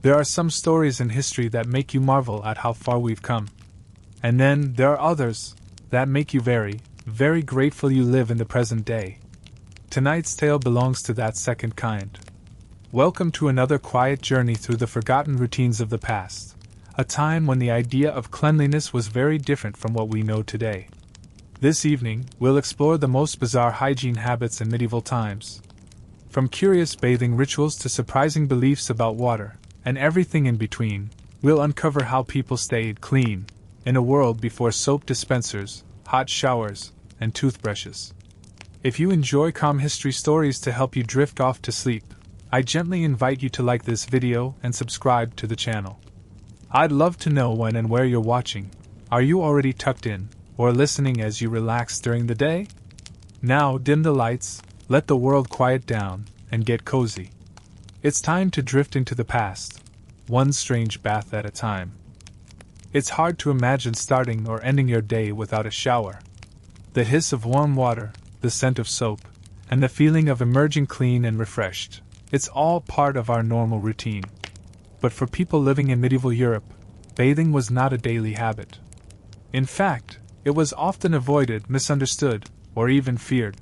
There are some stories in history that make you marvel at how far we've come. And then there are others that make you very, very grateful you live in the present day. Tonight's tale belongs to that second kind. Welcome to another quiet journey through the forgotten routines of the past, a time when the idea of cleanliness was very different from what we know today. This evening, we'll explore the most bizarre hygiene habits in medieval times. From curious bathing rituals to surprising beliefs about water, and everything in between, we'll uncover how people stayed clean in a world before soap dispensers, hot showers, and toothbrushes. If you enjoy calm history stories to help you drift off to sleep, I gently invite you to like this video and subscribe to the channel. I'd love to know when and where you're watching. Are you already tucked in, or listening as you relax during the day? Now dim the lights, let the world quiet down, and get cozy. It's time to drift into the past, one strange bath at a time. It's hard to imagine starting or ending your day without a shower. The hiss of warm water, the scent of soap, and the feeling of emerging clean and refreshed. It's all part of our normal routine. But for people living in medieval Europe, bathing was not a daily habit. In fact, it was often avoided, misunderstood, or even feared.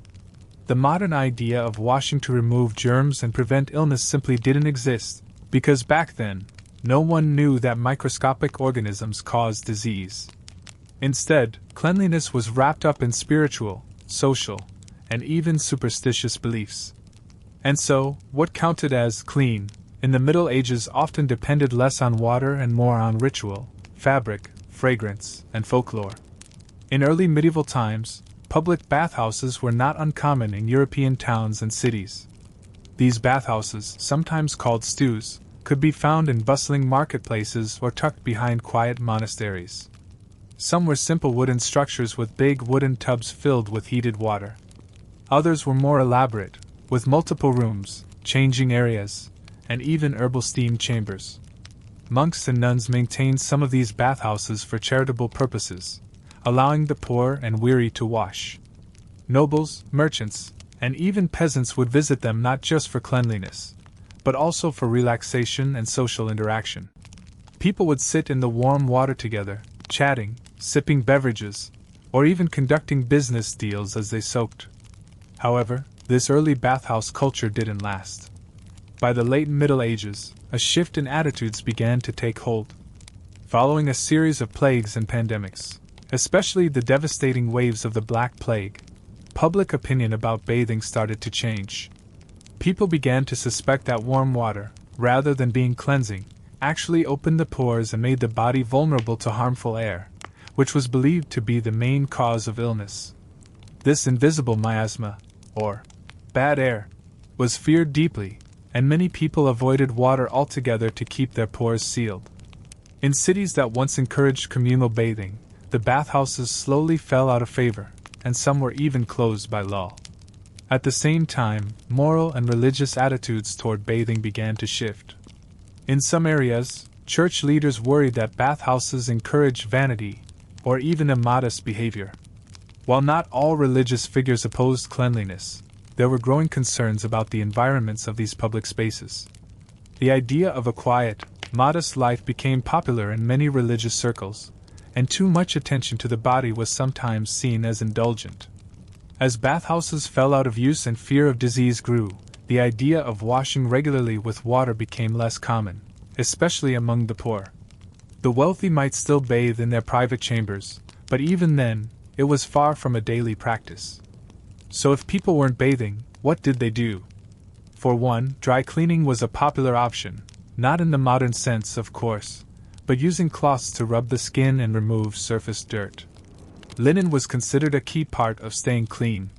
The modern idea of washing to remove germs and prevent illness simply didn't exist, because back then, no one knew that microscopic organisms caused disease. Instead, cleanliness was wrapped up in spiritual, social, and even superstitious beliefs. And so, what counted as clean in the Middle Ages often depended less on water and more on ritual, fabric, fragrance, and folklore. In early medieval times, public bathhouses were not uncommon in European towns and cities. These bathhouses, sometimes called stews, could be found in bustling marketplaces or tucked behind quiet monasteries. Some were simple wooden structures with big wooden tubs filled with heated water. Others were more elaborate, with multiple rooms, changing areas, and even herbal steam chambers. Monks and nuns maintained some of these bathhouses for charitable purposes, allowing the poor and weary to wash. Nobles, merchants, and even peasants would visit them not just for cleanliness, but also for relaxation and social interaction. People would sit in the warm water together, chatting, sipping beverages, or even conducting business deals as they soaked. However, this early bathhouse culture didn't last. By the late Middle Ages, a shift in attitudes began to take hold. Following a series of plagues and pandemics, especially the devastating waves of the Black Plague, public opinion about bathing started to change. People began to suspect that warm water, rather than being cleansing, actually opened the pores and made the body vulnerable to harmful air, which was believed to be the main cause of illness. This invisible miasma, or bad air, was feared deeply, and many people avoided water altogether to keep their pores sealed. In cities that once encouraged communal bathing, the bathhouses slowly fell out of favor, and some were even closed by law. At the same time, moral and religious attitudes toward bathing began to shift. In some areas, church leaders worried that bathhouses encouraged vanity, or even immodest behavior. While not all religious figures opposed cleanliness, there were growing concerns about the environments of these public spaces. The idea of a quiet, modest life became popular in many religious circles, and too much attention to the body was sometimes seen as indulgent. As bathhouses fell out of use and fear of disease grew, the idea of washing regularly with water became less common, especially among the poor. The wealthy might still bathe in their private chambers, but even then, it was far from a daily practice. So if people weren't bathing, what did they do? For one, dry cleaning was a popular option, not in the modern sense, of course, but using cloths to rub the skin and remove surface dirt. Linen was considered a key part of staying clean.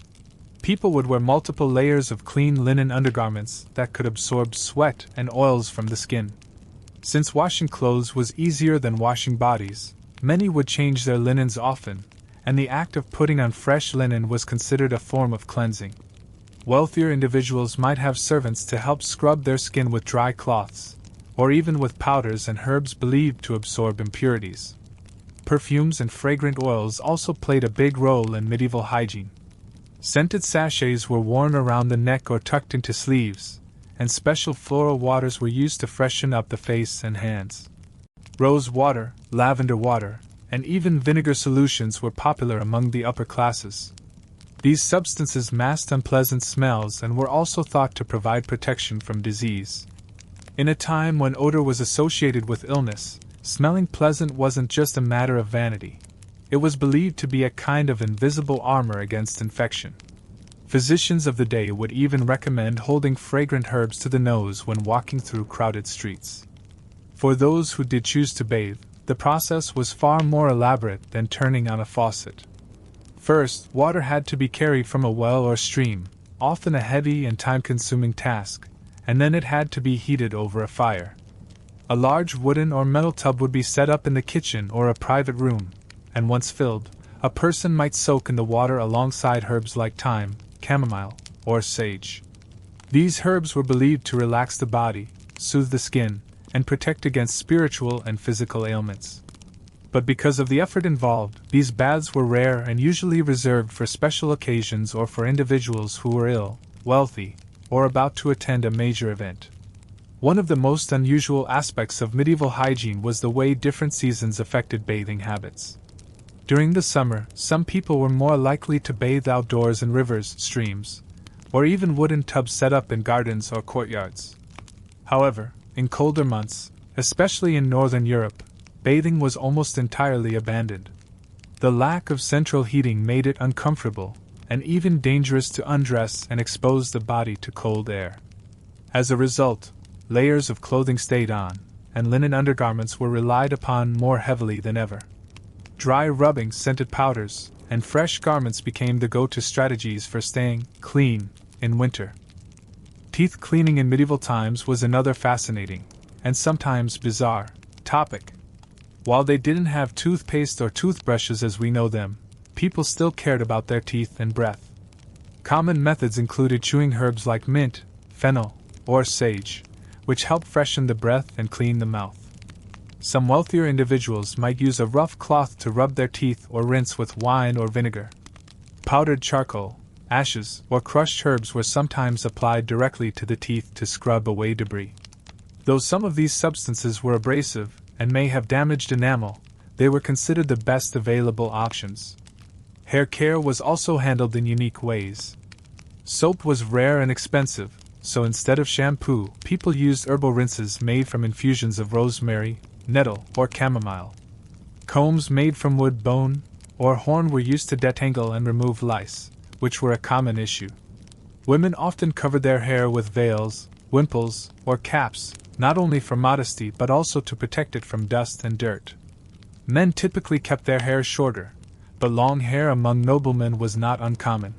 People would wear multiple layers of clean linen undergarments that could absorb sweat and oils from the skin. Since washing clothes was easier than washing bodies, many would change their linens often, and the act of putting on fresh linen was considered a form of cleansing. Wealthier individuals might have servants to help scrub their skin with dry cloths, or even with powders and herbs believed to absorb impurities. Perfumes and fragrant oils also played a big role in medieval hygiene. Scented sachets were worn around the neck or tucked into sleeves, and special floral waters were used to freshen up the face and hands. Rose water, lavender water, and even vinegar solutions were popular among the upper classes. These substances masked unpleasant smells and were also thought to provide protection from disease. In a time when odor was associated with illness, smelling pleasant wasn't just a matter of vanity. It was believed to be a kind of invisible armor against infection. Physicians of the day would even recommend holding fragrant herbs to the nose when walking through crowded streets. For those who did choose to bathe, the process was far more elaborate than turning on a faucet. First, water had to be carried from a well or stream, often a heavy and time-consuming task, and then it had to be heated over a fire. A large wooden or metal tub would be set up in the kitchen or a private room, and once filled, a person might soak in the water alongside herbs like thyme, chamomile, or sage. These herbs were believed to relax the body, soothe the skin, and protect against spiritual and physical ailments. But because of the effort involved, these baths were rare and usually reserved for special occasions or for individuals who were ill, wealthy, or about to attend a major event. One of the most unusual aspects of medieval hygiene was the way different seasons affected bathing habits. During the summer, some people were more likely to bathe outdoors in rivers, streams, or even wooden tubs set up in gardens or courtyards. However, in colder months, especially in northern Europe, bathing was almost entirely abandoned. The lack of central heating made it uncomfortable, and even dangerous to undress and expose the body to cold air. As a result, layers of clothing stayed on, and linen undergarments were relied upon more heavily than ever. Dry rubbing, scented powders, and fresh garments became the go-to strategies for staying clean in winter. Teeth cleaning in medieval times was another fascinating, and sometimes bizarre, topic. While they didn't have toothpaste or toothbrushes as we know them, people still cared about their teeth and breath. Common methods included chewing herbs like mint, fennel, or sage, which helped freshen the breath and clean the mouth. Some wealthier individuals might use a rough cloth to rub their teeth or rinse with wine or vinegar. Powdered charcoal, ashes, or crushed herbs were sometimes applied directly to the teeth to scrub away debris. Though some of these substances were abrasive and may have damaged enamel, they were considered the best available options. Hair care was also handled in unique ways. Soap was rare and expensive, so instead of shampoo, people used herbal rinses made from infusions of rosemary, nettle, or chamomile. Combs made from wood, bone, or horn were used to detangle and remove lice, which were a common issue. Women often covered their hair with veils, wimples, or caps, not only for modesty but also to protect it from dust and dirt. Men typically kept their hair shorter, but long hair among noblemen was not uncommon.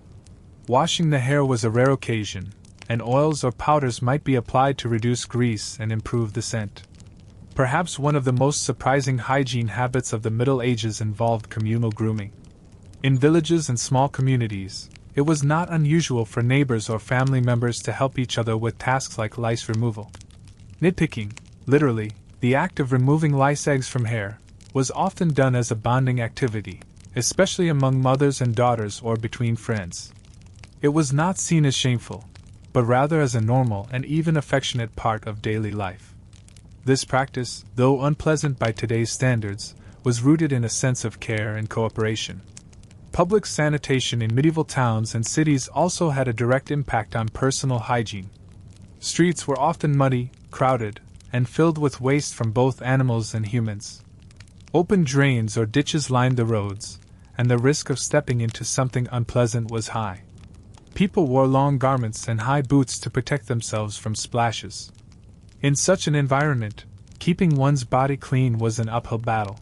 Washing the hair was a rare occasion, and oils or powders might be applied to reduce grease and improve the scent. Perhaps one of the most surprising hygiene habits of the Middle Ages involved communal grooming. In villages and small communities, it was not unusual for neighbors or family members to help each other with tasks like lice removal. Nitpicking, literally, the act of removing lice eggs from hair, was often done as a bonding activity, especially among mothers and daughters or between friends. It was not seen as shameful, but rather as a normal and even affectionate part of daily life. This practice, though unpleasant by today's standards, was rooted in a sense of care and cooperation. Public sanitation in medieval towns and cities also had a direct impact on personal hygiene. Streets were often muddy, crowded, and filled with waste from both animals and humans. Open drains or ditches lined the roads, and the risk of stepping into something unpleasant was high. People wore long garments and high boots to protect themselves from splashes. In such an environment, keeping one's body clean was an uphill battle.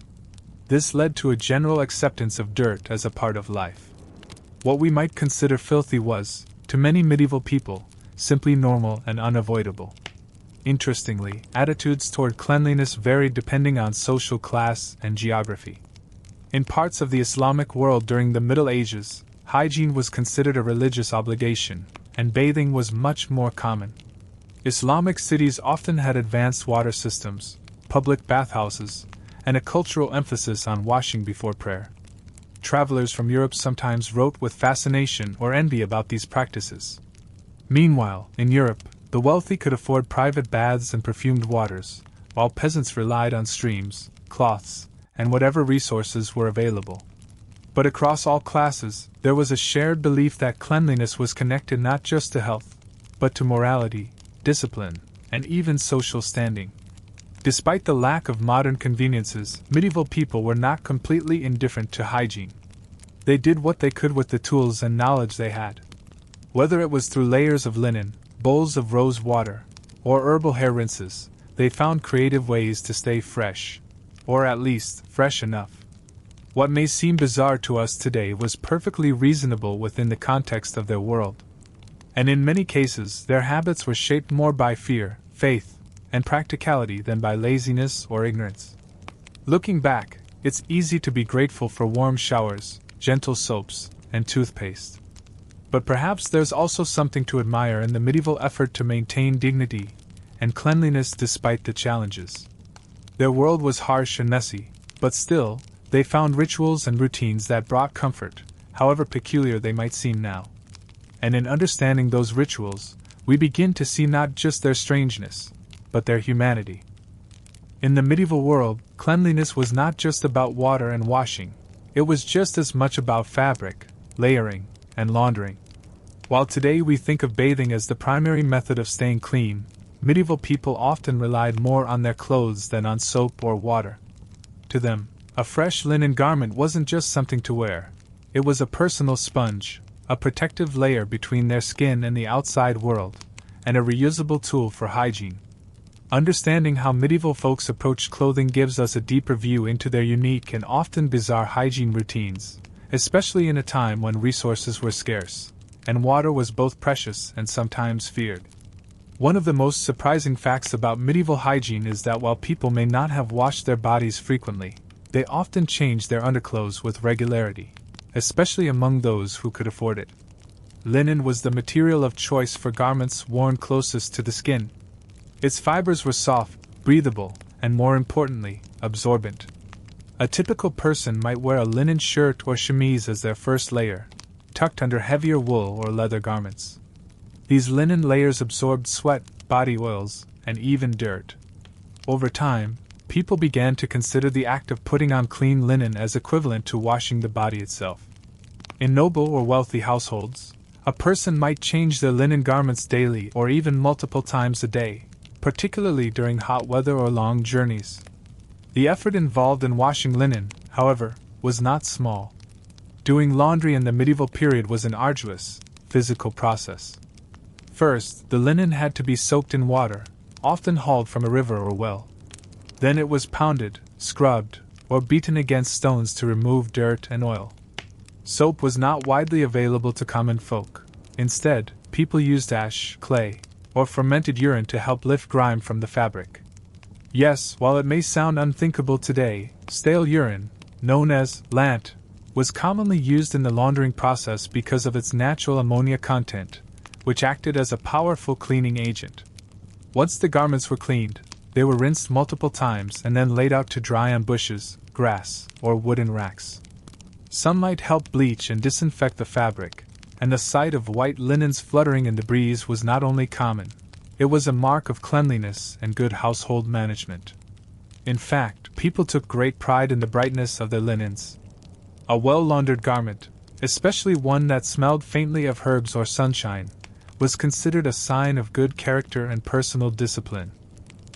This led to a general acceptance of dirt as a part of life. What we might consider filthy was, to many medieval people, simply normal and unavoidable. Interestingly, attitudes toward cleanliness varied depending on social class and geography. In parts of the Islamic world during the Middle Ages, hygiene was considered a religious obligation, and bathing was much more common. Islamic cities often had advanced water systems, public bathhouses, and a cultural emphasis on washing before prayer. Travelers from Europe sometimes wrote with fascination or envy about these practices. Meanwhile, in Europe, The wealthy could afford private baths and perfumed waters, while peasants relied on streams, cloths, and whatever resources were available. But across all classes, there was a shared belief that cleanliness was connected not just to health, but to morality, discipline, and even social standing. Despite the lack of modern conveniences, medieval people were not completely indifferent to hygiene. They did what they could with the tools and knowledge they had. Whether it was through layers of linen, bowls of rose water, or herbal hair rinses, they found creative ways to stay fresh, or at least fresh enough. What may seem bizarre to us today was perfectly reasonable within the context of their world. And in many cases, their habits were shaped more by fear, faith, and practicality than by laziness or ignorance. Looking back, it's easy to be grateful for warm showers, gentle soaps, and toothpaste. But perhaps there's also something to admire in the medieval effort to maintain dignity and cleanliness despite the challenges. Their world was harsh and messy, but still, they found rituals and routines that brought comfort, however peculiar they might seem now. And in understanding those rituals, we begin to see not just their strangeness, but their humanity. In the medieval world, cleanliness was not just about water and washing, it was just as much about fabric, layering, and laundering. While today we think of bathing as the primary method of staying clean, medieval people often relied more on their clothes than on soap or water. To them, a fresh linen garment wasn't just something to wear, it was a personal sponge, a protective layer between their skin and the outside world, and a reusable tool for hygiene. Understanding how medieval folks approached clothing gives us a deeper view into their unique and often bizarre hygiene routines, especially in a time when resources were scarce, and water was both precious and sometimes feared. One of the most surprising facts about medieval hygiene is that while people may not have washed their bodies frequently, they often changed their underclothes with regularity, especially among those who could afford it. Linen was the material of choice for garments worn closest to the skin. Its fibers were soft, breathable, and more importantly, absorbent. A typical person might wear a linen shirt or chemise as their first layer, tucked under heavier wool or leather garments. These linen layers absorbed sweat, body oils, and even dirt. Over time, people began to consider the act of putting on clean linen as equivalent to washing the body itself. In noble or wealthy households, a person might change their linen garments daily or even multiple times a day, particularly during hot weather or long journeys. The effort involved in washing linen, however, was not small. Doing laundry in the medieval period was an arduous, physical process. First, the linen had to be soaked in water, often hauled from a river or well. Then it was pounded, scrubbed, or beaten against stones to remove dirt and oil. Soap was not widely available to common folk. Instead, people used ash, clay, or fermented urine to help lift grime from the fabric. Yes, while it may sound unthinkable today, stale urine, known as lant, was commonly used in the laundering process because of its natural ammonia content, which acted as a powerful cleaning agent. Once the garments were cleaned, they were rinsed multiple times and then laid out to dry on bushes, grass, or wooden racks. Sunlight helped bleach and disinfect the fabric, and the sight of white linens fluttering in the breeze was not only common, it was a mark of cleanliness and good household management. In fact, people took great pride in the brightness of their linens. A well-laundered garment, especially one that smelled faintly of herbs or sunshine, was considered a sign of good character and personal discipline.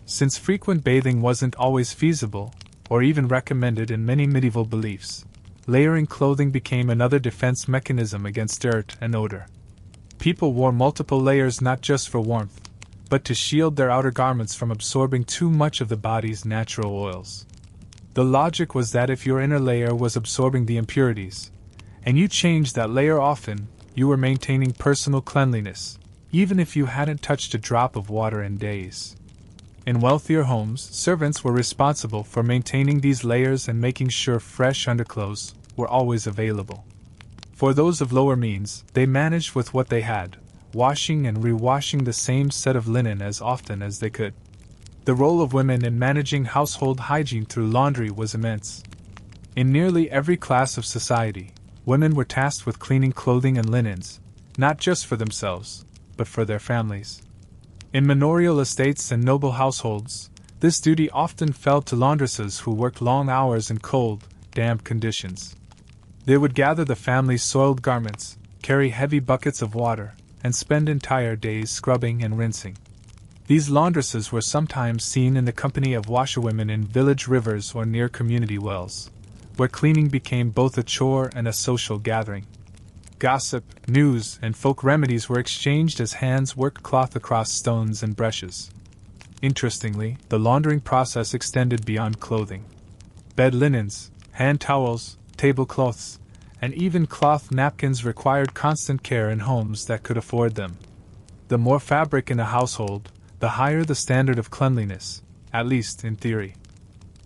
Since frequent bathing wasn't always feasible, or even recommended in many medieval beliefs, layering clothing became another defense mechanism against dirt and odor. People wore multiple layers not just for warmth, but to shield their outer garments from absorbing too much of the body's natural oils. The logic was that if your inner layer was absorbing the impurities, and you changed that layer often, you were maintaining personal cleanliness, even if you hadn't touched a drop of water in days. In wealthier homes, servants were responsible for maintaining these layers and making sure fresh underclothes were always available. For those of lower means, they managed with what they had, washing and rewashing the same set of linen as often as they could. The role of women in managing household hygiene through laundry was immense. In nearly every class of society, women were tasked with cleaning clothing and linens, not just for themselves, but for their families. In manorial estates and noble households, this duty often fell to laundresses who worked long hours in cold, damp conditions. They would gather the family's soiled garments, carry heavy buckets of water, and spend entire days scrubbing and rinsing. These laundresses were sometimes seen in the company of washerwomen in village rivers or near community wells, where cleaning became both a chore and a social gathering. Gossip, news, and folk remedies were exchanged as hands worked cloth across stones and brushes. Interestingly, the laundering process extended beyond clothing. Bed linens, hand towels, tablecloths, and even cloth napkins required constant care in homes that could afford them. The more fabric in a household, the higher the standard of cleanliness, at least in theory.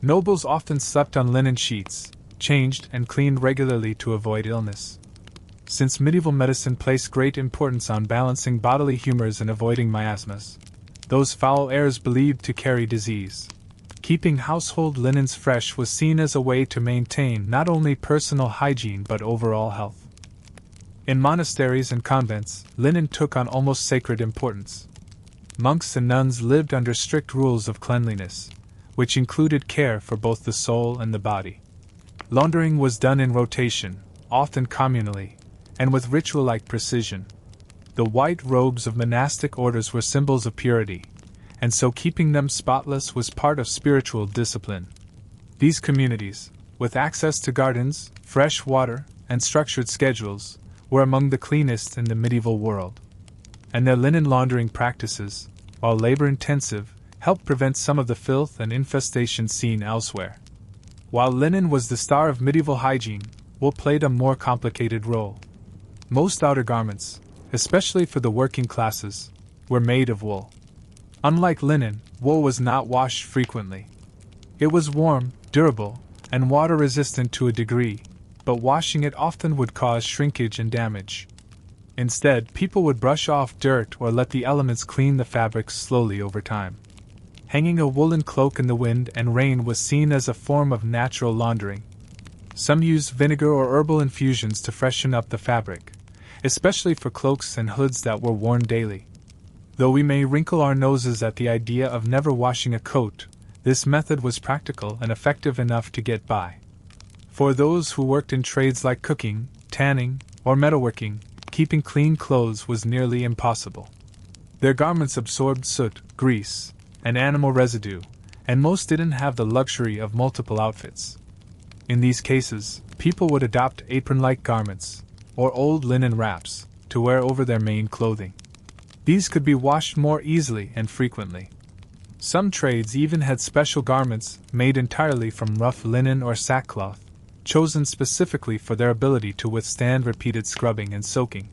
Nobles often slept on linen sheets, changed and cleaned regularly to avoid illness. Since medieval medicine placed great importance on balancing bodily humors and avoiding miasmas, those foul airs believed to carry disease, keeping household linens fresh was seen as a way to maintain not only personal hygiene but overall health. In monasteries and convents, linen took on almost sacred importance. Monks and nuns lived under strict rules of cleanliness, which included care for both the soul and the body. Laundering was done in rotation, often communally, and with ritual-like precision. The white robes of monastic orders were symbols of purity, and so keeping them spotless was part of spiritual discipline. These communities, with access to gardens, fresh water, and structured schedules, were among the cleanest in the medieval world. And their linen laundering practices, while labor-intensive, helped prevent some of the filth and infestation seen elsewhere. While linen was the star of medieval hygiene, wool played a more complicated role. Most outer garments, especially for the working classes, were made of wool. Unlike linen, wool was not washed frequently. It was warm, durable, and water-resistant to a degree, but washing it often would cause shrinkage and damage. Instead, people would brush off dirt or let the elements clean the fabric slowly over time. Hanging a woolen cloak in the wind and rain was seen as a form of natural laundering. Some used vinegar or herbal infusions to freshen up the fabric, especially for cloaks and hoods that were worn daily. Though we may wrinkle our noses at the idea of never washing a coat, this method was practical and effective enough to get by. For those who worked in trades like cooking, tanning, or metalworking, keeping clean clothes was nearly impossible. Their garments absorbed soot, grease, and animal residue, and most didn't have the luxury of multiple outfits. In these cases, people would adopt apron-like garments, or old linen wraps, to wear over their main clothing. These could be washed more easily and frequently. Some trades even had special garments made entirely from rough linen or sackcloth, chosen specifically for their ability to withstand repeated scrubbing and soaking.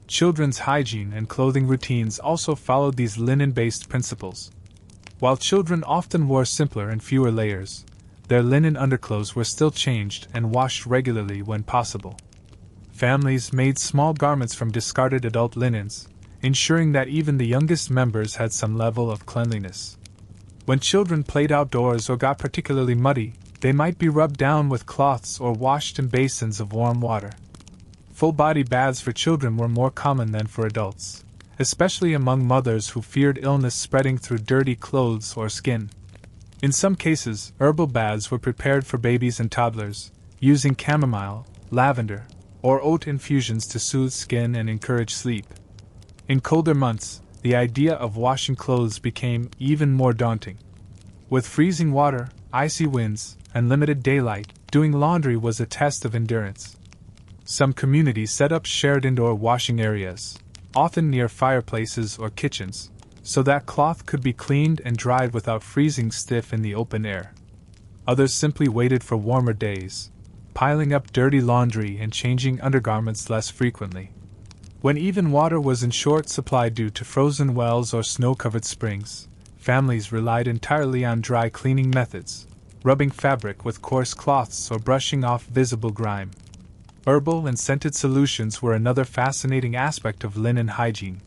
Children's hygiene and clothing routines also followed these linen-based principles. While children often wore simpler and fewer layers, their linen underclothes were still changed and washed regularly when possible. Families made small garments from discarded adult linens, ensuring that even the youngest members had some level of cleanliness. When children played outdoors or got particularly muddy, they might be rubbed down with cloths or washed in basins of warm water. Full-body baths for children were more common than for adults, especially among mothers who feared illness spreading through dirty clothes or skin. In some cases, herbal baths were prepared for babies and toddlers, using chamomile, lavender, or oat infusions to soothe skin and encourage sleep. In colder months, the idea of washing clothes became even more daunting. With freezing water, icy winds, and limited daylight, doing laundry was a test of endurance. Some communities set up shared indoor washing areas, often near fireplaces or kitchens, so that cloth could be cleaned and dried without freezing stiff in the open air. Others simply waited for warmer days, piling up dirty laundry and changing undergarments less frequently. When even water was in short supply due to frozen wells or snow-covered springs, families relied entirely on dry cleaning methods, rubbing fabric with coarse cloths or brushing off visible grime. Herbal and scented solutions were another fascinating aspect of linen hygiene.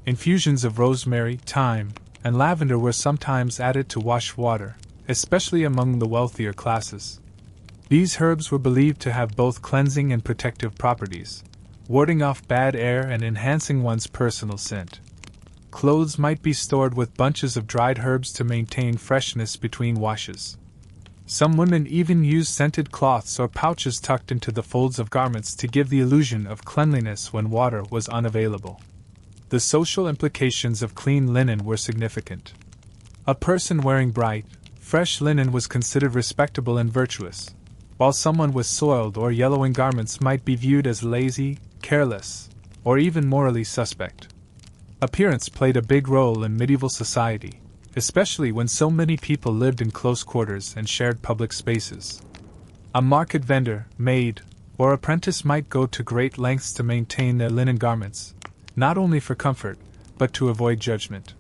Infusions of rosemary, thyme, and lavender were sometimes added to wash water, especially among the wealthier classes. These herbs were believed to have both cleansing and protective properties, warding off bad air and enhancing one's personal scent. Clothes might be stored with bunches of dried herbs to maintain freshness between washes. Some women even used scented cloths or pouches tucked into the folds of garments to give the illusion of cleanliness when water was unavailable. The social implications of clean linen were significant. A person wearing bright, fresh linen was considered respectable and virtuous, while someone with soiled or yellowing garments might be viewed as lazy, careless, or even morally suspect. Appearance played a big role in medieval society, especially when so many people lived in close quarters and shared public spaces. A market vendor, maid, or apprentice might go to great lengths to maintain their linen garments, not only for comfort, but to avoid judgment.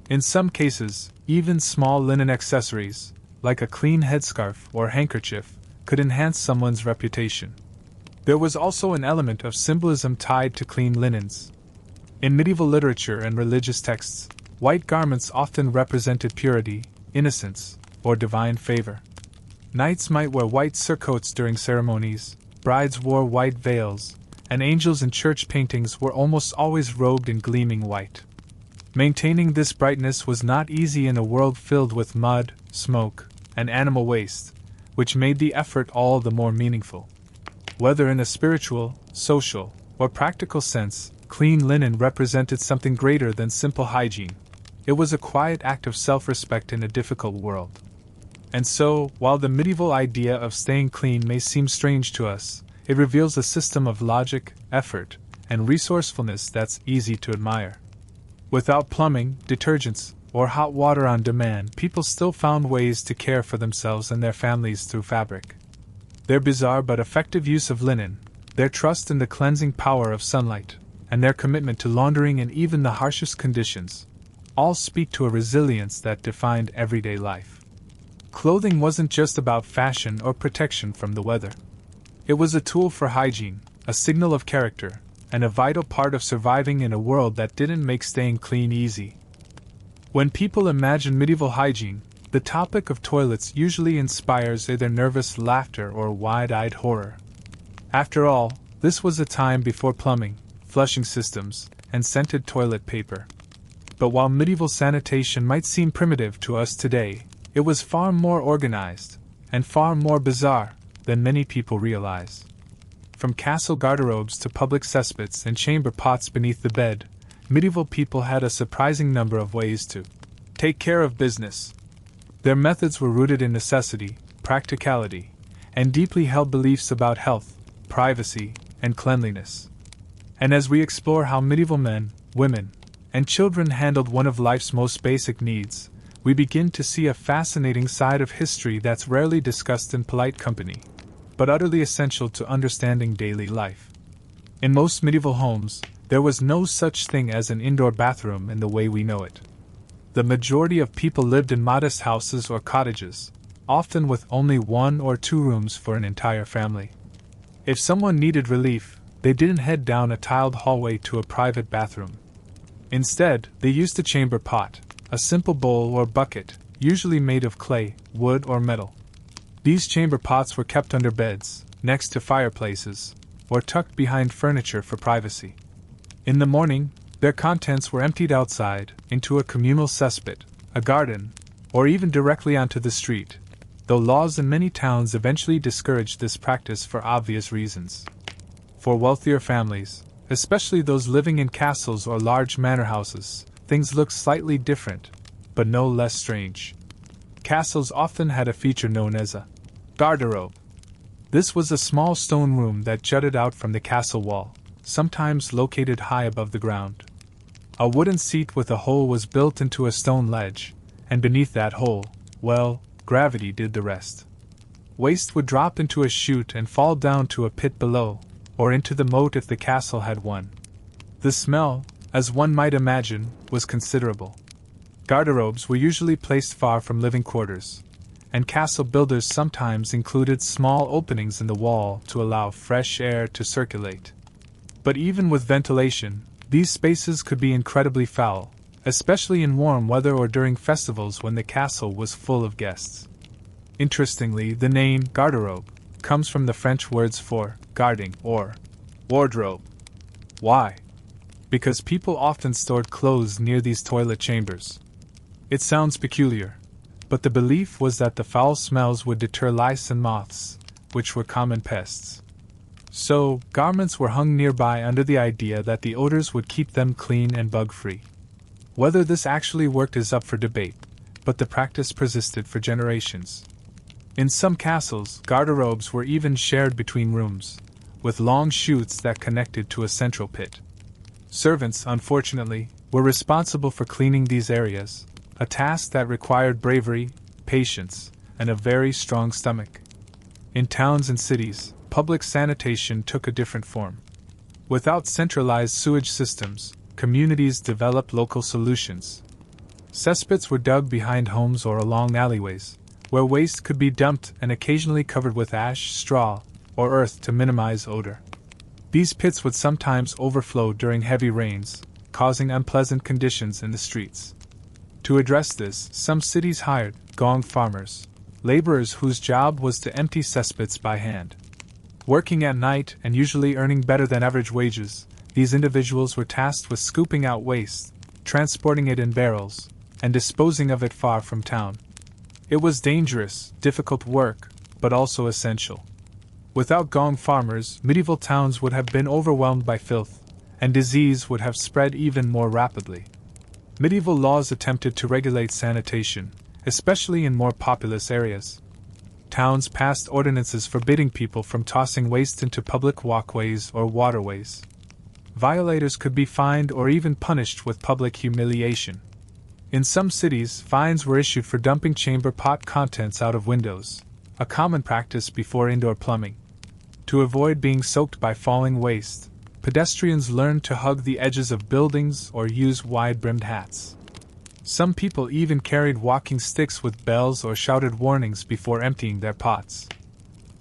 In some cases, even small linen accessories, like a clean headscarf or handkerchief, could enhance someone's reputation. There was also an element of symbolism tied to clean linens. In medieval literature and religious texts, white garments often represented purity, innocence, or divine favor. Knights might wear white surcoats during ceremonies, brides wore white veils, and angels in church paintings were almost always robed in gleaming white. Maintaining this brightness was not easy in a world filled with mud, smoke, and animal waste, which made the effort all the more meaningful. Whether in a spiritual, social, or practical sense, clean linen represented something greater than simple hygiene. It was a quiet act of self-respect in a difficult world. And so, while the medieval idea of staying clean may seem strange to us, it reveals a system of logic, effort, and resourcefulness that's easy to admire. Without plumbing, detergents, or hot water on demand, people still found ways to care for themselves and their families through fabric. Their bizarre but effective use of linen, their trust in the cleansing power of sunlight, and their commitment to laundering in even the harshest conditions, all speak to a resilience that defined everyday life. Clothing wasn't just about fashion or protection from the weather. It was a tool for hygiene, a signal of character, and a vital part of surviving in a world that didn't make staying clean easy. When people imagine medieval hygiene, the topic of toilets usually inspires either nervous laughter or wide-eyed horror. After all, this was a time before plumbing, flushing systems, and scented toilet paper. But while medieval sanitation might seem primitive to us today, it was far more organized, and far more bizarre, than many people realize. From castle garderobes to public cesspits and chamber pots beneath the bed, medieval people had a surprising number of ways to take care of business. Their methods were rooted in necessity, practicality, and deeply held beliefs about health, privacy, and cleanliness. And as we explore how medieval men, women, and children handled one of life's most basic needs, we begin to see a fascinating side of history that's rarely discussed in polite company, but utterly essential to understanding daily life. In most medieval homes, there was no such thing as an indoor bathroom in the way we know it. The majority of people lived in modest houses or cottages, often with only 1 or 2 rooms for an entire family. If someone needed relief, they didn't head down a tiled hallway to a private bathroom. Instead, they used a chamber pot, a simple bowl or bucket, usually made of clay, wood, or metal. These chamber pots were kept under beds, next to fireplaces, or tucked behind furniture for privacy. In the morning, their contents were emptied outside, into a communal cesspit, a garden, or even directly onto the street, though laws in many towns eventually discouraged this practice for obvious reasons. For wealthier families, especially those living in castles or large manor houses, things looked slightly different, but no less strange. Castles often had a feature known as a garderobe. This was a small stone room that jutted out from the castle wall, sometimes located high above the ground. A wooden seat with a hole was built into a stone ledge, and beneath that hole, well, gravity did the rest. Waste would drop into a chute and fall down to a pit below, or into the moat if the castle had one. The smell, as one might imagine, was considerable. Garderobes were usually placed far from living quarters, and castle builders sometimes included small openings in the wall to allow fresh air to circulate. But even with ventilation, these spaces could be incredibly foul, especially in warm weather or during festivals when the castle was full of guests. Interestingly, the name garderobe comes from the French words for guarding or wardrobe. Why? because people often stored clothes near these toilet chambers. It sounds peculiar, but the belief was that the foul smells would deter lice and moths, which were common pests. So, garments were hung nearby under the idea that the odors would keep them clean and bug-free. Whether this actually worked is up for debate, but the practice persisted for generations. In some castles, garderobes were even shared between rooms, with long chutes that connected to a central pit. Servants, unfortunately, were responsible for cleaning these areas, a task that required bravery, patience, and a very strong stomach. In towns and cities, public sanitation took a different form. Without centralized sewage systems, communities developed local solutions. Cesspits were dug behind homes or along alleyways, where waste could be dumped and occasionally covered with ash, straw, or earth to minimize odor. These pits would sometimes overflow during heavy rains, causing unpleasant conditions in the streets. To address this, some cities hired gong farmers, laborers whose job was to empty cesspits by hand. Working at night and usually earning better than average wages, these individuals were tasked with scooping out waste, transporting it in barrels, and disposing of it far from town. It was dangerous, difficult work, but also essential. Without gong farmers, medieval towns would have been overwhelmed by filth, and disease would have spread even more rapidly. Medieval laws attempted to regulate sanitation, especially in more populous areas. Towns passed ordinances forbidding people from tossing waste into public walkways or waterways. Violators could be fined or even punished with public humiliation. In some cities, fines were issued for dumping chamber pot contents out of windows, a common practice before indoor plumbing. To avoid being soaked by falling waste, pedestrians learned to hug the edges of buildings or use wide-brimmed hats. Some people even carried walking sticks with bells or shouted warnings before emptying their pots.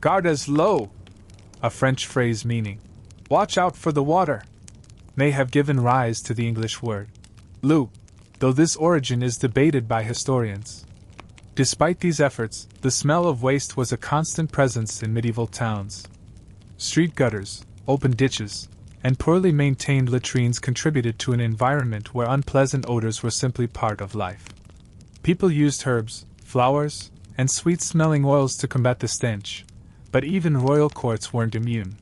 Gardes l'eau, a French phrase meaning, watch out for the water, may have given rise to the English word l'eau, though this origin is debated by historians. Despite these efforts, the smell of waste was a constant presence in medieval towns. Street gutters, open ditches, and poorly maintained latrines contributed to an environment where unpleasant odors were simply part of life. People used herbs, flowers, and sweet-smelling oils to combat the stench, but even royal courts weren't immune.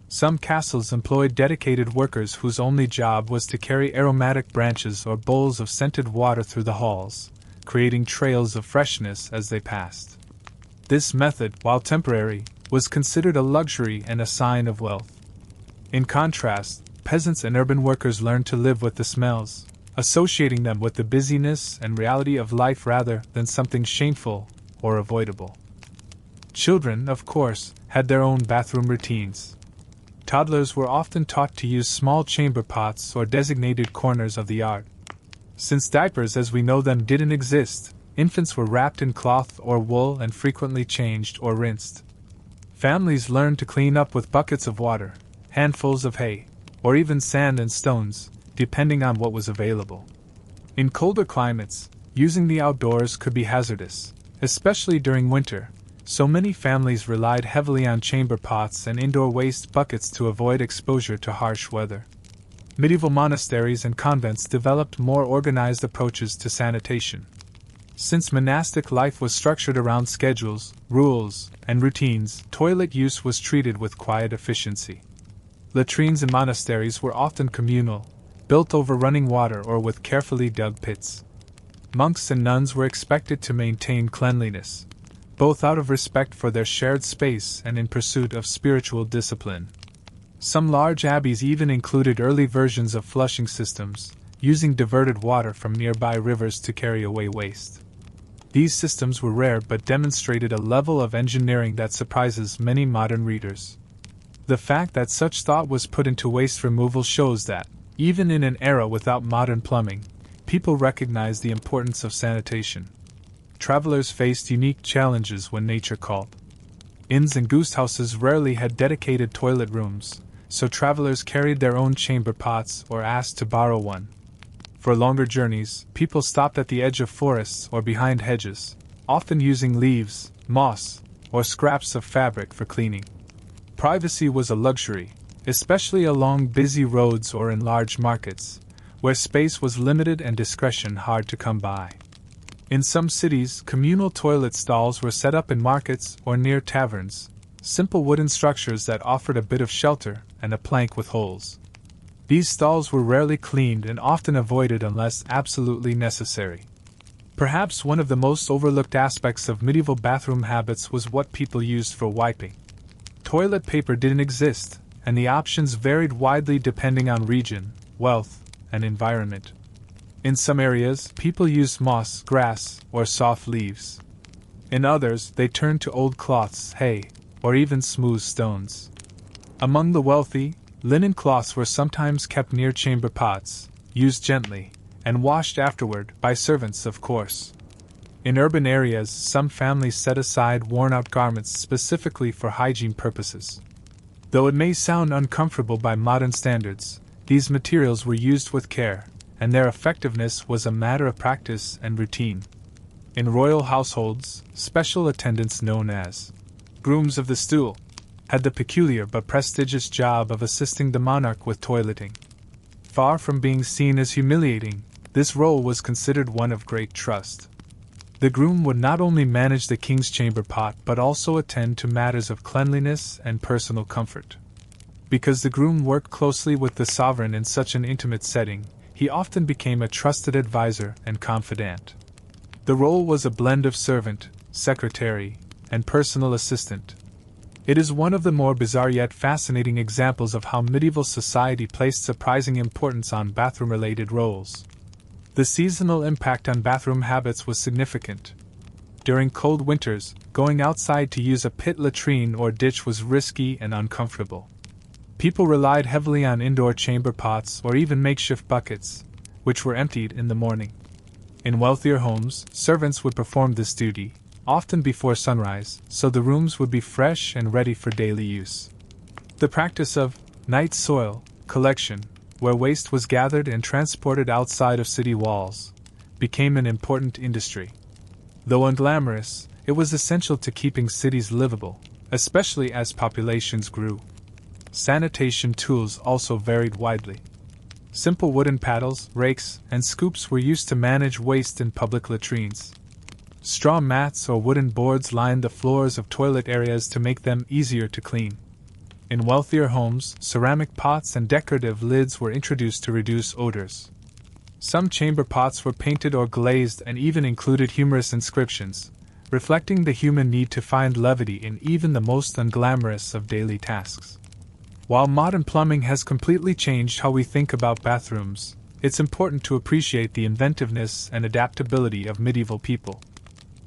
Some castles employed dedicated workers whose only job was to carry aromatic branches or bowls of scented water through the halls, creating trails of freshness as they passed. This method, while temporary, was considered a luxury and a sign of wealth. In contrast, peasants and urban workers learned to live with the smells, associating them with the busyness and reality of life rather than something shameful or avoidable. Children, of course, had their own bathroom routines. Toddlers were often taught to use small chamber pots or designated corners of the yard. Since diapers as we know them didn't exist, infants were wrapped in cloth or wool and frequently changed or rinsed. Families learned to clean up with buckets of water, handfuls of hay, or even sand and stones, depending on what was available. In colder climates, using the outdoors could be hazardous, especially during winter, so many families relied heavily on chamber pots and indoor waste buckets to avoid exposure to harsh weather. Medieval monasteries and convents developed more organized approaches to sanitation. Since monastic life was structured around schedules, rules, and routines, toilet use was treated with quiet efficiency. Latrines in monasteries were often communal, built over running water or with carefully dug pits. Monks and nuns were expected to maintain cleanliness, both out of respect for their shared space and in pursuit of spiritual discipline. Some large abbeys even included early versions of flushing systems, using diverted water from nearby rivers to carry away waste. These systems were rare but demonstrated a level of engineering that surprises many modern readers. The fact that such thought was put into waste removal shows that, even in an era without modern plumbing, people recognized the importance of sanitation. Travelers faced unique challenges when nature called. Inns and guest houses rarely had dedicated toilet rooms, so travelers carried their own chamber pots or asked to borrow one. For longer journeys, people stopped at the edge of forests or behind hedges, often using leaves, moss, or scraps of fabric for cleaning. Privacy was a luxury, especially along busy roads or in large markets, where space was limited and discretion hard to come by. In some cities, communal toilet stalls were set up in markets or near taverns, simple wooden structures that offered a bit of shelter and a plank with holes. These stalls were rarely cleaned and often avoided unless absolutely necessary. Perhaps one of the most overlooked aspects of medieval bathroom habits was what people used for wiping. Toilet paper didn't exist, and the options varied widely depending on region, wealth, and environment. In some areas, people used moss, grass, or soft leaves. In others, they turned to old cloths, hay, or even smooth stones. Among the wealthy, linen cloths were sometimes kept near chamber pots, used gently, and washed afterward, by servants, of course. In urban areas, some families set aside worn-out garments specifically for hygiene purposes. Though it may sound uncomfortable by modern standards, these materials were used with care, and their effectiveness was a matter of practice and routine. In royal households, special attendants known as grooms of the stool had the peculiar but prestigious job of assisting the monarch with toileting. Far from being seen as humiliating, this role was considered one of great trust. The groom would not only manage the king's chamber pot but also attend to matters of cleanliness and personal comfort. Because the groom worked closely with the sovereign in such an intimate setting, he often became a trusted advisor and confidant. The role was a blend of servant, secretary, and personal assistant. It is one of the more bizarre yet fascinating examples of how medieval society placed surprising importance on bathroom-related roles. The seasonal impact on bathroom habits was significant. During cold winters, going outside to use a pit latrine or ditch was risky and uncomfortable. People relied heavily on indoor chamber pots or even makeshift buckets, which were emptied in the morning. In wealthier homes, servants would perform this duty, often before sunrise, so the rooms would be fresh and ready for daily use. The practice of night soil collection, where waste was gathered and transported outside of city walls, became an important industry. Though unglamorous, it was essential to keeping cities livable, especially as populations grew. Sanitation tools also varied widely. Simple wooden paddles, rakes, and scoops were used to manage waste in public latrines. Straw mats or wooden boards lined the floors of toilet areas to make them easier to clean. In wealthier homes, ceramic pots and decorative lids were introduced to reduce odors. Some chamber pots were painted or glazed and even included humorous inscriptions, reflecting the human need to find levity in even the most unglamorous of daily tasks. While modern plumbing has completely changed how we think about bathrooms, it's important to appreciate the inventiveness and adaptability of medieval people.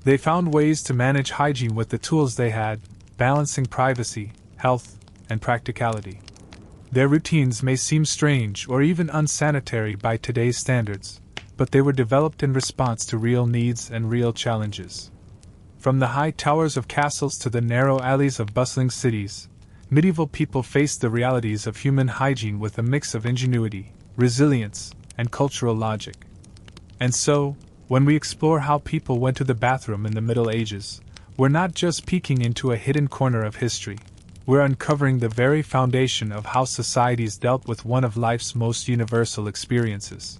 They found ways to manage hygiene with the tools they had, balancing privacy, health, and practicality. Their routines may seem strange or even unsanitary by today's standards, but they were developed in response to real needs and real challenges. From the high towers of castles to the narrow alleys of bustling cities, medieval people faced the realities of human hygiene with a mix of ingenuity, resilience, and cultural logic. And so, when we explore how people went to the bathroom in the Middle Ages, we're not just peeking into a hidden corner of history, we're uncovering the very foundation of how societies dealt with one of life's most universal experiences.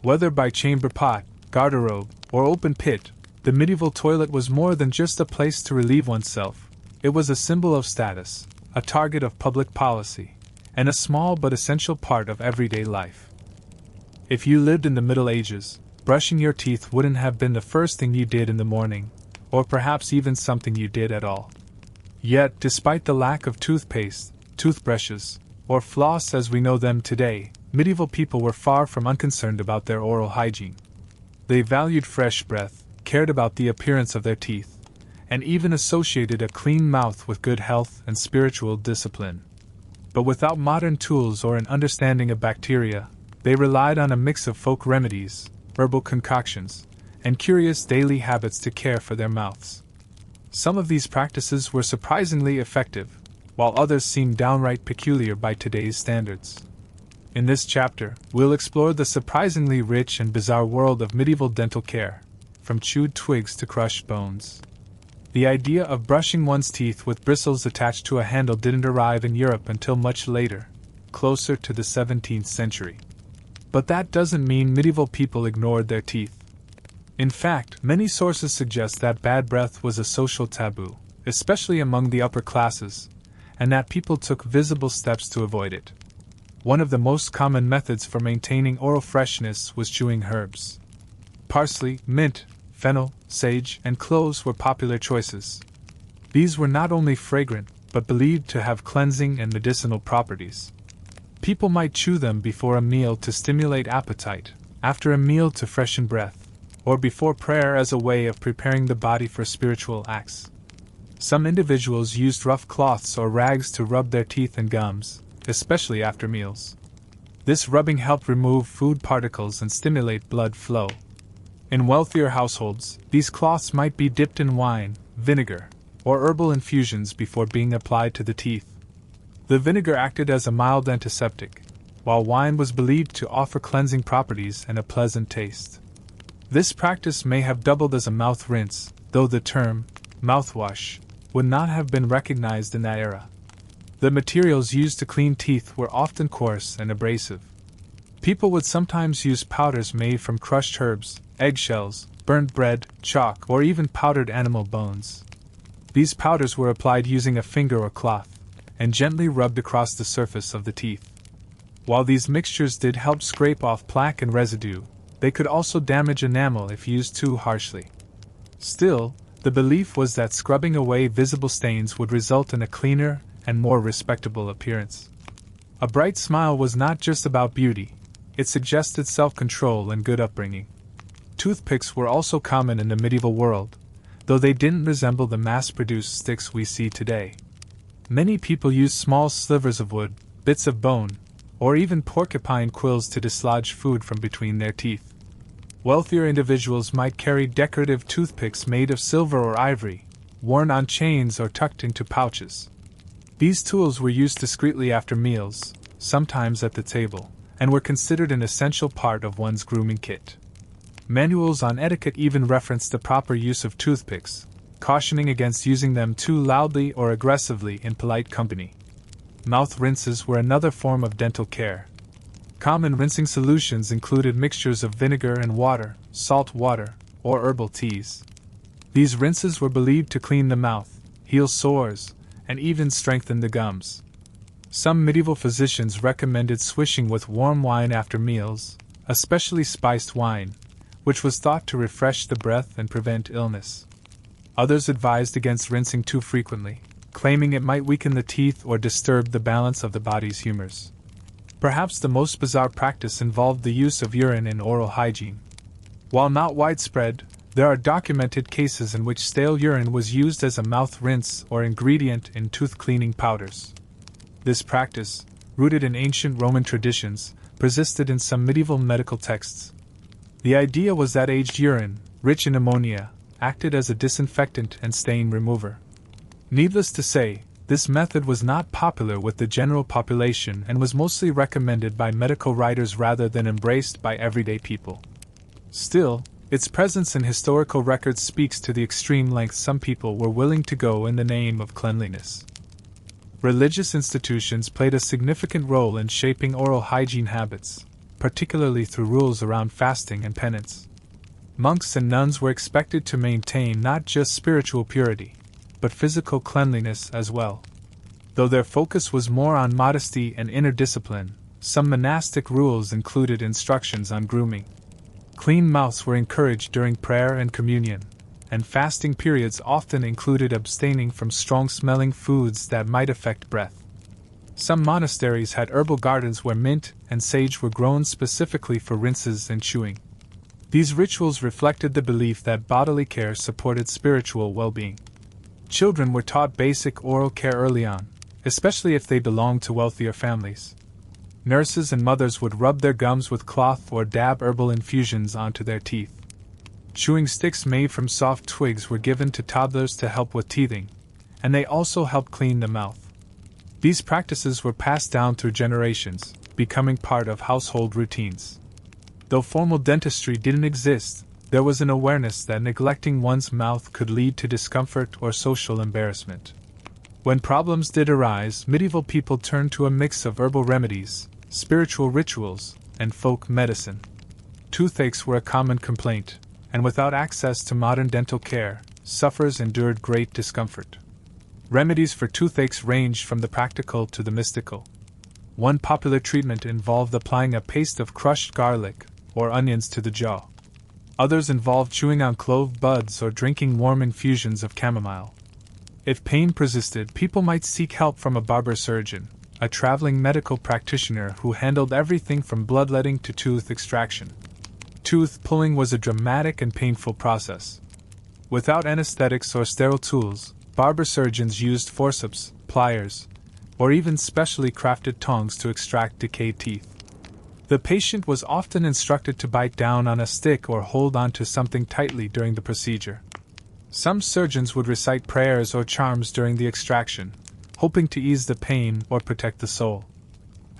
Whether by chamber pot, garderobe, or open pit, the medieval toilet was more than just a place to relieve oneself. It was a symbol of status, a target of public policy, and a small but essential part of everyday life. If you lived in the Middle Ages, brushing your teeth wouldn't have been the first thing you did in the morning, or perhaps even something you did at all. Yet, despite the lack of toothpaste, toothbrushes, or floss as we know them today, medieval people were far from unconcerned about their oral hygiene. They valued fresh breath, cared about the appearance of their teeth, and even associated a clean mouth with good health and spiritual discipline. But without modern tools or an understanding of bacteria, they relied on a mix of folk remedies, herbal concoctions, and curious daily habits to care for their mouths. Some of these practices were surprisingly effective, while others seemed downright peculiar by today's standards. In this chapter, we'll explore the surprisingly rich and bizarre world of medieval dental care, from chewed twigs to crushed bones. The idea of brushing one's teeth with bristles attached to a handle didn't arrive in Europe until much later, closer to the 17th century. But that doesn't mean medieval people ignored their teeth. In fact, many sources suggest that bad breath was a social taboo, especially among the upper classes, and that people took visible steps to avoid it. One of the most common methods for maintaining oral freshness was chewing herbs. Parsley, mint, fennel, sage, and cloves were popular choices. These were not only fragrant, but believed to have cleansing and medicinal properties. People might chew them before a meal to stimulate appetite, after a meal to freshen breath, or before prayer as a way of preparing the body for spiritual acts. Some individuals used rough cloths or rags to rub their teeth and gums, especially after meals. This rubbing helped remove food particles and stimulate blood flow. In wealthier households, these cloths might be dipped in wine, vinegar, or herbal infusions before being applied to the teeth. The vinegar acted as a mild antiseptic, while wine was believed to offer cleansing properties and a pleasant taste. This practice may have doubled as a mouth rinse, though the term mouthwash would not have been recognized in that era. The materials used to clean teeth were often coarse and abrasive. People would sometimes use powders made from crushed herbs, eggshells, burnt bread, chalk, or even powdered animal bones. These powders were applied using a finger or cloth, and gently rubbed across the surface of the teeth. While these mixtures did help scrape off plaque and residue, they could also damage enamel if used too harshly. Still, the belief was that scrubbing away visible stains would result in a cleaner and more respectable appearance. A bright smile was not just about beauty, it suggested self-control and good upbringing. Toothpicks were also common in the medieval world, though they didn't resemble the mass-produced sticks we see today. Many people used small slivers of wood, bits of bone, or even porcupine quills to dislodge food from between their teeth. Wealthier individuals might carry decorative toothpicks made of silver or ivory, worn on chains or tucked into pouches. These tools were used discreetly after meals, sometimes at the table, and were considered an essential part of one's grooming kit. Manuals on etiquette even referenced the proper use of toothpicks, cautioning against using them too loudly or aggressively in polite company. Mouth rinses were another form of dental care. Common rinsing solutions included mixtures of vinegar and water, salt water, or herbal teas. These rinses were believed to clean the mouth, heal sores, and even strengthen the gums. Some medieval physicians recommended swishing with warm wine after meals, especially spiced wine, which was thought to refresh the breath and prevent illness. Others advised against rinsing too frequently, claiming it might weaken the teeth or disturb the balance of the body's humors. Perhaps the most bizarre practice involved the use of urine in oral hygiene. While not widespread, there are documented cases in which stale urine was used as a mouth rinse or ingredient in tooth-cleaning powders. This practice, rooted in ancient Roman traditions, persisted in some medieval medical texts. The idea was that aged urine, rich in ammonia, acted as a disinfectant and stain remover. Needless to say, this method was not popular with the general population and was mostly recommended by medical writers rather than embraced by everyday people. Still, its presence in historical records speaks to the extreme lengths some people were willing to go in the name of cleanliness. Religious institutions played a significant role in shaping oral hygiene habits, particularly through rules around fasting and penance. Monks and nuns were expected to maintain not just spiritual purity, but physical cleanliness as well. Though their focus was more on modesty and inner discipline, some monastic rules included instructions on grooming. Clean mouths were encouraged during prayer and communion, and fasting periods often included abstaining from strong-smelling foods that might affect breath. Some monasteries had herbal gardens where mint and sage were grown specifically for rinses and chewing. These rituals reflected the belief that bodily care supported spiritual well-being. Children were taught basic oral care early on, especially if they belonged to wealthier families. Nurses and mothers would rub their gums with cloth or dab herbal infusions onto their teeth. Chewing sticks made from soft twigs were given to toddlers to help with teething, and they also helped clean the mouth. These practices were passed down through generations, becoming part of household routines. Though formal dentistry didn't exist, There was an awareness that neglecting one's mouth could lead to discomfort or social embarrassment. When problems did arise, medieval people turned to a mix of herbal remedies, spiritual rituals, and folk medicine. Toothaches were a common complaint, and without access to modern dental care, sufferers endured great discomfort. Remedies for toothaches ranged from the practical to the mystical. One popular treatment involved applying a paste of crushed garlic or onions to the jaw. Others involved chewing on clove buds or drinking warm infusions of chamomile. If pain persisted, people might seek help from a barber surgeon, a traveling medical practitioner who handled everything from bloodletting to tooth extraction. Tooth pulling was a dramatic and painful process. Without anesthetics or sterile tools, barber surgeons used forceps, pliers, or even specially crafted tongs to extract decayed teeth. The patient was often instructed to bite down on a stick or hold onto something tightly during the procedure. Some surgeons would recite prayers or charms during the extraction, hoping to ease the pain or protect the soul.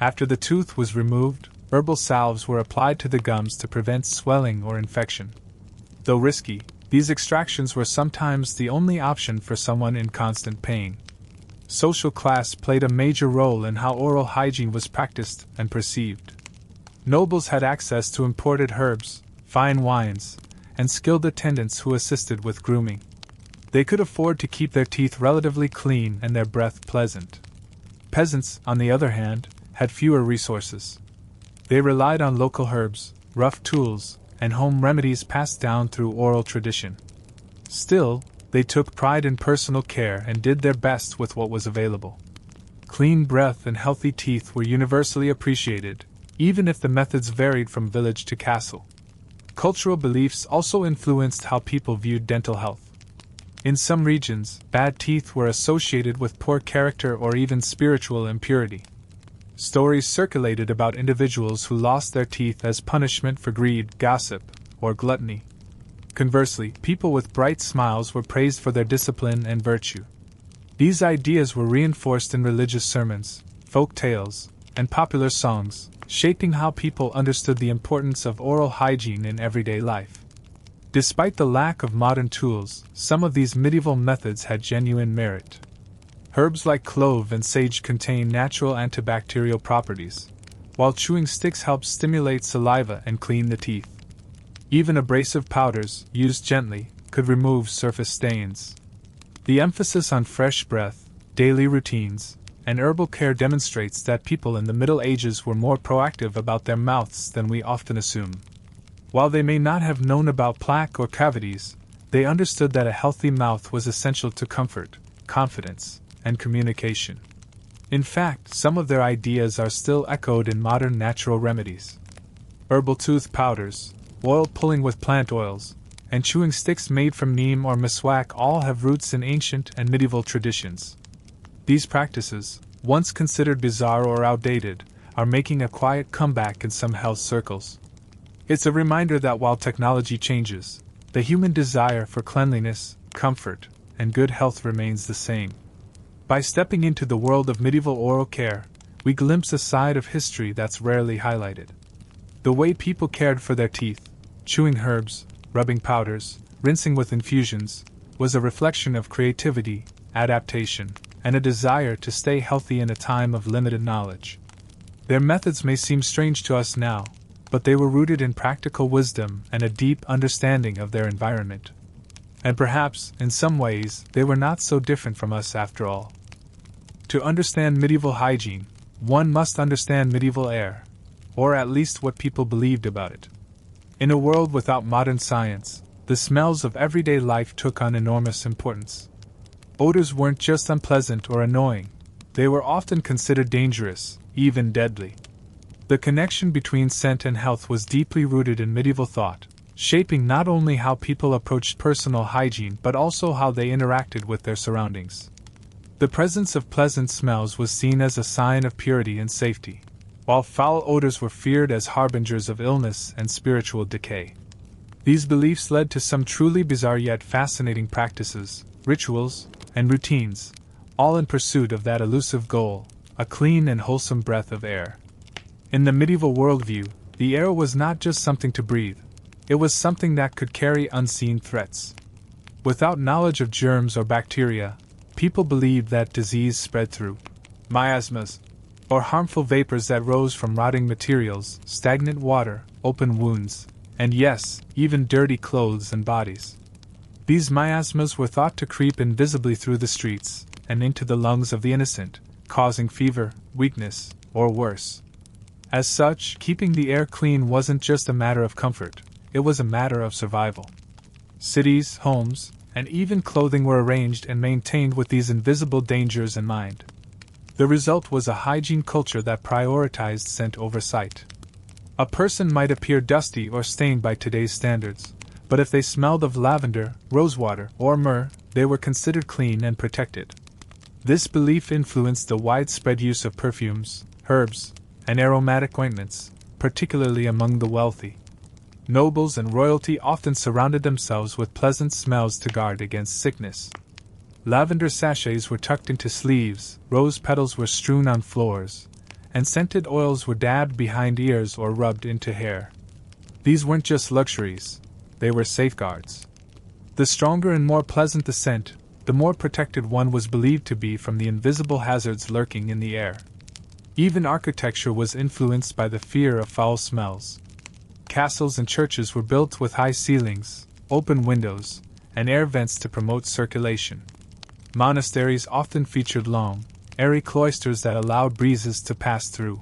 After the tooth was removed, herbal salves were applied to the gums to prevent swelling or infection. Though risky, these extractions were sometimes the only option for someone in constant pain. Social class played a major role in how oral hygiene was practiced and perceived. Nobles had access to imported herbs, fine wines, and skilled attendants who assisted with grooming. They could afford to keep their teeth relatively clean and their breath pleasant. Peasants, on the other hand, had fewer resources. They relied on local herbs, rough tools, and home remedies passed down through oral tradition. Still, they took pride in personal care and did their best with what was available. Clean breath and healthy teeth were universally appreciated, even if the methods varied from village to castle. Cultural beliefs also influenced how people viewed dental health. In some regions, bad teeth were associated with poor character or even spiritual impurity. Stories circulated about individuals who lost their teeth as punishment for greed, gossip, or gluttony. Conversely, people with bright smiles were praised for their discipline and virtue. These ideas were reinforced in religious sermons, folk tales, and popular songs, shaping how people understood the importance of oral hygiene in everyday life. Despite the lack of modern tools, some of these medieval methods had genuine merit. Herbs like clove and sage contain natural antibacterial properties, while chewing sticks help stimulate saliva and clean the teeth. Even abrasive powders, used gently, could remove surface stains. The emphasis on fresh breath, daily routines, and herbal care demonstrates that people in the Middle Ages were more proactive about their mouths than we often assume. While they may not have known about plaque or cavities, they understood that a healthy mouth was essential to comfort, confidence, and communication. In fact, some of their ideas are still echoed in modern natural remedies. Herbal tooth powders, oil pulling with plant oils, and chewing sticks made from neem or meswak all have roots in ancient and medieval traditions. These practices, once considered bizarre or outdated, are making a quiet comeback in some health circles. It's a reminder that while technology changes, the human desire for cleanliness, comfort, and good health remains the same. By stepping into the world of medieval oral care, we glimpse a side of history that's rarely highlighted. The way people cared for their teeth, chewing herbs, rubbing powders, rinsing with infusions, was a reflection of creativity, adaptation, and a desire to stay healthy in a time of limited knowledge. Their methods may seem strange to us now, but they were rooted in practical wisdom and a deep understanding of their environment. And perhaps, in some ways, they were not so different from us after all. To understand medieval hygiene, one must understand medieval air, or at least what people believed about it. In a world without modern science, the smells of everyday life took on enormous importance. Odors weren't just unpleasant or annoying, they were often considered dangerous, even deadly. The connection between scent and health was deeply rooted in medieval thought, shaping not only how people approached personal hygiene but also how they interacted with their surroundings. The presence of pleasant smells was seen as a sign of purity and safety, while foul odors were feared as harbingers of illness and spiritual decay. These beliefs led to some truly bizarre yet fascinating practices, rituals, and routines, all in pursuit of that elusive goal, a clean and wholesome breath of air. In the medieval worldview, the air was not just something to breathe, It was something that could carry unseen threats. Without knowledge of germs or bacteria, people believed that disease spread through miasmas, or harmful vapors that rose from rotting materials, stagnant water, open wounds, and yes, even dirty clothes and bodies. These miasmas were thought to creep invisibly through the streets and into the lungs of the innocent, causing fever, weakness, or worse. As such, keeping the air clean wasn't just a matter of comfort, it was a matter of survival. Cities, homes, and even clothing were arranged and maintained with these invisible dangers in mind. The result was a hygiene culture that prioritized scent over sight. A person might appear dusty or stained by today's standards, but if they smelled of lavender, rosewater, or myrrh, they were considered clean and protected. This belief influenced the widespread use of perfumes, herbs, and aromatic ointments, particularly among the wealthy. Nobles and royalty often surrounded themselves with pleasant smells to guard against sickness. Lavender sachets were tucked into sleeves, rose petals were strewn on floors, and scented oils were dabbed behind ears or rubbed into hair. These weren't just luxuries, they were safeguards. The stronger and more pleasant the scent, the more protected one was believed to be from the invisible hazards lurking in the air. Even architecture was influenced by the fear of foul smells. Castles and churches were built with high ceilings, open windows, and air vents to promote circulation. Monasteries often featured long, airy cloisters that allowed breezes to pass through.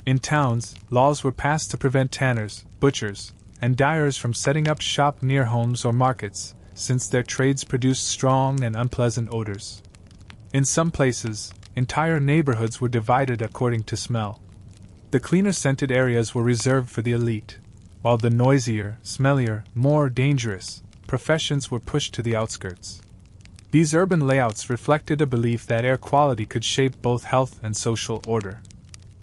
In towns, laws were passed to prevent tanners, butchers, and dyers from setting up shop near homes or markets, since their trades produced strong and unpleasant odors. In some places, entire neighborhoods were divided according to smell. The cleaner scented areas were reserved for the elite, while the noisier, smellier, more dangerous professions were pushed to the outskirts. These urban layouts reflected a belief that air quality could shape both health and social order.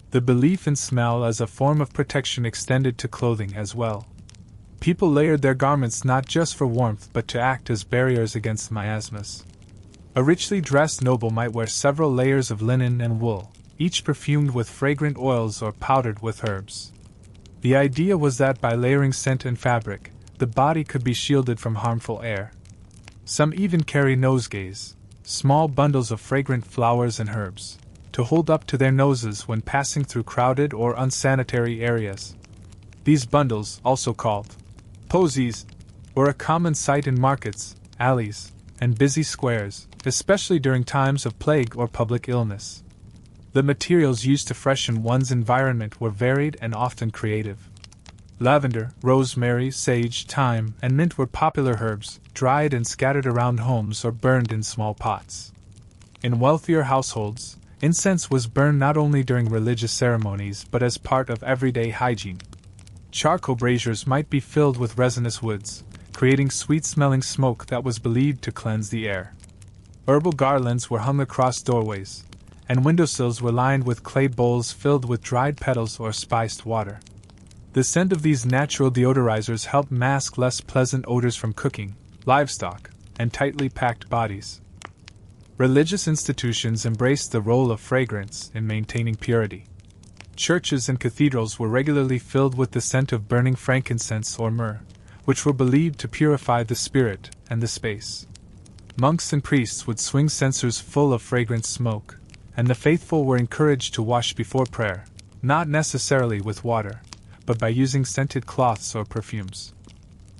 The belief in smell as a form of protection extended to clothing as well. People layered their garments not just for warmth but to act as barriers against miasmas. A richly dressed noble might wear several layers of linen and wool, each perfumed with fragrant oils or powdered with herbs. The idea was that by layering scent and fabric, the body could be shielded from harmful air. Some even carry nosegays, small bundles of fragrant flowers and herbs, to hold up to their noses when passing through crowded or unsanitary areas. These bundles, also called posies, were a common sight in markets, alleys, and busy squares, especially during times of plague or public illness. The materials used to freshen one's environment were varied and often creative. Lavender, rosemary, sage, thyme, and mint were popular herbs, dried and scattered around homes or burned in small pots. In wealthier households, incense was burned not only during religious ceremonies but as part of everyday hygiene. Charcoal braziers might be filled with resinous woods, creating sweet-smelling smoke that was believed to cleanse the air. Herbal garlands were hung across doorways, and windowsills were lined with clay bowls filled with dried petals or spiced water. The scent of these natural deodorizers helped mask less pleasant odors from cooking, livestock, and tightly packed bodies. Religious institutions embraced the role of fragrance in maintaining purity. Churches and cathedrals were regularly filled with the scent of burning frankincense or myrrh, which were believed to purify the spirit and the space. Monks and priests would swing censers full of fragrant smoke, and the faithful were encouraged to wash before prayer, not necessarily with water, but by using scented cloths or perfumes.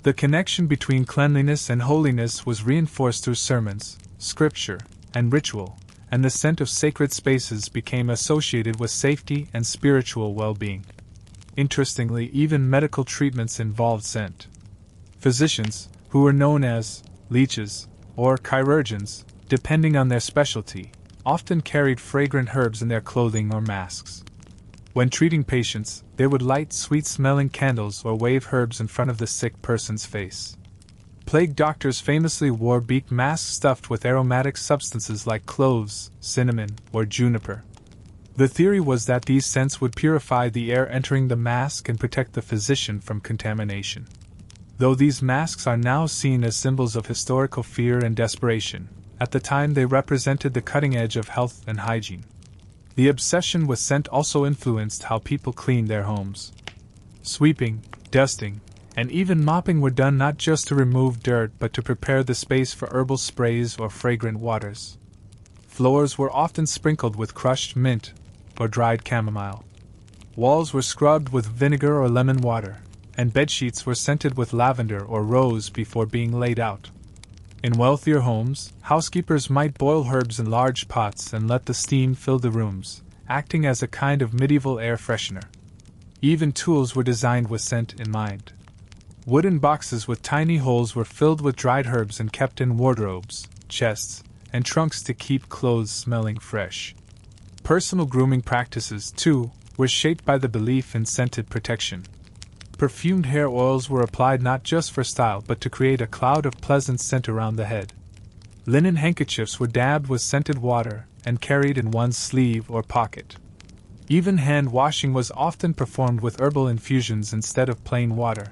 The connection between cleanliness and holiness was reinforced through sermons, scripture, and ritual, and the scent of sacred spaces became associated with safety and spiritual well-being. Interestingly, even medical treatments involved scent. Physicians, who were known as leeches or chirurgeons, depending on their specialty, often carried fragrant herbs in their clothing or masks. When treating patients, they would light sweet-smelling candles or wave herbs in front of the sick person's face. Plague doctors famously wore beaked masks stuffed with aromatic substances like cloves, cinnamon, or juniper. The theory was that these scents would purify the air entering the mask and protect the physician from contamination. Though these masks are now seen as symbols of historical fear and desperation, at the time they represented the cutting edge of health and hygiene. The obsession with scent also influenced how people cleaned their homes. Sweeping, dusting, and even mopping were done not just to remove dirt but to prepare the space for herbal sprays or fragrant waters. Floors were often sprinkled with crushed mint or dried chamomile. Walls were scrubbed with vinegar or lemon water, and bedsheets were scented with lavender or rose before being laid out. In wealthier homes, housekeepers might boil herbs in large pots and let the steam fill the rooms, acting as a kind of medieval air freshener. Even tools were designed with scent in mind. Wooden boxes with tiny holes were filled with dried herbs and kept in wardrobes, chests, and trunks to keep clothes smelling fresh. Personal grooming practices, too, were shaped by the belief in scented protection. Perfumed hair oils were applied not just for style but to create a cloud of pleasant scent around the head. Linen handkerchiefs were dabbed with scented water and carried in one's sleeve or pocket. Even hand washing was often performed with herbal infusions instead of plain water.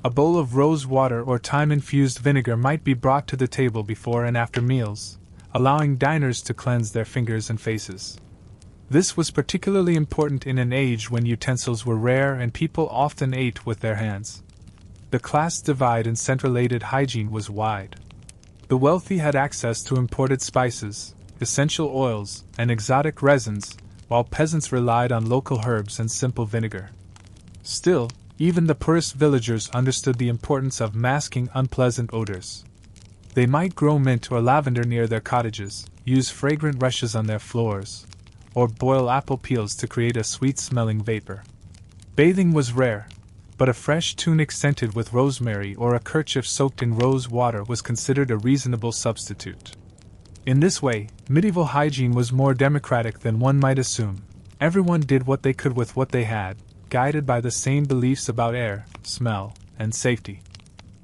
A bowl of rose water or thyme-infused vinegar might be brought to the table before and after meals, allowing diners to cleanse their fingers and faces. This was particularly important in an age when utensils were rare and people often ate with their hands. The class divide in scent-related hygiene was wide. The wealthy had access to imported spices, essential oils, and exotic resins, while peasants relied on local herbs and simple vinegar. Still, even the poorest villagers understood the importance of masking unpleasant odors. They might grow mint or lavender near their cottages, use fragrant rushes on their floors, or boil apple peels to create a sweet-smelling vapor. Bathing was rare, but a fresh tunic scented with rosemary or a kerchief soaked in rose water was considered a reasonable substitute. In this way, medieval hygiene was more democratic than one might assume. Everyone did what they could with what they had, guided by the same beliefs about air, smell, and safety.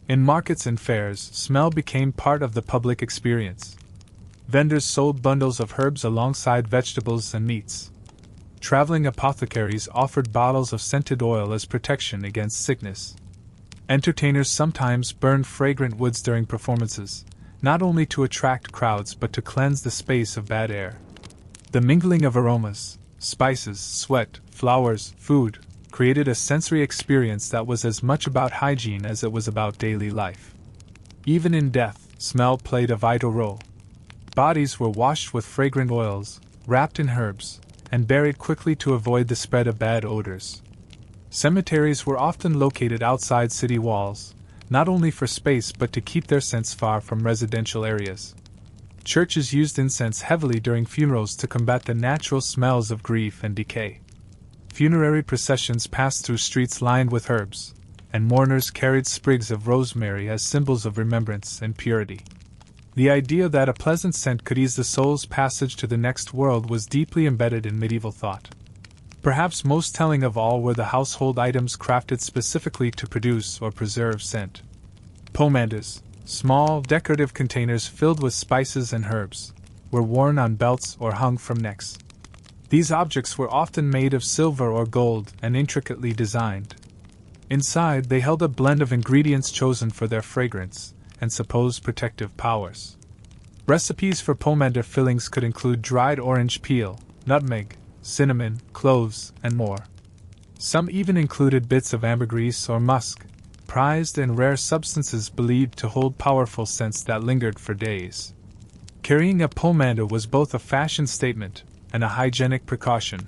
In markets and fairs, smell became part of the public experience. Vendors sold bundles of herbs alongside vegetables and meats. Traveling apothecaries offered bottles of scented oil as protection against sickness. Entertainers sometimes burned fragrant woods during performances, not only to attract crowds but to cleanse the space of bad air. The mingling of aromas, spices, sweat, flowers, food, created a sensory experience that was as much about hygiene as it was about daily life. Even in death, smell played a vital role. Bodies were washed with fragrant oils, wrapped in herbs, and buried quickly to avoid the spread of bad odors. Cemeteries were often located outside city walls, not only for space but to keep their scents far from residential areas. Churches used incense heavily during funerals to combat the natural smells of grief and decay. Funerary processions passed through streets lined with herbs, and mourners carried sprigs of rosemary as symbols of remembrance and purity. The idea that a pleasant scent could ease the soul's passage to the next world was deeply embedded in medieval thought. Perhaps most telling of all were the household items crafted specifically to produce or preserve scent. Pomanders, small, decorative containers filled with spices and herbs, were worn on belts or hung from necks. These objects were often made of silver or gold and intricately designed. Inside, they held a blend of ingredients chosen for their fragrance and supposed protective powers. Recipes for pomander fillings could include dried orange peel, nutmeg, cinnamon, cloves, and more. Some even included bits of ambergris or musk, prized and rare substances believed to hold powerful scents that lingered for days. Carrying a pomander was both a fashion statement and a hygienic precaution,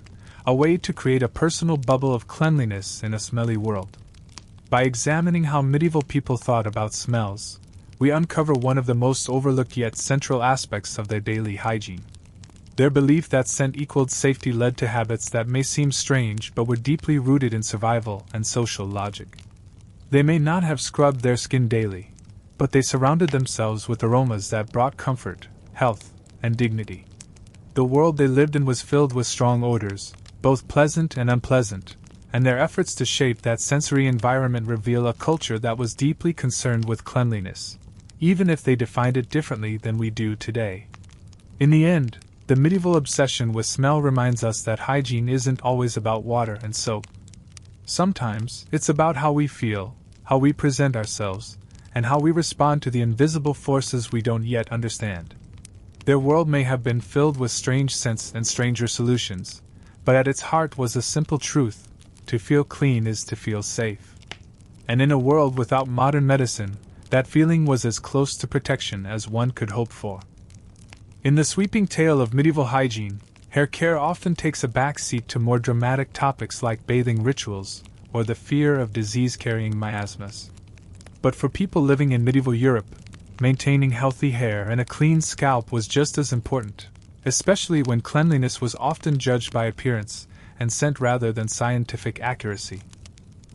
a way to create a personal bubble of cleanliness in a smelly world. By examining how medieval people thought about smells, we uncover one of the most overlooked yet central aspects of their daily hygiene. Their belief that scent equaled safety led to habits that may seem strange but were deeply rooted in survival and social logic. They may not have scrubbed their skin daily, but they surrounded themselves with aromas that brought comfort, health, and dignity. The world they lived in was filled with strong odors, both pleasant and unpleasant, and their efforts to shape that sensory environment reveal a culture that was deeply concerned with cleanliness, even if they defined it differently than we do today. In the end, the medieval obsession with smell reminds us that hygiene isn't always about water and soap. Sometimes, it's about how we feel, how we present ourselves, and how we respond to the invisible forces we don't yet understand. Their world may have been filled with strange scents and stranger solutions, but at its heart was a simple truth: to feel clean is to feel safe. And in a world without modern medicine, that feeling was as close to protection as one could hope for. In the sweeping tale of medieval hygiene, hair care often takes a back seat to more dramatic topics like bathing rituals or the fear of disease-carrying miasmas. But for people living in medieval Europe, maintaining healthy hair and a clean scalp was just as important, especially when cleanliness was often judged by appearance and scent rather than scientific accuracy.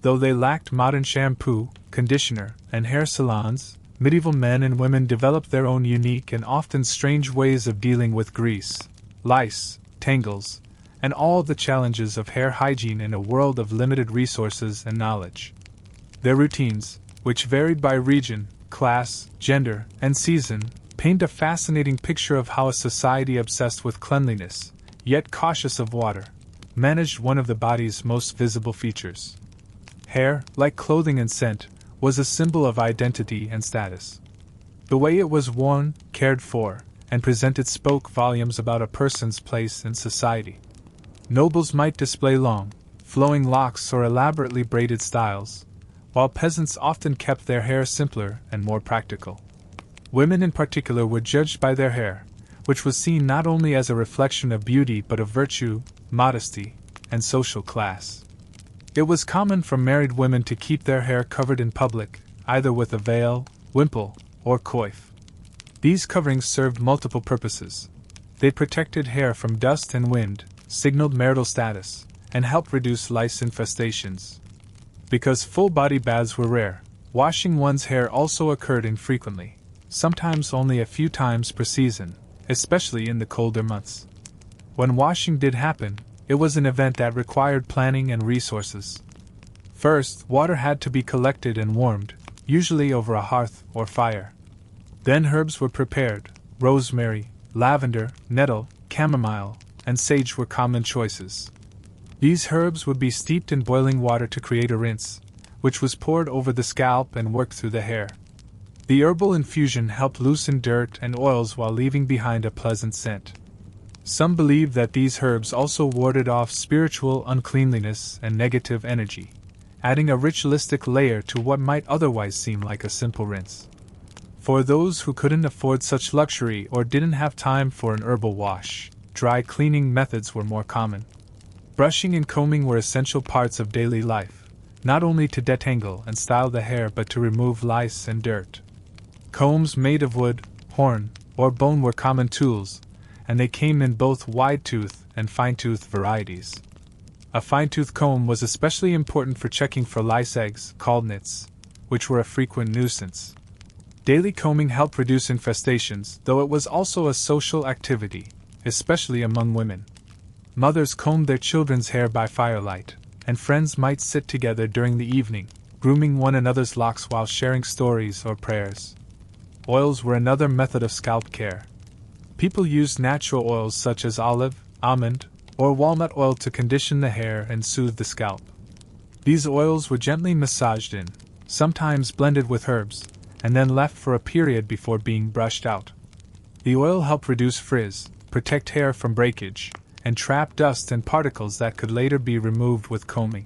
Though they lacked modern shampoo, conditioner, and hair salons, medieval men and women developed their own unique and often strange ways of dealing with grease, lice, tangles, and all the challenges of hair hygiene in a world of limited resources and knowledge. Their routines, which varied by region, class, gender, and season, paint a fascinating picture of how a society obsessed with cleanliness, yet cautious of water, managed one of the body's most visible features. Hair, like clothing and scent, was a symbol of identity and status. The way it was worn, cared for, and presented spoke volumes about a person's place in society. Nobles might display long, flowing locks or elaborately braided styles, while peasants often kept their hair simpler and more practical. Women in particular were judged by their hair, which was seen not only as a reflection of beauty but of virtue, modesty, and social class. It was common for married women to keep their hair covered in public, either with a veil, wimple, or coif. These coverings served multiple purposes. They protected hair from dust and wind, signaled marital status, and helped reduce lice infestations. Because full-body baths were rare, washing one's hair also occurred infrequently, sometimes only a few times per season, especially in the colder months. When washing did happen, it was an event that required planning and resources. First, water had to be collected and warmed, usually over a hearth or fire. Then herbs were prepared. Rosemary, lavender, nettle, chamomile, and sage were common choices. These herbs would be steeped in boiling water to create a rinse, which was poured over the scalp and worked through the hair. The herbal infusion helped loosen dirt and oils while leaving behind a pleasant scent. Some believed that these herbs also warded off spiritual uncleanliness and negative energy, adding a ritualistic layer to what might otherwise seem like a simple rinse. For those who couldn't afford such luxury or didn't have time for an herbal wash, dry cleaning methods were more common. Brushing and combing were essential parts of daily life, not only to detangle and style the hair but to remove lice and dirt. Combs made of wood, horn, or bone were common tools, and they came in both wide-tooth and fine-tooth varieties. A fine-tooth comb was especially important for checking for lice eggs, called nits, which were a frequent nuisance. Daily combing helped reduce infestations, though it was also a social activity, especially among women. Mothers combed their children's hair by firelight, and friends might sit together during the evening, grooming one another's locks while sharing stories or prayers. Oils were another method of scalp care. People used natural oils such as olive, almond, or walnut oil to condition the hair and soothe the scalp. These oils were gently massaged in, sometimes blended with herbs, and then left for a period before being brushed out. The oil helped reduce frizz, protect hair from breakage, and trap dust and particles that could later be removed with combing.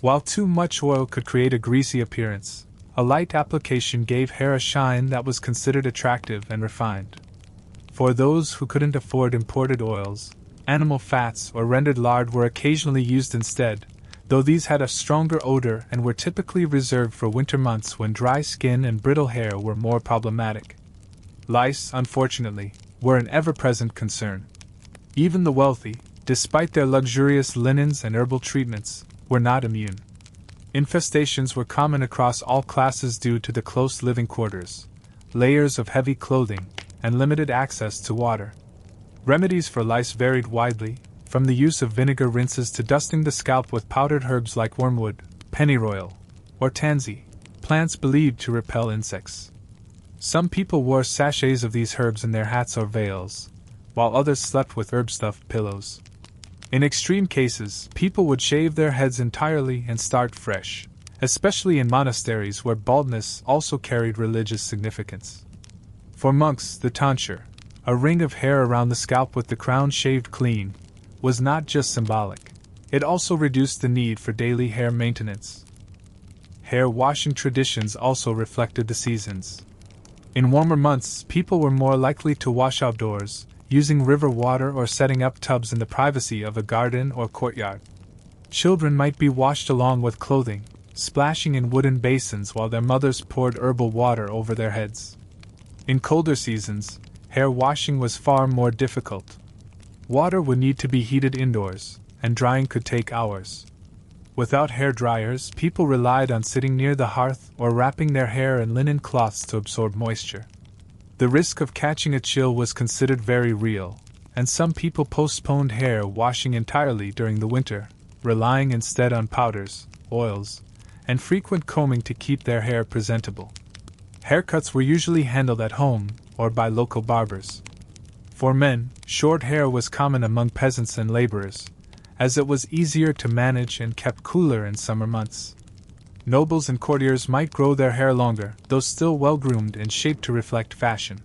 While too much oil could create a greasy appearance, a light application gave hair a shine that was considered attractive and refined. For those who couldn't afford imported oils, animal fats or rendered lard were occasionally used instead, though these had a stronger odor and were typically reserved for winter months when dry skin and brittle hair were more problematic. Lice, unfortunately, were an ever-present concern. Even the wealthy, despite their luxurious linens and herbal treatments, were not immune. Infestations were common across all classes due to the close living quarters, layers of heavy clothing, and limited access to water. Remedies for lice varied widely, from the use of vinegar rinses to dusting the scalp with powdered herbs like wormwood, pennyroyal, or tansy, plants believed to repel insects. Some people wore sachets of these herbs in their hats or veils, while others slept with herb-stuffed pillows. In extreme cases, people would shave their heads entirely and start fresh, especially in monasteries where baldness also carried religious significance. For monks, the tonsure, a ring of hair around the scalp with the crown shaved clean, was not just symbolic. It also reduced the need for daily hair maintenance. Hair washing traditions also reflected the seasons. In warmer months, people were more likely to wash outdoors, using river water or setting up tubs in the privacy of a garden or courtyard. Children might be washed along with clothing, splashing in wooden basins while their mothers poured herbal water over their heads. In colder seasons, hair washing was far more difficult. Water would need to be heated indoors, and drying could take hours. Without hair dryers, people relied on sitting near the hearth or wrapping their hair in linen cloths to absorb moisture. The risk of catching a chill was considered very real, and some people postponed hair washing entirely during the winter, relying instead on powders, oils, and frequent combing to keep their hair presentable. Haircuts were usually handled at home or by local barbers. For men, short hair was common among peasants and laborers, as it was easier to manage and kept cooler in summer months. Nobles and courtiers might grow their hair longer, though still well-groomed and shaped to reflect fashion.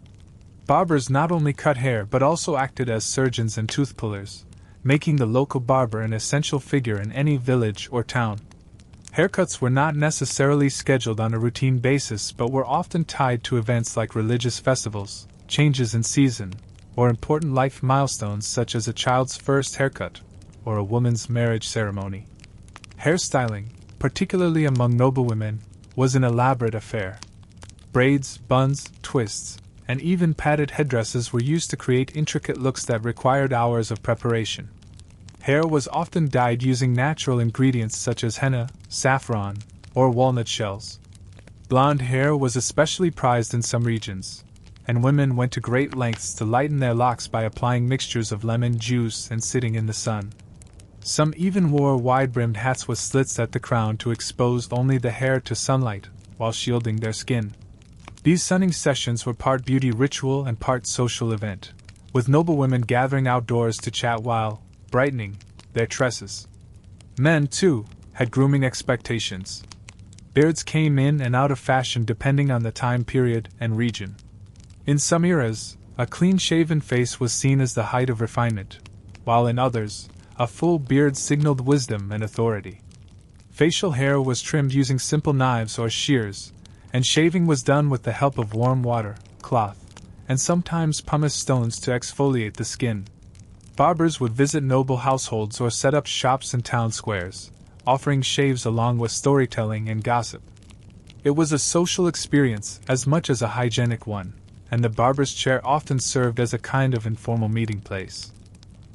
Barbers not only cut hair but also acted as surgeons and tooth pullers, making the local barber an essential figure in any village or town. Haircuts were not necessarily scheduled on a routine basis but were often tied to events like religious festivals, changes in season, or important life milestones such as a child's first haircut or a woman's marriage ceremony. Hairstyling, particularly among noblewomen, was an elaborate affair. Braids, buns, twists, and even padded headdresses were used to create intricate looks that required hours of preparation. Hair was often dyed using natural ingredients such as henna, saffron, or walnut shells. Blonde hair was especially prized in some regions, and women went to great lengths to lighten their locks by applying mixtures of lemon juice and sitting in the sun. Some even wore wide-brimmed hats with slits at the crown to expose only the hair to sunlight, while shielding their skin. These sunning sessions were part beauty ritual and part social event, with noblewomen gathering outdoors to chat while brightening their tresses. Men, too, had grooming expectations. Beards came in and out of fashion depending on the time period and region. In some eras, a clean-shaven face was seen as the height of refinement, while in others, a full beard signaled wisdom and authority. Facial hair was trimmed using simple knives or shears, and shaving was done with the help of warm water, cloth, and sometimes pumice stones to exfoliate the skin. Barbers would visit noble households or set up shops in town squares, offering shaves along with storytelling and gossip. It was a social experience as much as a hygienic one, and the barber's chair often served as a kind of informal meeting place.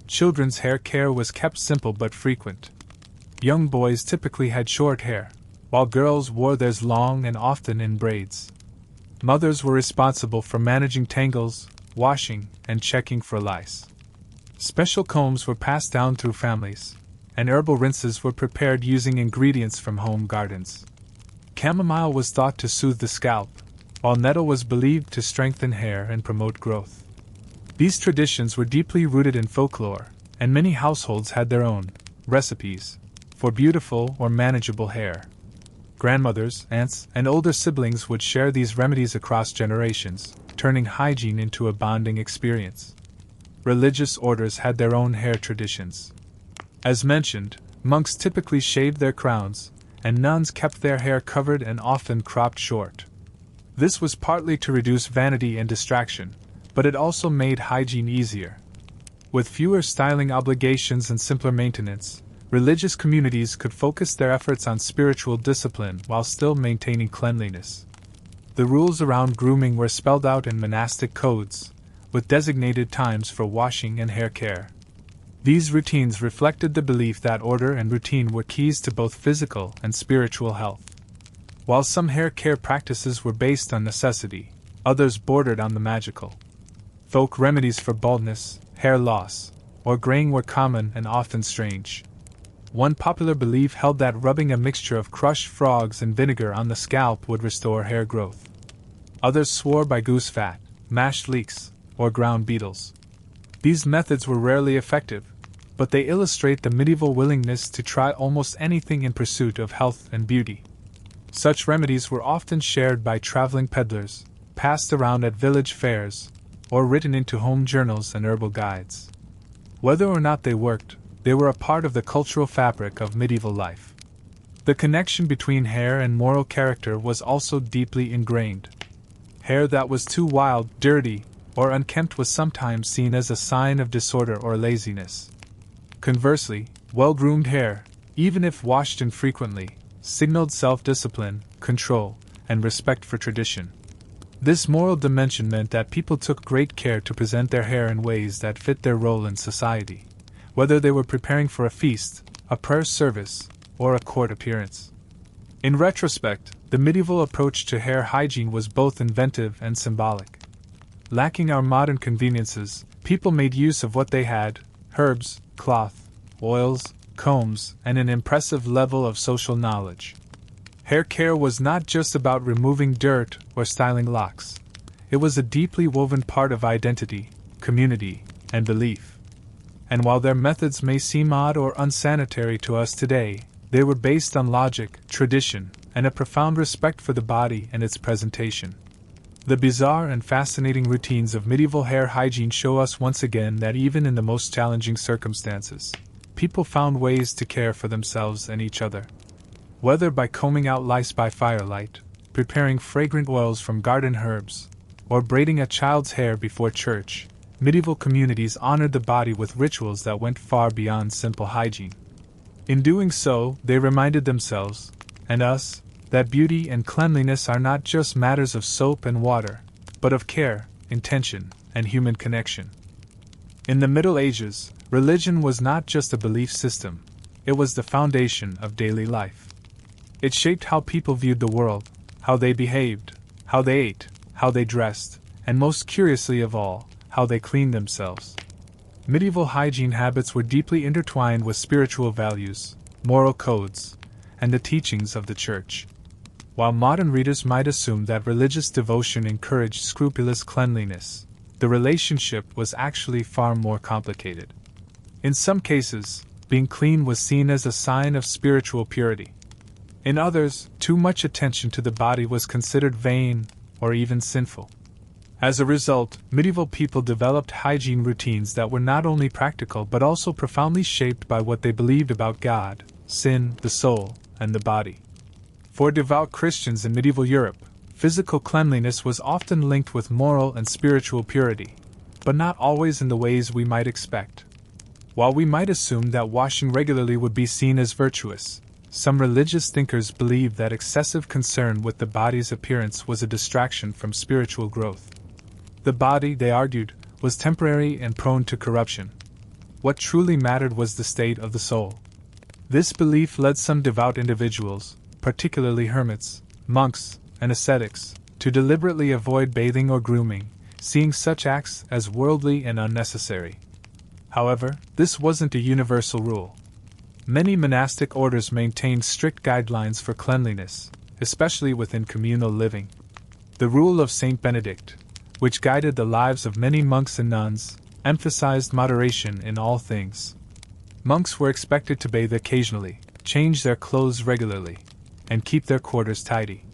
Children's hair care was kept simple but frequent. Young boys typically had short hair, while girls wore theirs long and often in braids. Mothers were responsible for managing tangles, washing, and checking for lice. Special combs were passed down through families, and herbal rinses were prepared using ingredients from home gardens. Chamomile was thought to soothe the scalp, while nettle was believed to strengthen hair and promote growth. These traditions were deeply rooted in folklore, and many households had their own recipes for beautiful or manageable hair. Grandmothers, aunts, and older siblings would share these remedies across generations, turning hygiene into a bonding experience. Religious orders had their own hair traditions. As mentioned, monks typically shaved their crowns, and nuns kept their hair covered and often cropped short. This was partly to reduce vanity and distraction, but it also made hygiene easier. With fewer styling obligations and simpler maintenance, religious communities could focus their efforts on spiritual discipline while still maintaining cleanliness. The rules around grooming were spelled out in monastic codes, with designated times for washing and hair care. These routines reflected the belief that order and routine were keys to both physical and spiritual health. While some hair care practices were based on necessity, others bordered on the magical. Folk remedies for baldness, hair loss, or graying were common and often strange. One popular belief held that rubbing a mixture of crushed frogs and vinegar on the scalp would restore hair growth. Others swore by goose fat, mashed leeks, or ground beetles. These methods were rarely effective, but they illustrate the medieval willingness to try almost anything in pursuit of health and beauty. Such remedies were often shared by traveling peddlers, passed around at village fairs, or written into home journals and herbal guides. Whether or not they worked, they were a part of the cultural fabric of medieval life. The connection between hair and moral character was also deeply ingrained. Hair that was too wild, dirty, or unkempt was sometimes seen as a sign of disorder or laziness. Conversely, well-groomed hair, even if washed infrequently, signaled self-discipline, control, and respect for tradition. This moral dimension meant that people took great care to present their hair in ways that fit their role in society, whether they were preparing for a feast, a prayer service, or a court appearance. In retrospect, the medieval approach to hair hygiene was both inventive and symbolic. Lacking our modern conveniences, people made use of what they had: herbs, cloth, oils, combs, and an impressive level of social knowledge. Hair care was not just about removing dirt or styling locks. It was a deeply woven part of identity, community, and belief. And while their methods may seem odd or unsanitary to us today, they were based on logic, tradition, and a profound respect for the body and its presentation. The bizarre and fascinating routines of medieval hair hygiene show us once again that even in the most challenging circumstances, people found ways to care for themselves and each other. Whether by combing out lice by firelight, preparing fragrant oils from garden herbs, or braiding a child's hair before church, medieval communities honored the body with rituals that went far beyond simple hygiene. In doing so, they reminded themselves, and us, that beauty and cleanliness are not just matters of soap and water, but of care, intention, and human connection. In the Middle Ages, religion was not just a belief system, it was the foundation of daily life. It shaped how people viewed the world, how they behaved, how they ate, how they dressed, and most curiously of all, how they cleaned themselves. Medieval hygiene habits were deeply intertwined with spiritual values, moral codes, and the teachings of the Church. While modern readers might assume that religious devotion encouraged scrupulous cleanliness, the relationship was actually far more complicated. In some cases, being clean was seen as a sign of spiritual purity. In others, too much attention to the body was considered vain or even sinful. As a result, medieval people developed hygiene routines that were not only practical but also profoundly shaped by what they believed about God, sin, the soul, and the body. For devout Christians in medieval Europe, physical cleanliness was often linked with moral and spiritual purity, but not always in the ways we might expect. While we might assume that washing regularly would be seen as virtuous, some religious thinkers believed that excessive concern with the body's appearance was a distraction from spiritual growth. The body, they argued, was temporary and prone to corruption. What truly mattered was the state of the soul. This belief led some devout individuals, particularly hermits, monks, and ascetics, to deliberately avoid bathing or grooming, seeing such acts as worldly and unnecessary. However, this wasn't a universal rule. Many monastic orders maintained strict guidelines for cleanliness, especially within communal living. The rule of Saint Benedict, which guided the lives of many monks and nuns, emphasized moderation in all things. Monks were expected to bathe occasionally, change their clothes regularly, and keep their quarters tidy.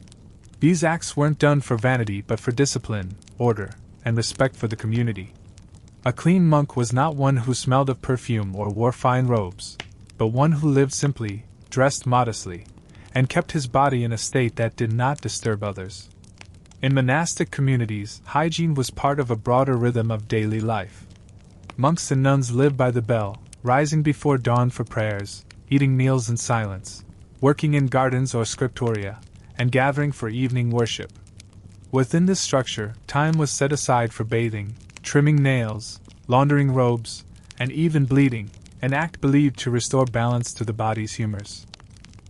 These acts weren't done for vanity but for discipline, order, and respect for the community. A clean monk was not one who smelled of perfume or wore fine robes, but one who lived simply, dressed modestly, and kept his body in a state that did not disturb others. In monastic communities, hygiene was part of a broader rhythm of daily life. Monks and nuns lived by the bell, rising before dawn for prayers, eating meals in silence, working in gardens or scriptoria, and gathering for evening worship. Within this structure, time was set aside for bathing, trimming nails, laundering robes, and even bleeding, an act believed to restore balance to the body's humors.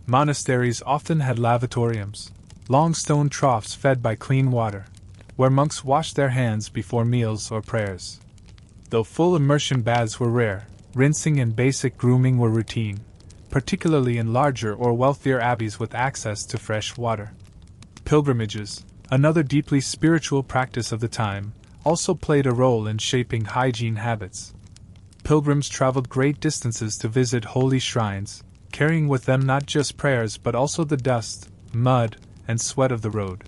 Monasteries often had lavatoriums, long stone troughs fed by clean water, where monks washed their hands before meals or prayers. Though full immersion baths were rare, rinsing and basic grooming were routine, particularly in larger or wealthier abbeys with access to fresh water. Pilgrimages, another deeply spiritual practice of the time, also played a role in shaping hygiene habits. Pilgrims traveled great distances to visit holy shrines, carrying with them not just prayers but also the dust, mud, and sweat of the road.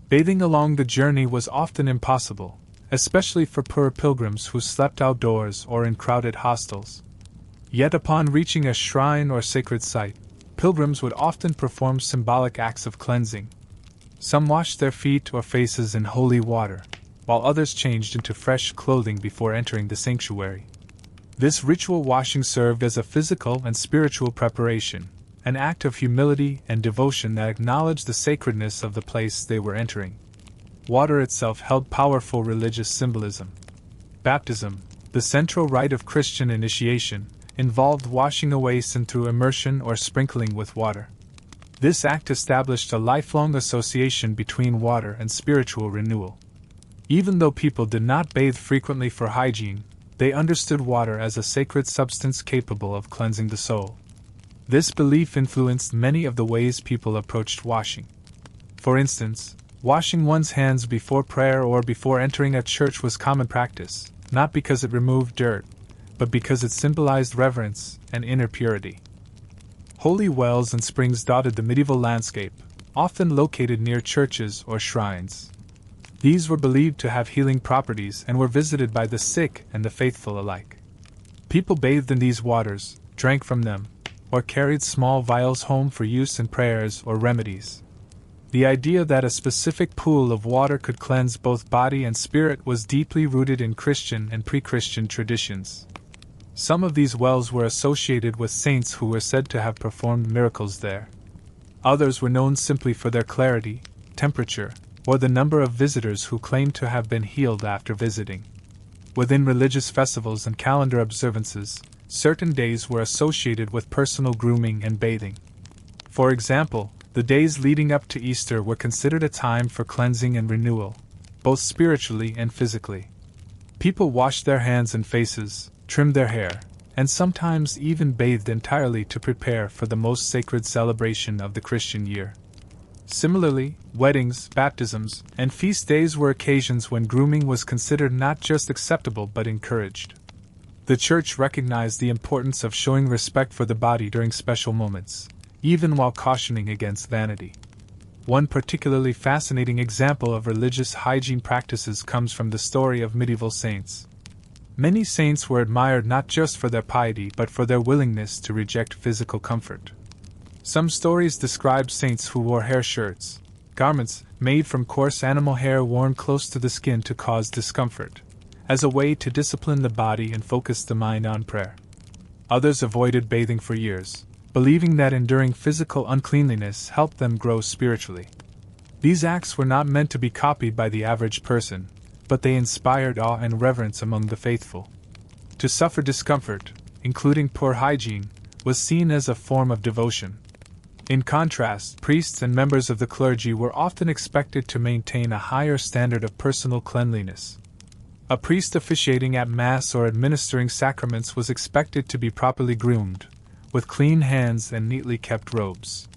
Bathing along the journey was often impossible, especially for poor pilgrims who slept outdoors or in crowded hostels. Yet upon reaching a shrine or sacred site, pilgrims would often perform symbolic acts of cleansing. Some washed their feet or faces in holy water, while others changed into fresh clothing before entering the sanctuary. This ritual washing served as a physical and spiritual preparation, an act of humility and devotion that acknowledged the sacredness of the place they were entering. Water itself held powerful religious symbolism. Baptism, the central rite of Christian initiation, involved washing away sin through immersion or sprinkling with water. This act established a lifelong association between water and spiritual renewal. Even though people did not bathe frequently for hygiene, they understood water as a sacred substance capable of cleansing the soul. This belief influenced many of the ways people approached washing. For instance, washing one's hands before prayer or before entering a church was common practice, not because it removed dirt, but because it symbolized reverence and inner purity. Holy wells and springs dotted the medieval landscape, often located near churches or shrines. These were believed to have healing properties and were visited by the sick and the faithful alike. People bathed in these waters, drank from them, or carried small vials home for use in prayers or remedies. The idea that a specific pool of water could cleanse both body and spirit was deeply rooted in Christian and pre-Christian traditions. Some of these wells were associated with saints who were said to have performed miracles there. Others were known simply for their clarity, temperature, or the number of visitors who claimed to have been healed after visiting. Within religious festivals and calendar observances, certain days were associated with personal grooming and bathing. For example, the days leading up to Easter were considered a time for cleansing and renewal, both spiritually and physically. People washed their hands and faces, trimmed their hair, and sometimes even bathed entirely to prepare for the most sacred celebration of the Christian year. Similarly, weddings, baptisms, and feast days were occasions when grooming was considered not just acceptable but encouraged. The Church recognized the importance of showing respect for the body during special moments, even while cautioning against vanity. One particularly fascinating example of religious hygiene practices comes from the story of medieval saints. Many saints were admired not just for their piety but for their willingness to reject physical comfort. Some stories describe saints who wore hair shirts, garments made from coarse animal hair worn close to the skin to cause discomfort, as a way to discipline the body and focus the mind on prayer. Others avoided bathing for years, believing that enduring physical uncleanliness helped them grow spiritually. These acts were not meant to be copied by the average person, but they inspired awe and reverence among the faithful. To suffer discomfort, including poor hygiene, was seen as a form of devotion. In contrast, priests and members of the clergy were often expected to maintain a higher standard of personal cleanliness. A priest officiating at Mass or administering sacraments was expected to be properly groomed, with clean hands and neatly kept robes.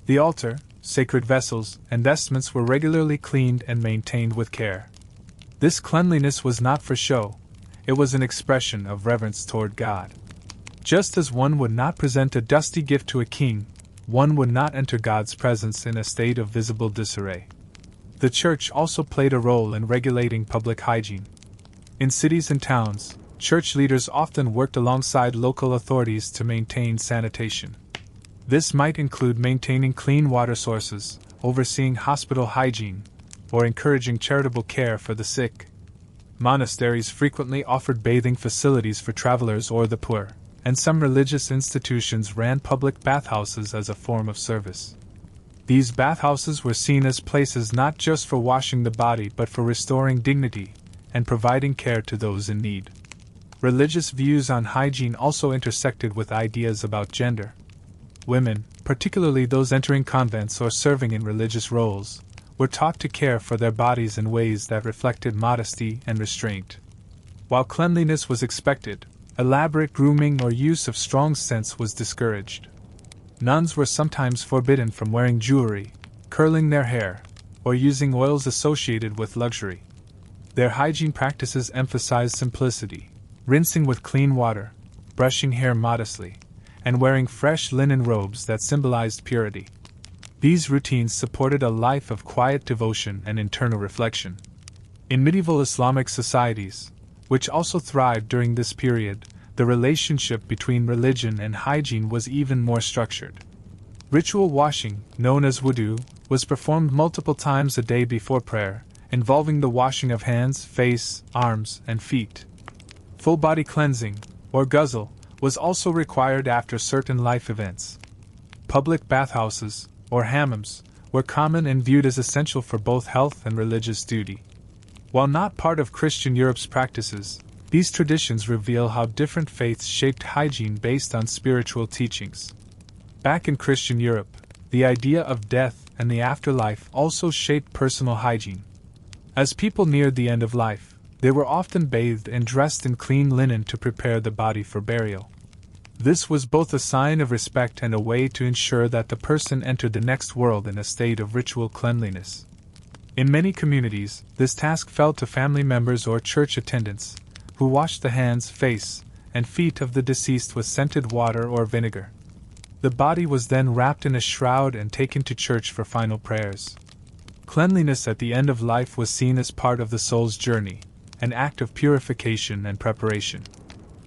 The altar, sacred vessels, and vestments were regularly cleaned and maintained with care. This cleanliness was not for show, it was an expression of reverence toward God. Just as one would not present a dusty gift to a king, one would not enter God's presence in a state of visible disarray. The Church also played a role in regulating public hygiene. In cities and towns, church leaders often worked alongside local authorities to maintain sanitation. This might include maintaining clean water sources, overseeing hospital hygiene, or encouraging charitable care for the sick. Monasteries frequently offered bathing facilities for travelers or the poor, and some religious institutions ran public bathhouses as a form of service. These bathhouses were seen as places not just for washing the body but for restoring dignity and providing care to those in need. Religious views on hygiene also intersected with ideas about gender. Women, particularly those entering convents or serving in religious roles, were taught to care for their bodies in ways that reflected modesty and restraint. While cleanliness was expected, elaborate grooming or use of strong scents was discouraged. Nuns were sometimes forbidden from wearing jewelry, curling their hair, or using oils associated with luxury. Their hygiene practices emphasized simplicity, rinsing with clean water, brushing hair modestly, and wearing fresh linen robes that symbolized purity. These routines supported a life of quiet devotion and internal reflection. In medieval Islamic societies, which also thrived during this period, the relationship between religion and hygiene was even more structured. Ritual washing, known as wudu, was performed multiple times a day before prayer, involving the washing of hands, face, arms, and feet. Full body cleansing, or ghusl, was also required after certain life events. Public bathhouses, or hammams, were common and viewed as essential for both health and religious duty. While not part of Christian Europe's practices, these traditions reveal how different faiths shaped hygiene based on spiritual teachings. Back in Christian Europe, the idea of death and the afterlife also shaped personal hygiene. As people neared the end of life, they were often bathed and dressed in clean linen to prepare the body for burial. This was both a sign of respect and a way to ensure that the person entered the next world in a state of ritual cleanliness. In many communities, this task fell to family members or church attendants, who washed the hands, face, and feet of the deceased with scented water or vinegar. The body was then wrapped in a shroud and taken to church for final prayers. Cleanliness at the end of life was seen as part of the soul's journey, an act of purification and preparation.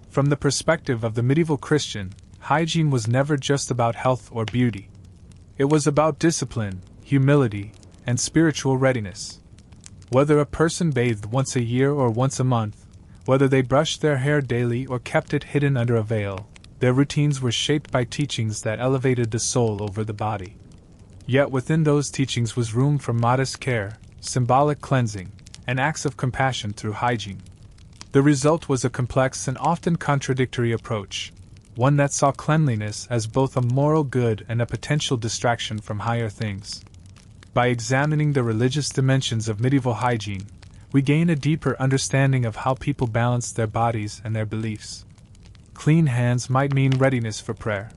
From the perspective of the medieval Christian, hygiene was never just about health or beauty. It was about discipline, humility, and spiritual readiness. Whether a person bathed once a year or once a month, whether they brushed their hair daily or kept it hidden under a veil, their routines were shaped by teachings that elevated the soul over the body. Yet within those teachings was room for modest care, symbolic cleansing, and acts of compassion through hygiene. The result was a complex and often contradictory approach, one that saw cleanliness as both a moral good and a potential distraction from higher things. By examining the religious dimensions of medieval hygiene, we gain a deeper understanding of how people balanced their bodies and their beliefs. Clean hands might mean readiness for prayer.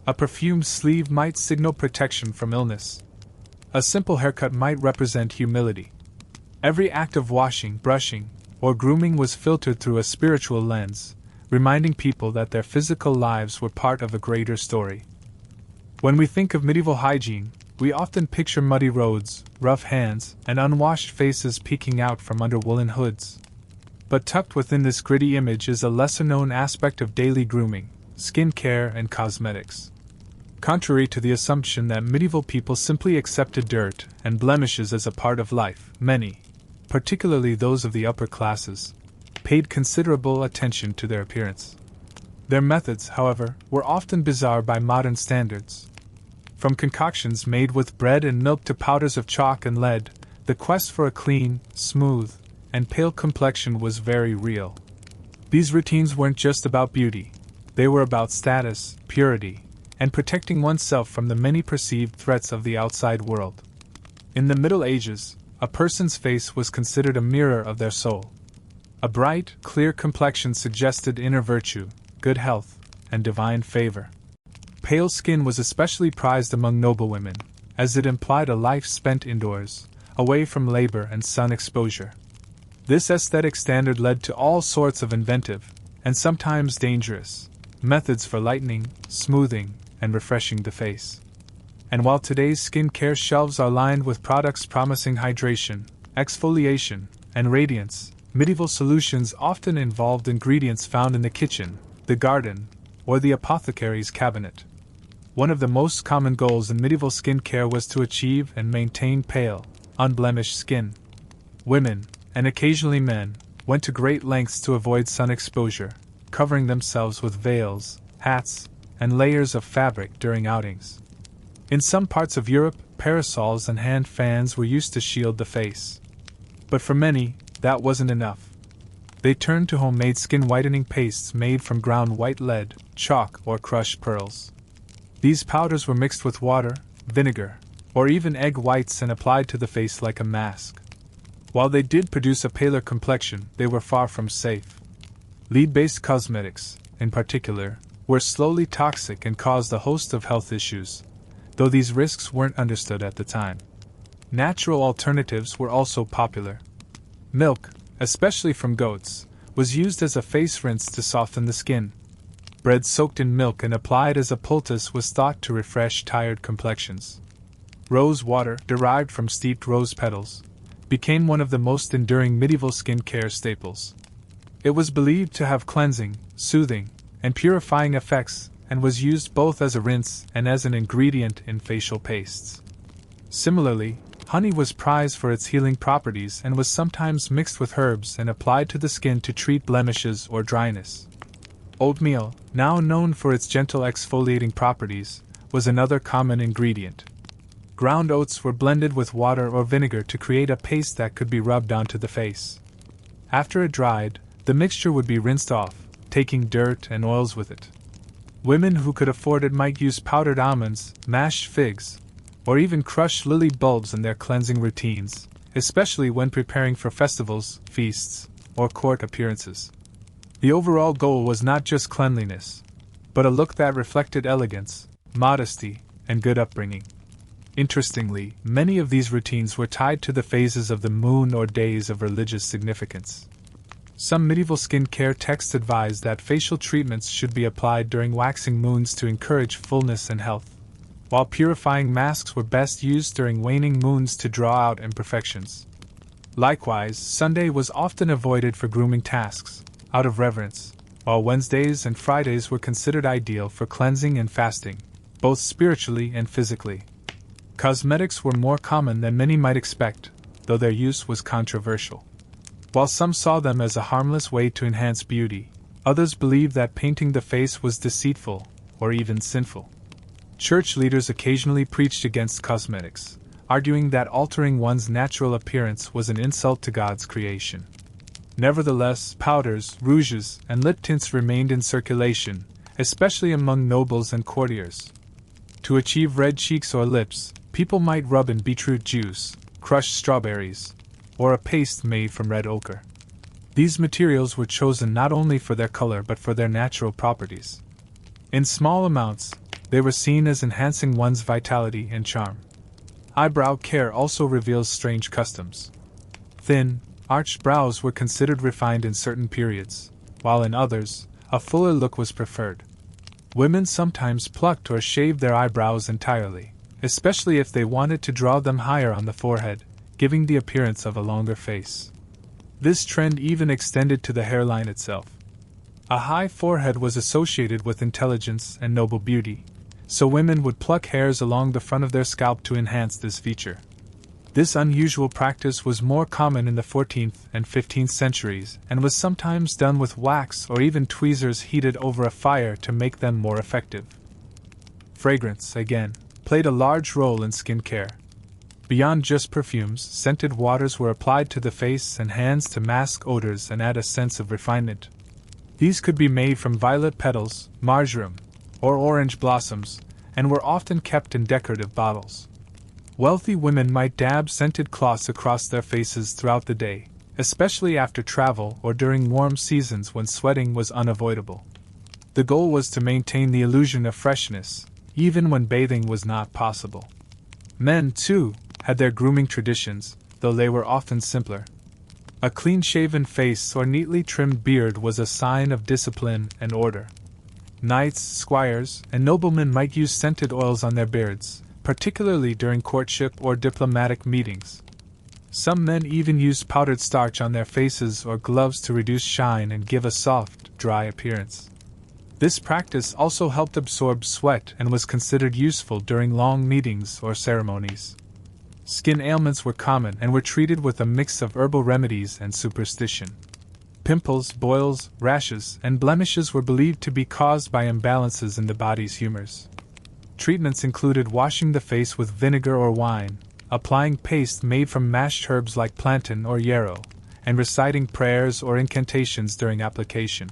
A perfumed sleeve might signal protection from illness. A simple haircut might represent humility. Every act of washing, brushing, or grooming was filtered through a spiritual lens, reminding people that their physical lives were part of a greater story. When we think of medieval hygiene, we often picture muddy roads, rough hands, and unwashed faces peeking out from under woolen hoods. But tucked within this gritty image is a lesser-known aspect of daily grooming, skin care, and cosmetics. Contrary to the assumption that medieval people simply accepted dirt and blemishes as a part of life, many, particularly those of the upper classes, paid considerable attention to their appearance. Their methods, however, were often bizarre by modern standards. From concoctions made with bread and milk to powders of chalk and lead, the quest for a clean, smooth, and pale complexion was very real. These routines weren't just about beauty, they were about status, purity, and protecting oneself from the many perceived threats of the outside world. In the Middle Ages, a person's face was considered a mirror of their soul. A bright, clear complexion suggested inner virtue, good health, and divine favor. Pale skin was especially prized among noblewomen, as it implied a life spent indoors, away from labor and sun exposure. This aesthetic standard led to all sorts of inventive, and sometimes dangerous, methods for lightening, smoothing, and refreshing the face. And while today's skincare shelves are lined with products promising hydration, exfoliation, and radiance, medieval solutions often involved ingredients found in the kitchen, the garden, or the apothecary's cabinet. One of the most common goals in medieval skincare was to achieve and maintain pale, unblemished skin. Women, and occasionally men, went to great lengths to avoid sun exposure, covering themselves with veils, hats, and layers of fabric during outings. In some parts of Europe, parasols and hand fans were used to shield the face. But for many, that wasn't enough. They turned to homemade skin whitening pastes made from ground white lead, chalk, or crushed pearls. These powders were mixed with water, vinegar, or even egg whites and applied to the face like a mask. While they did produce a paler complexion, they were far from safe. Lead-based cosmetics, in particular, were slowly toxic and caused a host of health issues, though these risks weren't understood at the time. Natural alternatives were also popular. Milk, especially from goats, was used as a face rinse to soften the skin. Bread soaked in milk and applied as a poultice was thought to refresh tired complexions. Rose water, derived from steeped rose petals, became one of the most enduring medieval skincare staples. It was believed to have cleansing, soothing, and purifying effects, and was used both as a rinse and as an ingredient in facial pastes. Similarly, honey was prized for its healing properties and was sometimes mixed with herbs and applied to the skin to treat blemishes or dryness. Oatmeal, now known for its gentle exfoliating properties, was another common ingredient. Ground oats were blended with water or vinegar to create a paste that could be rubbed onto the face. After it dried, the mixture would be rinsed off, taking dirt and oils with it. Women who could afford it might use powdered almonds, mashed figs, or even crushed lily bulbs in their cleansing routines, especially when preparing for festivals, feasts, or court appearances. The overall goal was not just cleanliness, but a look that reflected elegance, modesty, and good upbringing. Interestingly, many of these routines were tied to the phases of the moon or days of religious significance. Some medieval skincare texts advised that facial treatments should be applied during waxing moons to encourage fullness and health, while purifying masks were best used during waning moons to draw out imperfections. Likewise, Sunday was often avoided for grooming tasks, out of reverence, while Wednesdays and Fridays were considered ideal for cleansing and fasting, both spiritually and physically. Cosmetics were more common than many might expect, though their use was controversial. While some saw them as a harmless way to enhance beauty, others believed that painting the face was deceitful, or even sinful. Church leaders occasionally preached against cosmetics, arguing that altering one's natural appearance was an insult to God's creation. Nevertheless, powders, rouges, and lip tints remained in circulation, especially among nobles and courtiers. To achieve red cheeks or lips, people might rub in beetroot juice, crushed strawberries, or a paste made from red ochre. These materials were chosen not only for their color but for their natural properties. In small amounts, they were seen as enhancing one's vitality and charm. Eyebrow care also reveals strange customs. Thin, arched brows were considered refined in certain periods, while in others, a fuller look was preferred. Women sometimes plucked or shaved their eyebrows entirely, especially if they wanted to draw them higher on the forehead, giving the appearance of a longer face. This trend even extended to the hairline itself. A high forehead was associated with intelligence and noble beauty, so women would pluck hairs along the front of their scalp to enhance this feature. This unusual practice was more common in the 14th and 15th centuries and was sometimes done with wax or even tweezers heated over a fire to make them more effective. Fragrance, again, played a large role in skin care. Beyond just perfumes, scented waters were applied to the face and hands to mask odors and add a sense of refinement. These could be made from violet petals, marjoram, or orange blossoms, and were often kept in decorative bottles. Wealthy women might dab scented cloths across their faces throughout the day, especially after travel or during warm seasons when sweating was unavoidable. The goal was to maintain the illusion of freshness, even when bathing was not possible. Men, too, had their grooming traditions, though they were often simpler. A clean-shaven face or neatly trimmed beard was a sign of discipline and order. Knights, squires, and noblemen might use scented oils on their beards, particularly during courtship or diplomatic meetings. Some men even used powdered starch on their faces or gloves to reduce shine and give a soft, dry appearance. This practice also helped absorb sweat and was considered useful during long meetings or ceremonies. Skin ailments were common and were treated with a mix of herbal remedies and superstition. Pimples, boils, rashes, and blemishes were believed to be caused by imbalances in the body's humors. Treatments included washing the face with vinegar or wine, applying paste made from mashed herbs like plantain or yarrow, and reciting prayers or incantations during application.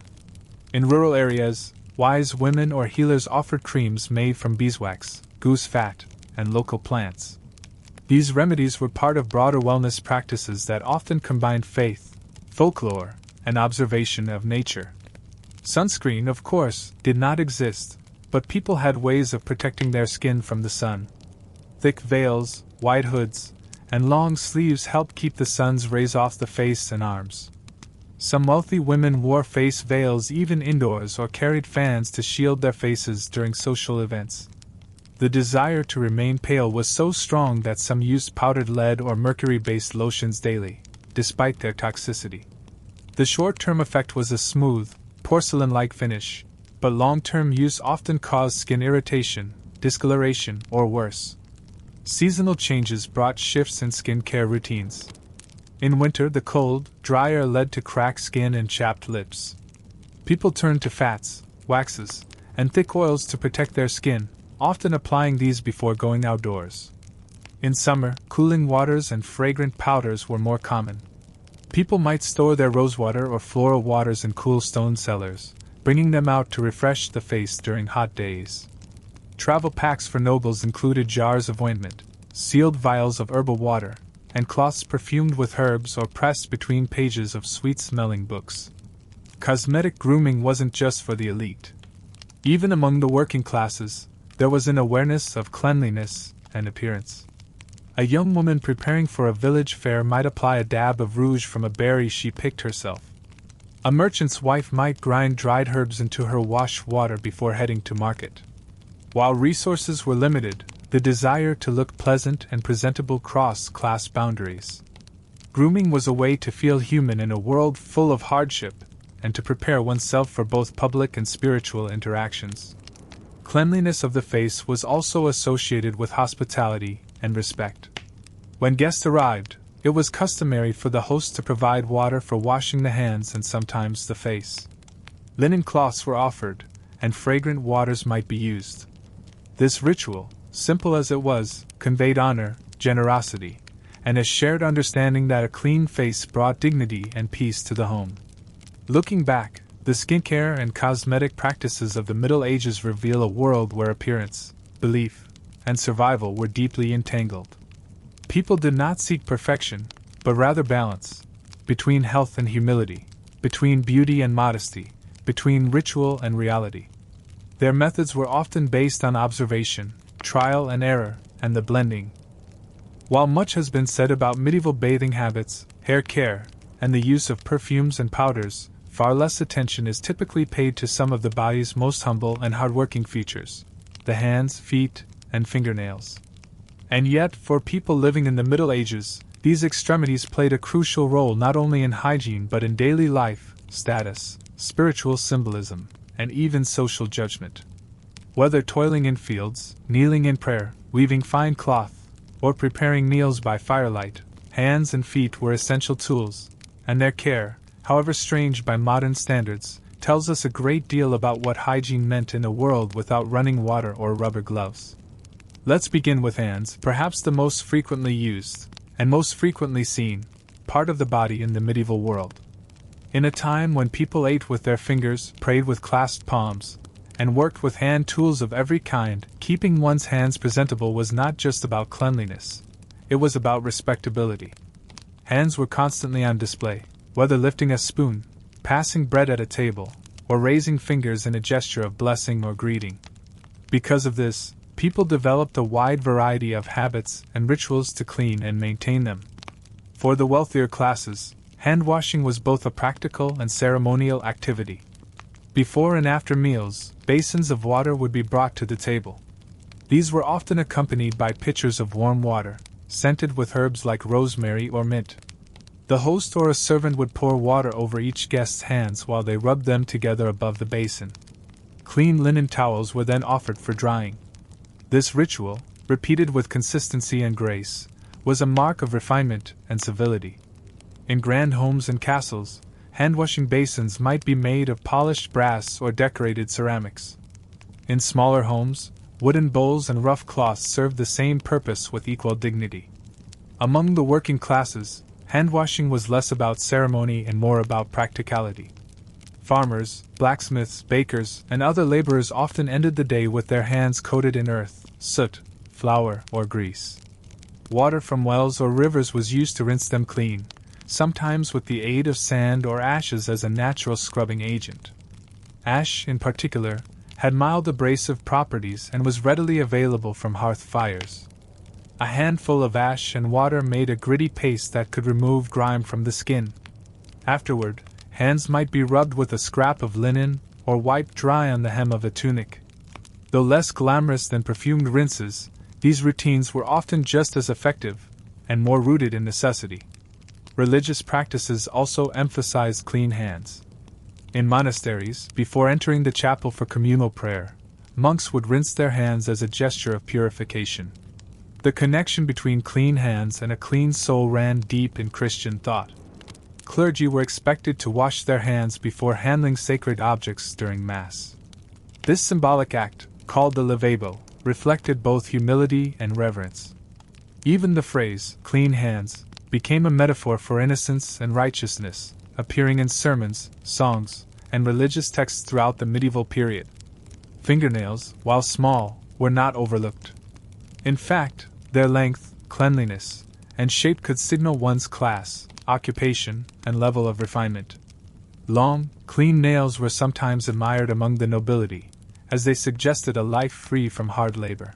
In rural areas, wise women or healers offered creams made from beeswax, goose fat, and local plants. These remedies were part of broader wellness practices that often combined faith, folklore, and observation of nature. Sunscreen, of course, did not exist, but people had ways of protecting their skin from the sun. Thick veils, wide hoods, and long sleeves helped keep the sun's rays off the face and arms. Some wealthy women wore face veils even indoors or carried fans to shield their faces during social events. The desire to remain pale was so strong that some used powdered lead or mercury-based lotions daily, despite their toxicity. The short-term effect was a smooth, porcelain-like finish, but long-term use often caused skin irritation, discoloration, or worse. Seasonal changes brought shifts in skincare routines. In winter, the cold, dry air led to cracked skin and chapped lips. People turned to fats, waxes, and thick oils to protect their skin, often applying these before going outdoors. In summer, cooling waters and fragrant powders were more common. People might store their rosewater or floral waters in cool stone cellars, bringing them out to refresh the face during hot days. Travel packs for nobles included jars of ointment, sealed vials of herbal water, and cloths perfumed with herbs or pressed between pages of sweet-smelling books. Cosmetic grooming wasn't just for the elite. Even among the working classes, there was an awareness of cleanliness and appearance. A young woman preparing for a village fair might apply a dab of rouge from a berry she picked herself. A merchant's wife might grind dried herbs into her wash water before heading to market. While resources were limited, the desire to look pleasant and presentable crossed class boundaries. Grooming was a way to feel human in a world full of hardship, and to prepare oneself for both public and spiritual interactions. Cleanliness of the face was also associated with hospitality and respect. When guests arrived, it was customary for the host to provide water for washing the hands and sometimes the face. Linen cloths were offered, and fragrant waters might be used. This ritual, simple as it was, conveyed honor, generosity, and a shared understanding that a clean face brought dignity and peace to the home. Looking back, the skincare and cosmetic practices of the Middle Ages reveal a world where appearance, belief, and survival were deeply entangled. People did not seek perfection, but rather balance, between health and humility, between beauty and modesty, between ritual and reality. Their methods were often based on observation, trial and error, and the blending. While much has been said about medieval bathing habits, hair care, and the use of perfumes and powders, far less attention is typically paid to some of the body's most humble and hardworking features: the hands, feet, and fingernails. And yet, for people living in the Middle Ages, these extremities played a crucial role not only in hygiene but in daily life, status, spiritual symbolism, and even social judgment. Whether toiling in fields, kneeling in prayer, weaving fine cloth, or preparing meals by firelight, hands and feet were essential tools, and their care, however strange by modern standards, tells us a great deal about what hygiene meant in a world without running water or rubber gloves. Let's begin with hands, perhaps the most frequently used, and most frequently seen, part of the body in the medieval world. In a time when people ate with their fingers, prayed with clasped palms, and worked with hand tools of every kind, keeping one's hands presentable was not just about cleanliness. It was about respectability. Hands were constantly on display, whether lifting a spoon, passing bread at a table, or raising fingers in a gesture of blessing or greeting. Because of this, people developed a wide variety of habits and rituals to clean and maintain them. For the wealthier classes, hand-washing was both a practical and ceremonial activity. Before and after meals, basins of water would be brought to the table. These were often accompanied by pitchers of warm water, scented with herbs like rosemary or mint. The host or a servant would pour water over each guest's hands while they rubbed them together above the basin. Clean linen towels were then offered for drying. This ritual, repeated with consistency and grace, was a mark of refinement and civility. In grand homes and castles, hand-washing basins might be made of polished brass or decorated ceramics. In smaller homes, wooden bowls and rough cloths served the same purpose with equal dignity. Among the working classes, hand-washing was less about ceremony and more about practicality. Farmers, blacksmiths, bakers, and other laborers often ended the day with their hands coated in earth, soot, flour, or grease. Water from wells or rivers was used to rinse them clean, sometimes with the aid of sand or ashes as a natural scrubbing agent. Ash, in particular, had mild abrasive properties and was readily available from hearth fires. A handful of ash and water made a gritty paste that could remove grime from the skin. Afterward, hands might be rubbed with a scrap of linen or wiped dry on the hem of a tunic. Though less glamorous than perfumed rinses, these routines were often just as effective and more rooted in necessity. Religious practices also emphasized clean hands. In monasteries, before entering the chapel for communal prayer, monks would rinse their hands as a gesture of purification. The connection between clean hands and a clean soul ran deep in Christian thought. Clergy were expected to wash their hands before handling sacred objects during Mass. This symbolic act, called the lavabo, reflected both humility and reverence. Even the phrase, clean hands, became a metaphor for innocence and righteousness, appearing in sermons, songs, and religious texts throughout the medieval period. Fingernails, while small, were not overlooked. In fact, their length, cleanliness, and shape could signal one's class, occupation, and level of refinement. Long, clean nails were sometimes admired among the nobility, as they suggested a life free from hard labor.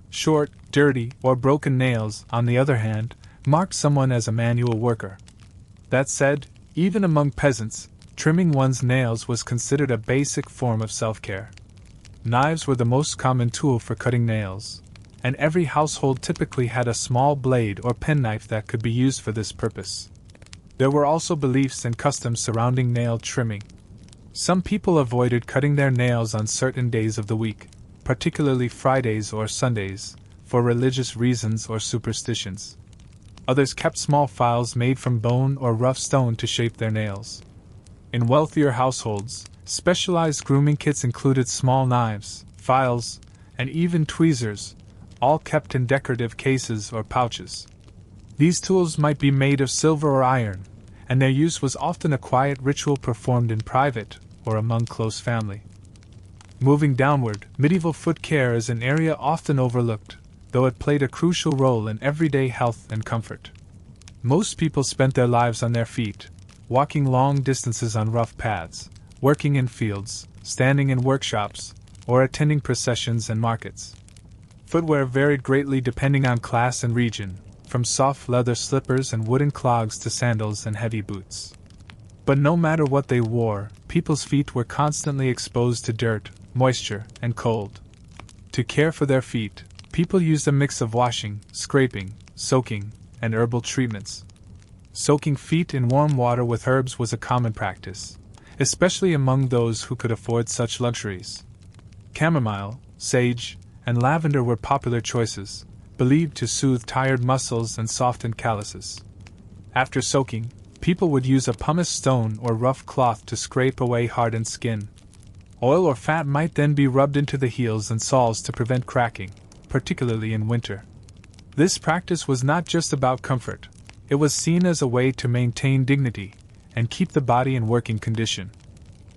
Short, dirty, or broken nails, on the other hand, marked someone as a manual worker. That said, even among peasants, trimming one's nails was considered a basic form of self-care. Knives were the most common tool for cutting nails, and every household typically had a small blade or penknife that could be used for this purpose. There were also beliefs and customs surrounding nail trimming. Some people avoided cutting their nails on certain days of the week, particularly Fridays or Sundays, for religious reasons or superstitions. Others kept small files made from bone or rough stone to shape their nails. In wealthier households, specialized grooming kits included small knives, files, and even tweezers, all kept in decorative cases or pouches. These tools might be made of silver or iron, and their use was often a quiet ritual performed in private or among close family. Moving downward, medieval foot care is an area often overlooked, though it played a crucial role in everyday health and comfort. Most people spent their lives on their feet, walking long distances on rough paths, working in fields, standing in workshops, or attending processions and markets. Footwear varied greatly depending on class and region, from soft leather slippers and wooden clogs to sandals and heavy boots. But no matter what they wore, people's feet were constantly exposed to dirt, moisture, and cold. To care for their feet, people used a mix of washing, scraping, soaking, and herbal treatments. Soaking feet in warm water with herbs was a common practice, especially among those who could afford such luxuries. Chamomile, sage, and lavender were popular choices, believed to soothe tired muscles and soften calluses. After soaking, people would use a pumice stone or rough cloth to scrape away hardened skin. Oil or fat might then be rubbed into the heels and soles to prevent cracking, particularly in winter. This practice was not just about comfort, it was seen as a way to maintain dignity and keep the body in working condition.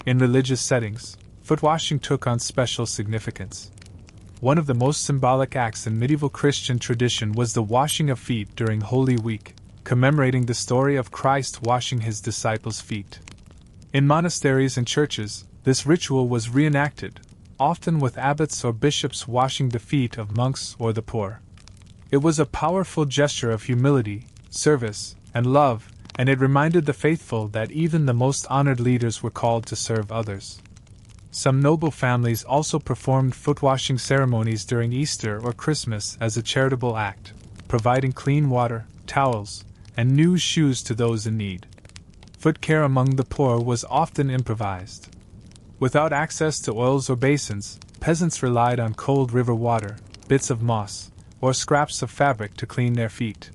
In religious settings, foot washing took on special significance. One of the most symbolic acts in medieval Christian tradition was the washing of feet during Holy Week, commemorating the story of Christ washing his disciples' feet. In monasteries and churches, this ritual was reenacted, often with abbots or bishops washing the feet of monks or the poor. It was a powerful gesture of humility, service, and love, and it reminded the faithful that even the most honored leaders were called to serve others. Some noble families also performed foot-washing ceremonies during Easter or Christmas as a charitable act, providing clean water, towels, and new shoes to those in need. Foot care among the poor was often improvised. Without access to oils or basins, peasants relied on cold river water, bits of moss, or scraps of fabric to clean their feet.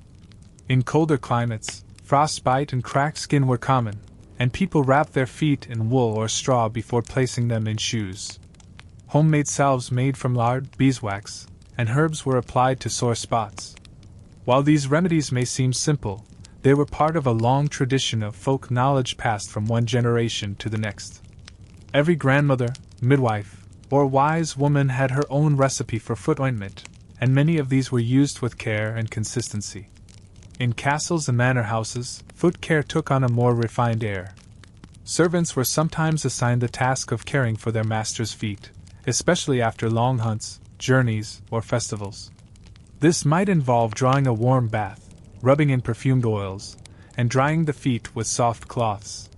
In colder climates, frostbite and cracked skin were common, and people wrapped their feet in wool or straw before placing them in shoes. Homemade salves made from lard, beeswax, and herbs were applied to sore spots. While these remedies may seem simple, they were part of a long tradition of folk knowledge passed from one generation to the next. Every grandmother, midwife, or wise woman had her own recipe for foot ointment, and many of these were used with care and consistency. In castles and manor houses, foot care took on a more refined air. Servants were sometimes assigned the task of caring for their master's feet, especially after long hunts, journeys, or festivals. This might involve drawing a warm bath, rubbing in perfumed oils, and drying the feet with soft cloths.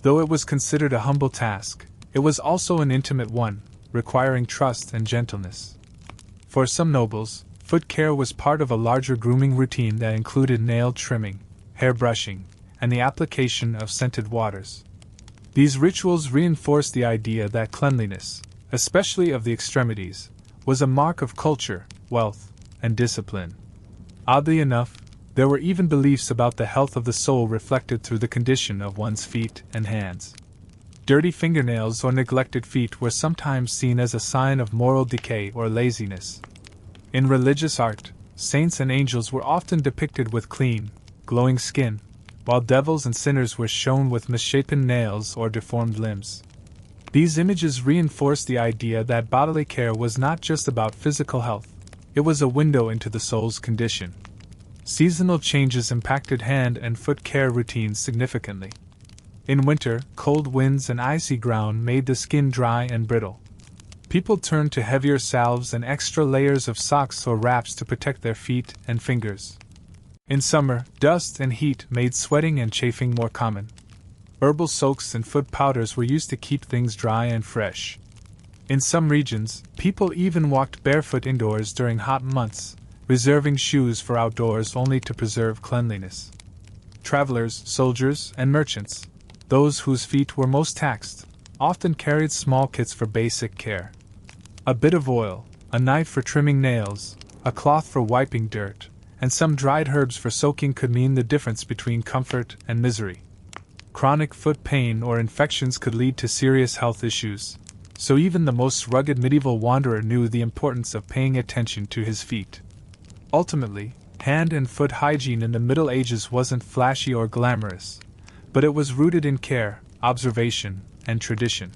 Though it was considered a humble task, it was also an intimate one, requiring trust and gentleness. For some nobles, foot care was part of a larger grooming routine that included nail trimming, hair brushing, and the application of scented waters. These rituals reinforced the idea that cleanliness, especially of the extremities, was a mark of culture, wealth, and discipline. Oddly enough, there were even beliefs about the health of the soul reflected through the condition of one's feet and hands. Dirty fingernails or neglected feet were sometimes seen as a sign of moral decay or laziness. In religious art, saints and angels were often depicted with clean, glowing skin, while devils and sinners were shown with misshapen nails or deformed limbs. These images reinforced the idea that bodily care was not just about physical health, it was a window into the soul's condition. Seasonal changes impacted hand and foot care routines significantly. In winter, cold winds and icy ground made the skin dry and brittle. People turned to heavier salves and extra layers of socks or wraps to protect their feet and fingers. In summer, dust and heat made sweating and chafing more common. Herbal soaks and foot powders were used to keep things dry and fresh. In some regions, people even walked barefoot indoors during hot months, reserving shoes for outdoors only to preserve cleanliness. Travelers, soldiers, and merchants, those whose feet were most taxed, often carried small kits for basic care. A bit of oil, a knife for trimming nails, a cloth for wiping dirt, and some dried herbs for soaking could mean the difference between comfort and misery. Chronic foot pain or infections could lead to serious health issues, so even the most rugged medieval wanderer knew the importance of paying attention to his feet. Ultimately, hand and foot hygiene in the Middle Ages wasn't flashy or glamorous, but it was rooted in care, observation, and tradition.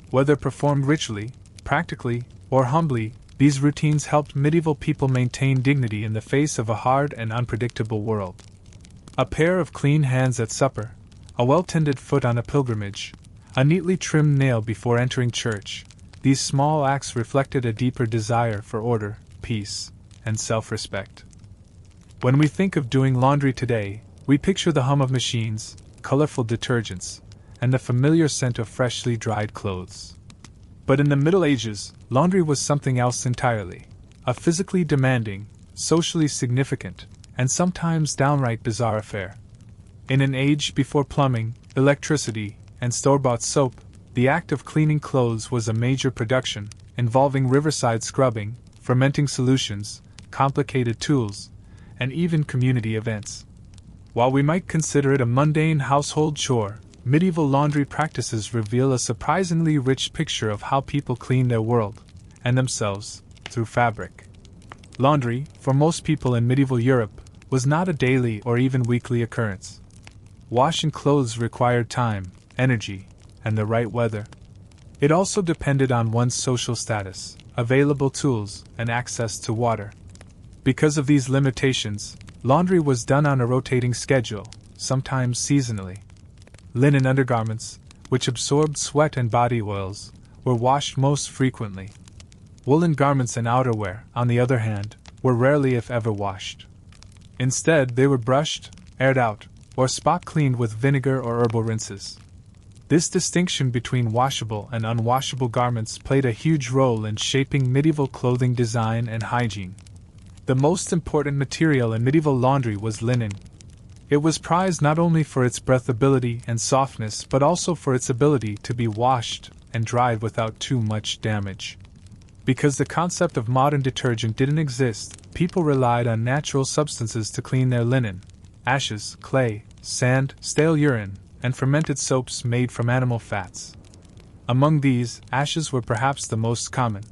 Whether performed ritually, practically, or humbly, these routines helped medieval people maintain dignity in the face of a hard and unpredictable world. A pair of clean hands at supper, a well-tended foot on a pilgrimage, a neatly trimmed nail before entering church, these small acts reflected a deeper desire for order, peace, and self-respect. When we think of doing laundry today, we picture the hum of machines, colorful detergents, and the familiar scent of freshly dried clothes. But in the Middle Ages, laundry was something else entirely. A physically demanding, socially significant, and sometimes downright bizarre affair. In an age before plumbing, electricity, and store-bought soap, the act of cleaning clothes was a major production, involving riverside scrubbing, fermenting solutions, complicated tools, and even community events. While we might consider it a mundane household chore, medieval laundry practices reveal a surprisingly rich picture of how people clean their world, and themselves, through fabric. Laundry, for most people in medieval Europe, was not a daily or even weekly occurrence. Washing clothes required time, energy, and the right weather. It also depended on one's social status, available tools, and access to water. Because of these limitations, laundry was done on a rotating schedule, sometimes seasonally. Linen undergarments, which absorbed sweat and body oils, were washed most frequently. Woolen garments and outerwear, on the other hand, were rarely if ever washed. Instead, they were brushed, aired out, or spot cleaned with vinegar or herbal rinses. This distinction between washable and unwashable garments played a huge role in shaping medieval clothing design and hygiene. The most important material in medieval laundry was linen. It was prized not only for its breathability and softness but also for its ability to be washed and dried without too much damage. Because the concept of modern detergent didn't exist, people relied on natural substances to clean their linen: ashes, clay, sand, stale urine, and fermented soaps made from animal fats. Among these, ashes were perhaps the most common.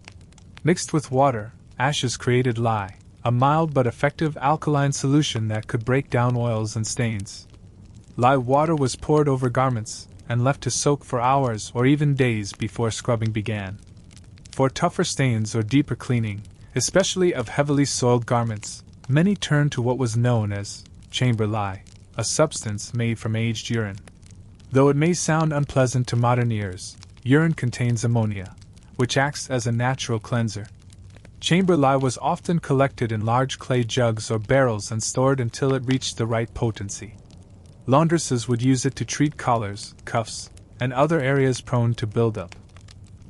Mixed with water, ashes created lye, a mild but effective alkaline solution that could break down oils and stains. Lye water was poured over garments and left to soak for hours or even days before scrubbing began. For tougher stains or deeper cleaning, especially of heavily soiled garments, many turned to what was known as chamber lye, a substance made from aged urine. Though it may sound unpleasant to modern ears, urine contains ammonia, which acts as a natural cleanser. Chamber lye was often collected in large clay jugs or barrels and stored until it reached the right potency. Laundresses would use it to treat collars, cuffs, and other areas prone to buildup.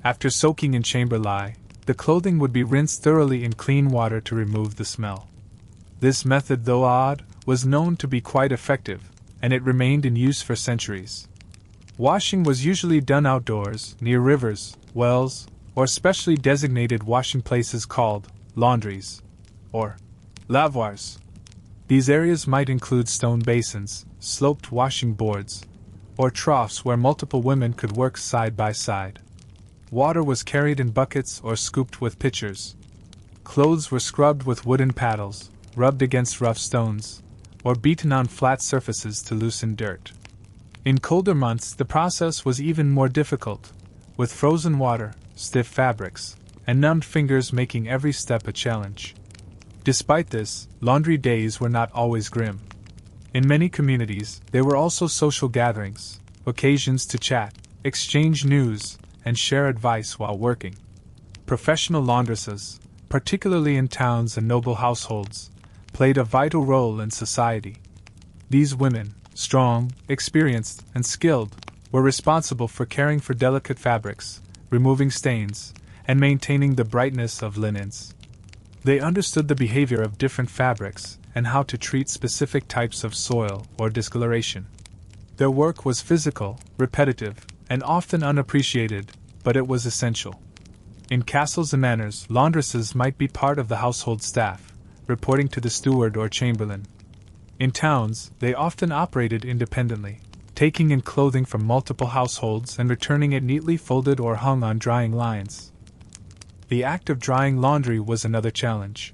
After soaking in chamber lye, the clothing would be rinsed thoroughly in clean water to remove the smell. This method, though odd, was known to be quite effective, and it remained in use for centuries. Washing was usually done outdoors, near rivers, wells, or specially designated washing places called laundries, or lavoirs. These areas might include stone basins, sloped washing boards, or troughs where multiple women could work side by side. Water was carried in buckets or scooped with pitchers. Clothes were scrubbed with wooden paddles, rubbed against rough stones, or beaten on flat surfaces to loosen dirt. In colder months, the process was even more difficult, with frozen water, stiff fabrics, and numbed fingers making every step a challenge. Despite this, laundry days were not always grim. In many communities, there were also social gatherings, occasions to chat, exchange news, and share advice while working. Professional laundresses, particularly in towns and noble households, played a vital role in society. These women, strong, experienced, and skilled, were responsible for caring for delicate fabrics, removing stains, and maintaining the brightness of linens. They understood the behavior of different fabrics and how to treat specific types of soil or discoloration. Their work was physical, repetitive, and often unappreciated, but it was essential. In castles and manors, laundresses might be part of the household staff, reporting to the steward or chamberlain. In towns, they often operated independently, taking in clothing from multiple households and returning it neatly folded or hung on drying lines. The act of drying laundry was another challenge.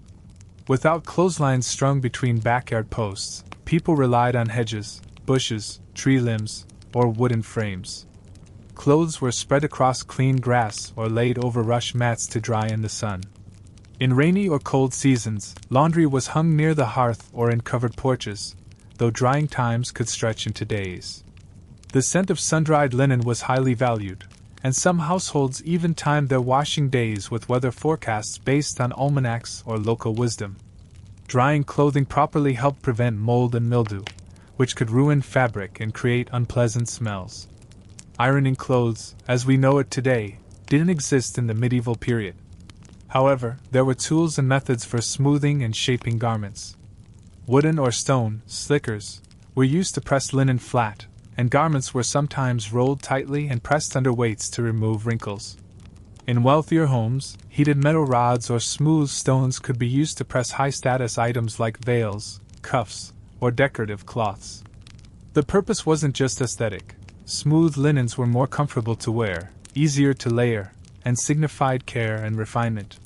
Without clotheslines strung between backyard posts, people relied on hedges, bushes, tree limbs, or wooden frames. Clothes were spread across clean grass or laid over rush mats to dry in the sun. In rainy or cold seasons, laundry was hung near the hearth or in covered porches, though drying times could stretch into days. The scent of sun-dried linen was highly valued, and some households even timed their washing days with weather forecasts based on almanacs or local wisdom. Drying clothing properly helped prevent mold and mildew, which could ruin fabric and create unpleasant smells. Ironing clothes, as we know it today, didn't exist in the medieval period. However, there were tools and methods for smoothing and shaping garments. Wooden or stone slickers were used to press linen flat, and garments were sometimes rolled tightly and pressed under weights to remove wrinkles. In wealthier homes, heated metal rods or smooth stones could be used to press high-status items like veils, cuffs, or decorative cloths. The purpose wasn't just aesthetic. Smooth linens were more comfortable to wear, easier to layer, and signified care and refinement.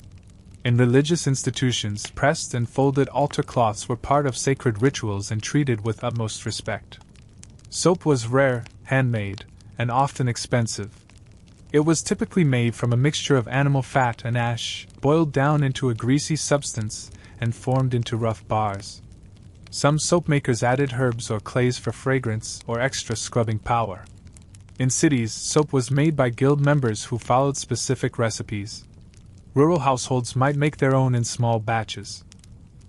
In religious institutions, pressed and folded altar cloths were part of sacred rituals and treated with utmost respect. Soap was rare, handmade, and often expensive. It was typically made from a mixture of animal fat and ash, boiled down into a greasy substance, and formed into rough bars. Some soap makers added herbs or clays for fragrance or extra scrubbing power. In cities, soap was made by guild members who followed specific recipes. Rural households might make their own in small batches.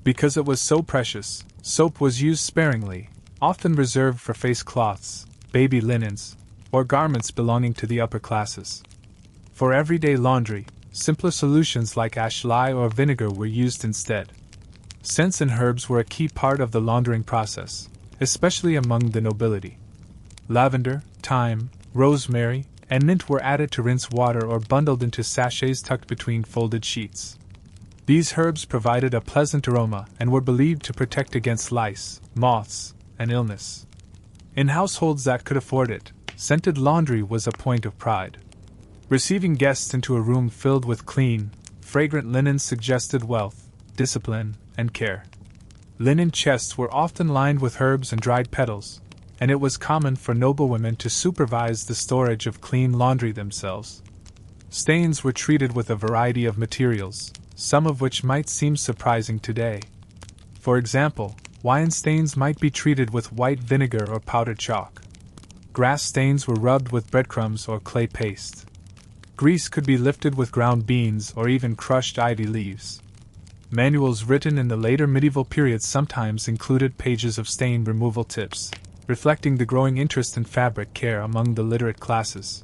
Because it was so precious, soap was used sparingly, often reserved for face cloths, baby linens, or garments belonging to the upper classes. For everyday laundry, simpler solutions like ash lye or vinegar were used instead. Scents and herbs were a key part of the laundering process, especially among the nobility. Lavender, thyme, rosemary, and mint were added to rinse water or bundled into sachets tucked between folded sheets. These herbs provided a pleasant aroma and were believed to protect against lice, moths, and illness. In households that could afford it, scented laundry was a point of pride. Receiving guests into a room filled with clean, fragrant linen suggested wealth, discipline, and care. Linen chests were often lined with herbs and dried petals, and it was common for noblewomen to supervise the storage of clean laundry themselves. Stains were treated with a variety of materials, some of which might seem surprising today. For example, wine stains might be treated with white vinegar or powdered chalk. Grass stains were rubbed with breadcrumbs or clay paste. Grease could be lifted with ground beans or even crushed ivy leaves. Manuals written in the later medieval period sometimes included pages of stain removal tips, reflecting the growing interest in fabric care among the literate classes.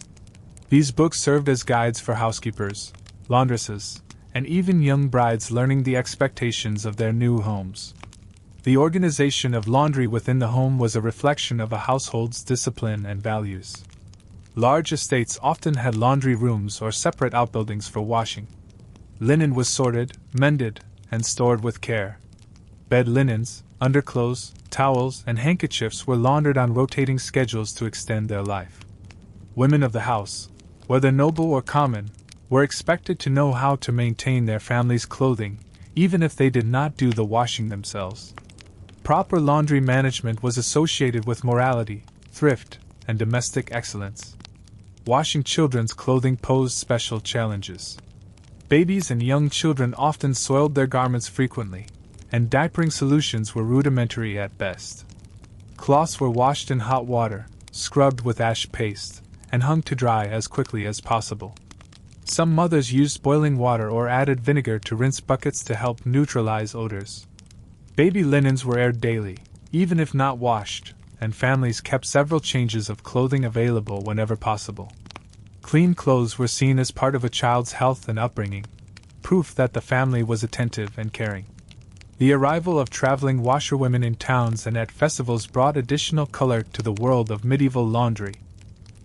These books served as guides for housekeepers, laundresses, and even young brides learning the expectations of their new homes. The organization of laundry within the home was a reflection of a household's discipline and values. Large estates often had laundry rooms or separate outbuildings for washing. Linen was sorted, mended, and stored with care. Bed linens, underclothes, towels, and handkerchiefs were laundered on rotating schedules to extend their life. Women of the house, whether noble or common, were expected to know how to maintain their family's clothing, even if they did not do the washing themselves. Proper laundry management was associated with morality, thrift, and domestic excellence. Washing children's clothing posed special challenges. Babies and young children often soiled their garments frequently, and diapering solutions were rudimentary at best. Cloths were washed in hot water, scrubbed with ash paste, and hung to dry as quickly as possible. Some mothers used boiling water or added vinegar to rinse buckets to help neutralize odors. Baby linens were aired daily, even if not washed, and families kept several changes of clothing available whenever possible. Clean clothes were seen as part of a child's health and upbringing, proof that the family was attentive and caring. The arrival of traveling washerwomen in towns and at festivals brought additional color to the world of medieval laundry.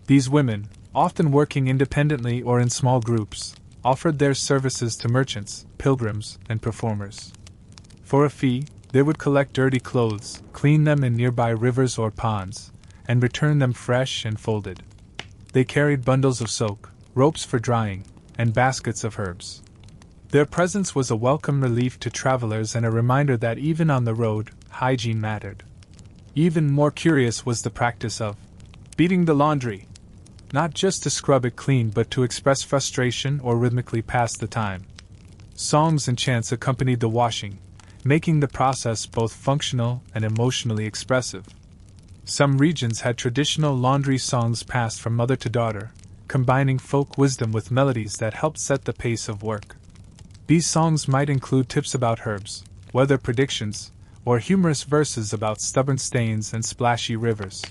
These women, often working independently or in small groups, offered their services to merchants, pilgrims, and performers. For a fee, they would collect dirty clothes, clean them in nearby rivers or ponds, and return them fresh and folded. They carried bundles of soap, ropes for drying, and baskets of herbs. Their presence was a welcome relief to travelers and a reminder that even on the road, hygiene mattered. Even more curious was the practice of beating the laundry, not just to scrub it clean but to express frustration or rhythmically pass the time. Songs and chants accompanied the washing, making the process both functional and emotionally expressive. Some regions had traditional laundry songs passed from mother to daughter, combining folk wisdom with melodies that helped set the pace of work. These songs might include tips about herbs, weather predictions, or humorous verses about stubborn stains and splashy rivers.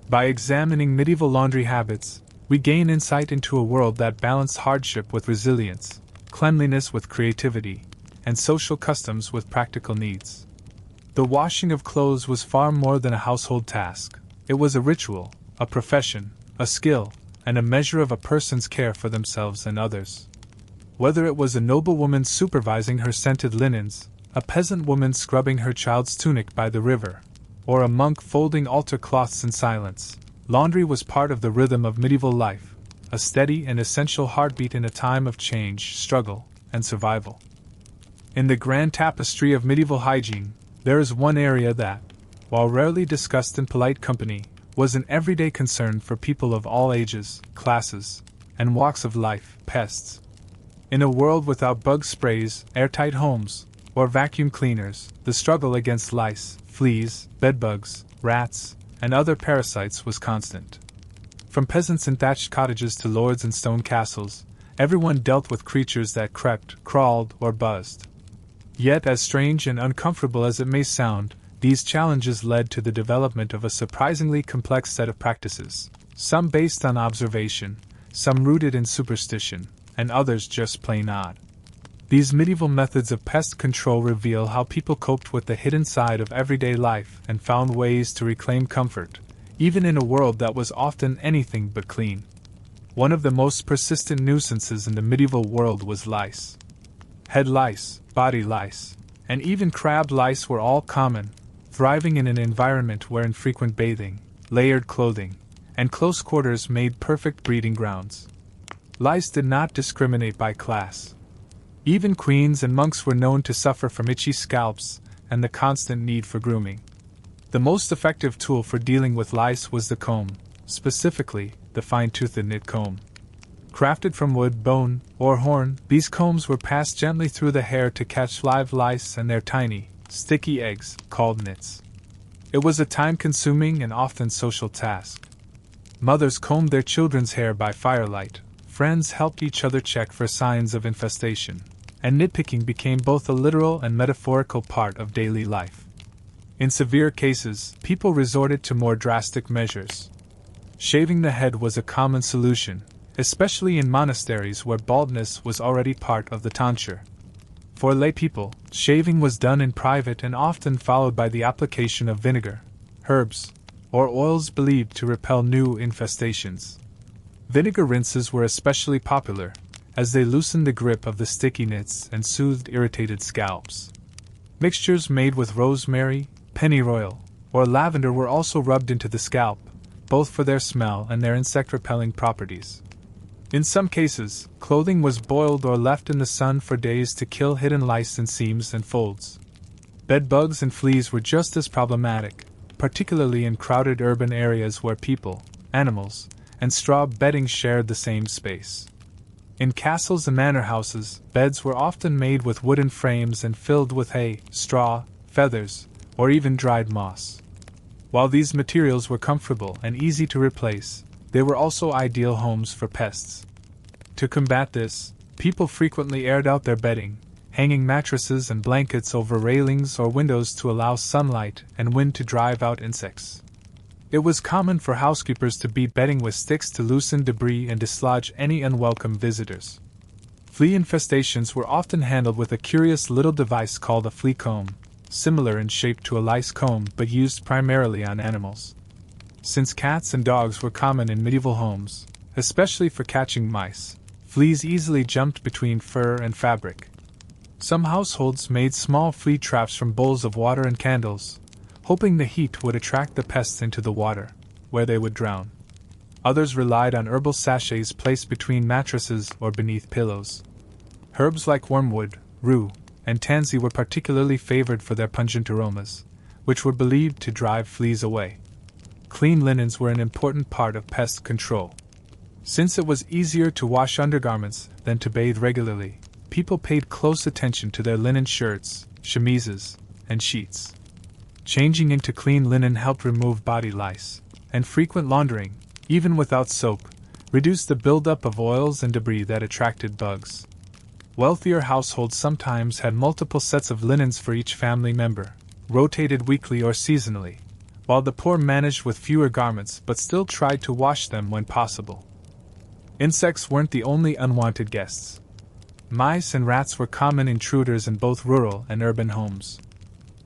By examining medieval laundry habits, we gain insight into a world that balanced hardship with resilience, cleanliness with creativity, and social customs with practical needs. The washing of clothes was far more than a household task. It was a ritual, a profession, a skill, and a measure of a person's care for themselves and others. Whether it was a noblewoman supervising her scented linens, a peasant woman scrubbing her child's tunic by the river, or a monk folding altar cloths in silence, laundry was part of the rhythm of medieval life, a steady and essential heartbeat in a time of change, struggle, and survival. In the grand tapestry of medieval hygiene, there is one area that, while rarely discussed in polite company, was an everyday concern for people of all ages, classes, and walks of life: pests. In a world without bug sprays, airtight homes, or vacuum cleaners, the struggle against lice, fleas, bedbugs, rats, and other parasites was constant. From peasants in thatched cottages to lords in stone castles, everyone dealt with creatures that crept, crawled, or buzzed. Yet, as strange and uncomfortable as it may sound, these challenges led to the development of a surprisingly complex set of practices, some based on observation, some rooted in superstition, and others just plain odd. These medieval methods of pest control reveal how people coped with the hidden side of everyday life and found ways to reclaim comfort, even in a world that was often anything but clean. One of the most persistent nuisances in the medieval world was lice. Head lice, body lice, and even crab lice were all common, thriving in an environment where infrequent bathing, layered clothing, and close quarters made perfect breeding grounds. Lice did not discriminate by class. Even queens and monks were known to suffer from itchy scalps and the constant need for grooming. The most effective tool for dealing with lice was the comb, specifically the fine-toothed knit comb. Crafted from wood, bone, or horn, these combs were passed gently through the hair to catch live lice and their tiny, sticky eggs, called nits. It was a time-consuming and often social task. Mothers combed their children's hair by firelight, friends helped each other check for signs of infestation, and nitpicking became both a literal and metaphorical part of daily life. In severe cases, people resorted to more drastic measures. Shaving the head was a common solution, especially in monasteries where baldness was already part of the tonsure. For lay people, shaving was done in private and often followed by the application of vinegar, herbs, or oils believed to repel new infestations. Vinegar rinses were especially popular, as they loosened the grip of the sticky nits and soothed irritated scalps. Mixtures made with rosemary, pennyroyal, or lavender were also rubbed into the scalp, both for their smell and their insect-repelling properties. In some cases, clothing was boiled or left in the sun for days to kill hidden lice in seams and folds. Bed bugs and fleas were just as problematic, particularly in crowded urban areas where people, animals, and straw bedding shared the same space. In castles and manor houses, beds were often made with wooden frames and filled with hay, straw, feathers, or even dried moss. While these materials were comfortable and easy to replace, they were also ideal homes for pests. To combat this, people frequently aired out their bedding, hanging mattresses and blankets over railings or windows to allow sunlight and wind to drive out insects. It was common for housekeepers to beat bedding with sticks to loosen debris and dislodge any unwelcome visitors. Flea infestations were often handled with a curious little device called a flea comb, similar in shape to a lice comb but used primarily on animals. Since cats and dogs were common in medieval homes, especially for catching mice, fleas easily jumped between fur and fabric. Some households made small flea traps from bowls of water and candles, hoping the heat would attract the pests into the water, where they would drown. Others relied on herbal sachets placed between mattresses or beneath pillows. Herbs like wormwood, rue, and tansy were particularly favored for their pungent aromas, which were believed to drive fleas away. Clean linens were an important part of pest control. Since it was easier to wash undergarments than to bathe regularly, people paid close attention to their linen shirts, chemises, and sheets. Changing into clean linen helped remove body lice, and frequent laundering, even without soap, reduced the buildup of oils and debris that attracted bugs. Wealthier households sometimes had multiple sets of linens for each family member, rotated weekly or seasonally, while the poor managed with fewer garments but still tried to wash them when possible. Insects weren't the only unwanted guests. Mice and rats were common intruders in both rural and urban homes.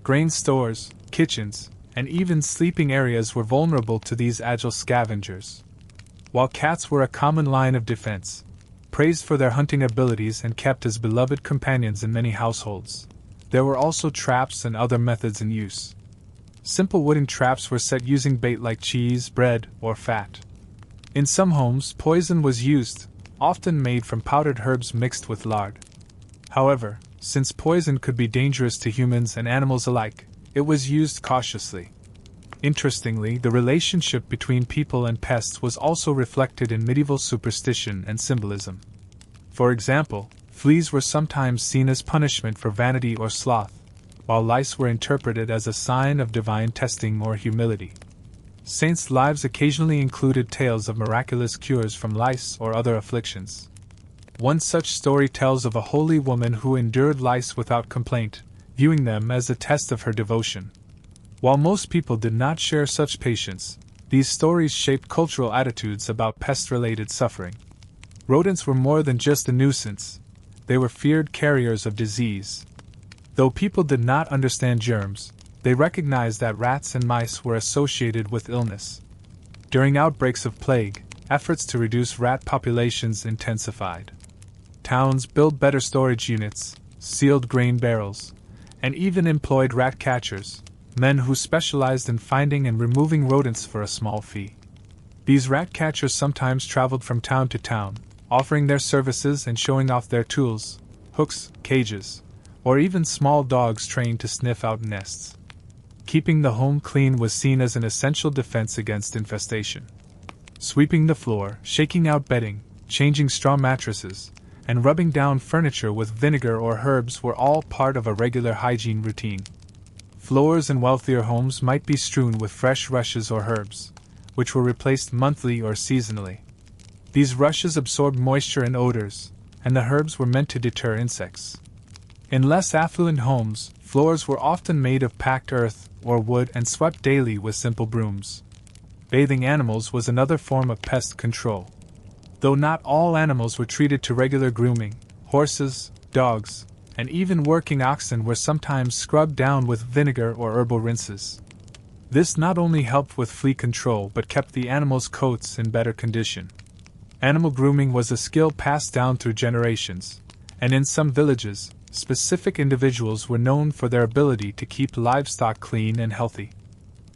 Grain stores, kitchens, and even sleeping areas were vulnerable to these agile scavengers. While cats were a common line of defense, praised for their hunting abilities and kept as beloved companions in many households, there were also traps and other methods in use. Simple wooden traps were set using bait like cheese, bread, or fat. In some homes, poison was used, often made from powdered herbs mixed with lard. However, since poison could be dangerous to humans and animals alike, it was used cautiously. Interestingly, the relationship between people and pests was also reflected in medieval superstition and symbolism. For example, fleas were sometimes seen as punishment for vanity or sloth, while lice were interpreted as a sign of divine testing or humility. Saints' lives occasionally included tales of miraculous cures from lice or other afflictions. One such story tells of a holy woman who endured lice without complaint, viewing them as a test of her devotion. While most people did not share such patience, these stories shaped cultural attitudes about pest-related suffering. Rodents were more than just a nuisance, they were feared carriers of disease. Though people did not understand germs, they recognized that rats and mice were associated with illness. During outbreaks of plague, efforts to reduce rat populations intensified. Towns built better storage units, sealed grain barrels, and even employed rat catchers, men who specialized in finding and removing rodents for a small fee. These rat catchers sometimes traveled from town to town, offering their services and showing off their tools, hooks, cages, or even small dogs trained to sniff out nests. Keeping the home clean was seen as an essential defense against infestation. Sweeping the floor, shaking out bedding, changing straw mattresses, and rubbing down furniture with vinegar or herbs were all part of a regular hygiene routine. Floors in wealthier homes might be strewn with fresh rushes or herbs, which were replaced monthly or seasonally. These rushes absorbed moisture and odors, and the herbs were meant to deter insects. In less affluent homes, floors were often made of packed earth or wood and swept daily with simple brooms. Bathing animals was another form of pest control. Though not all animals were treated to regular grooming, horses, dogs, and even working oxen were sometimes scrubbed down with vinegar or herbal rinses. This not only helped with flea control but kept the animals' coats in better condition. Animal grooming was a skill passed down through generations, and in some villages, specific individuals were known for their ability to keep livestock clean and healthy.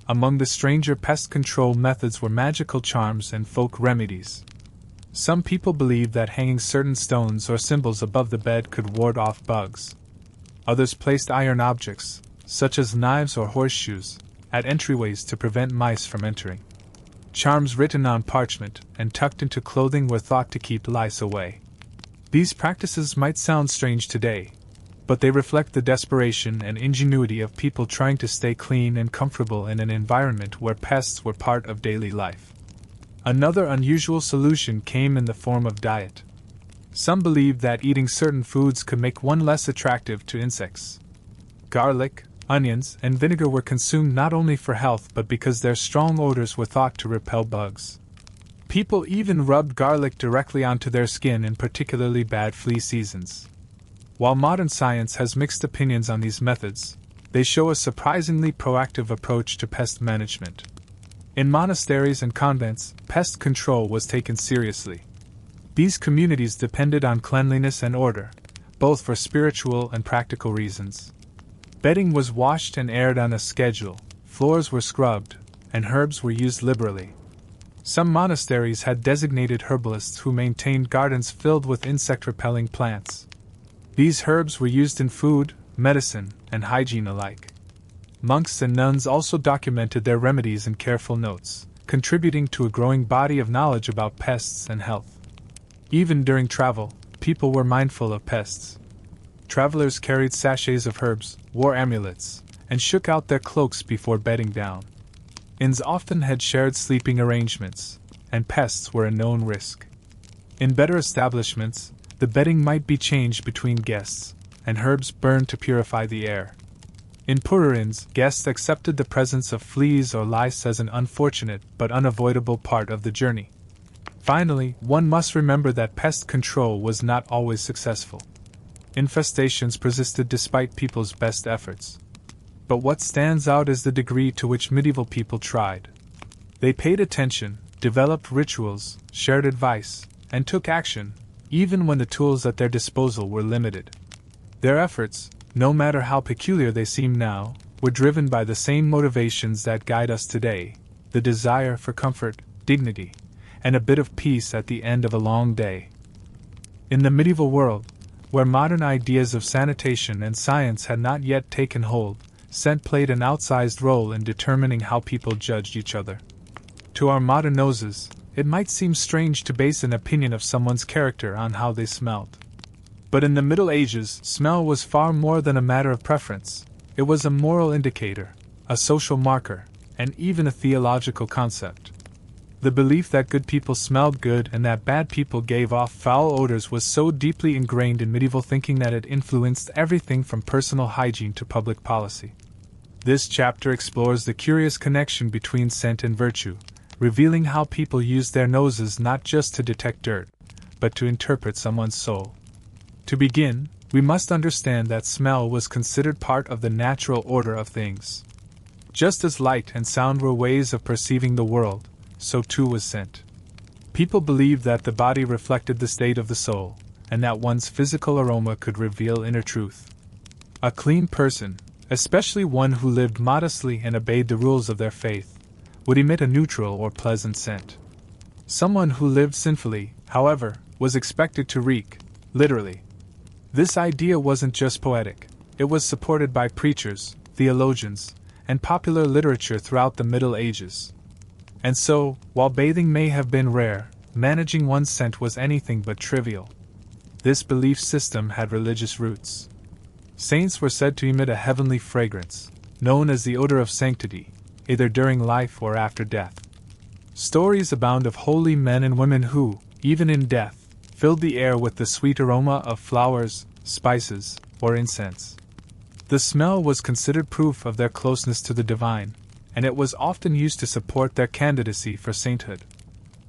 Among the stranger pest control methods were magical charms and folk remedies. Some people believed that hanging certain stones or symbols above the bed could ward off bugs. Others placed iron objects, such as knives or horseshoes, at entryways to prevent mice from entering. Charms written on parchment and tucked into clothing were thought to keep lice away. These practices might sound strange today, but they reflect the desperation and ingenuity of people trying to stay clean and comfortable in an environment where pests were part of daily life. Another unusual solution came in the form of diet. Some believed that eating certain foods could make one less attractive to insects. Garlic, onions, and vinegar were consumed not only for health but because their strong odors were thought to repel bugs. People even rubbed garlic directly onto their skin in particularly bad flea seasons. While modern science has mixed opinions on these methods, they show a surprisingly proactive approach to pest management. In monasteries and convents, pest control was taken seriously. These communities depended on cleanliness and order, both for spiritual and practical reasons. Bedding was washed and aired on a schedule, floors were scrubbed, and herbs were used liberally. Some monasteries had designated herbalists who maintained gardens filled with insect-repelling plants. These herbs were used in food, medicine, and hygiene alike. Monks and nuns also documented their remedies in careful notes, contributing to a growing body of knowledge about pests and health. Even during travel, people were mindful of pests. Travelers carried sachets of herbs, wore amulets, and shook out their cloaks before bedding down. Inns often had shared sleeping arrangements, and pests were a known risk. In better establishments, the bedding might be changed between guests, and herbs burned to purify the air. In poorer inns, guests accepted the presence of fleas or lice as an unfortunate but unavoidable part of the journey. Finally, one must remember that pest control was not always successful. Infestations persisted despite people's best efforts. But what stands out is the degree to which medieval people tried. They paid attention, developed rituals, shared advice, and took action, even when the tools at their disposal were limited. Their efforts, no matter how peculiar they seem now, were driven by the same motivations that guide us today: the desire for comfort, dignity, and a bit of peace at the end of a long day. In the medieval world, where modern ideas of sanitation and science had not yet taken hold, scent played an outsized role in determining how people judged each other. To our modern noses, it might seem strange to base an opinion of someone's character on how they smelled. But in the Middle Ages, smell was far more than a matter of preference. It was a moral indicator, a social marker, and even a theological concept. The belief that good people smelled good and that bad people gave off foul odors was so deeply ingrained in medieval thinking that it influenced everything from personal hygiene to public policy. This chapter explores the curious connection between scent and virtue, revealing how people used their noses not just to detect dirt, but to interpret someone's soul. To begin, we must understand that smell was considered part of the natural order of things. Just as light and sound were ways of perceiving the world, so too was scent. People believed that the body reflected the state of the soul, and that one's physical aroma could reveal inner truth. A clean person, especially one who lived modestly and obeyed the rules of their faith, would emit a neutral or pleasant scent. Someone who lived sinfully, however, was expected to reek, literally. This idea wasn't just poetic, it was supported by preachers, theologians, and popular literature throughout the Middle Ages. And so, while bathing may have been rare, managing one's scent was anything but trivial. This belief system had religious roots. Saints were said to emit a heavenly fragrance, known as the odor of sanctity, either during life or after death. Stories abound of holy men and women who, even in death, filled the air with the sweet aroma of flowers, spices, or incense. The smell was considered proof of their closeness to the divine, and it was often used to support their candidacy for sainthood.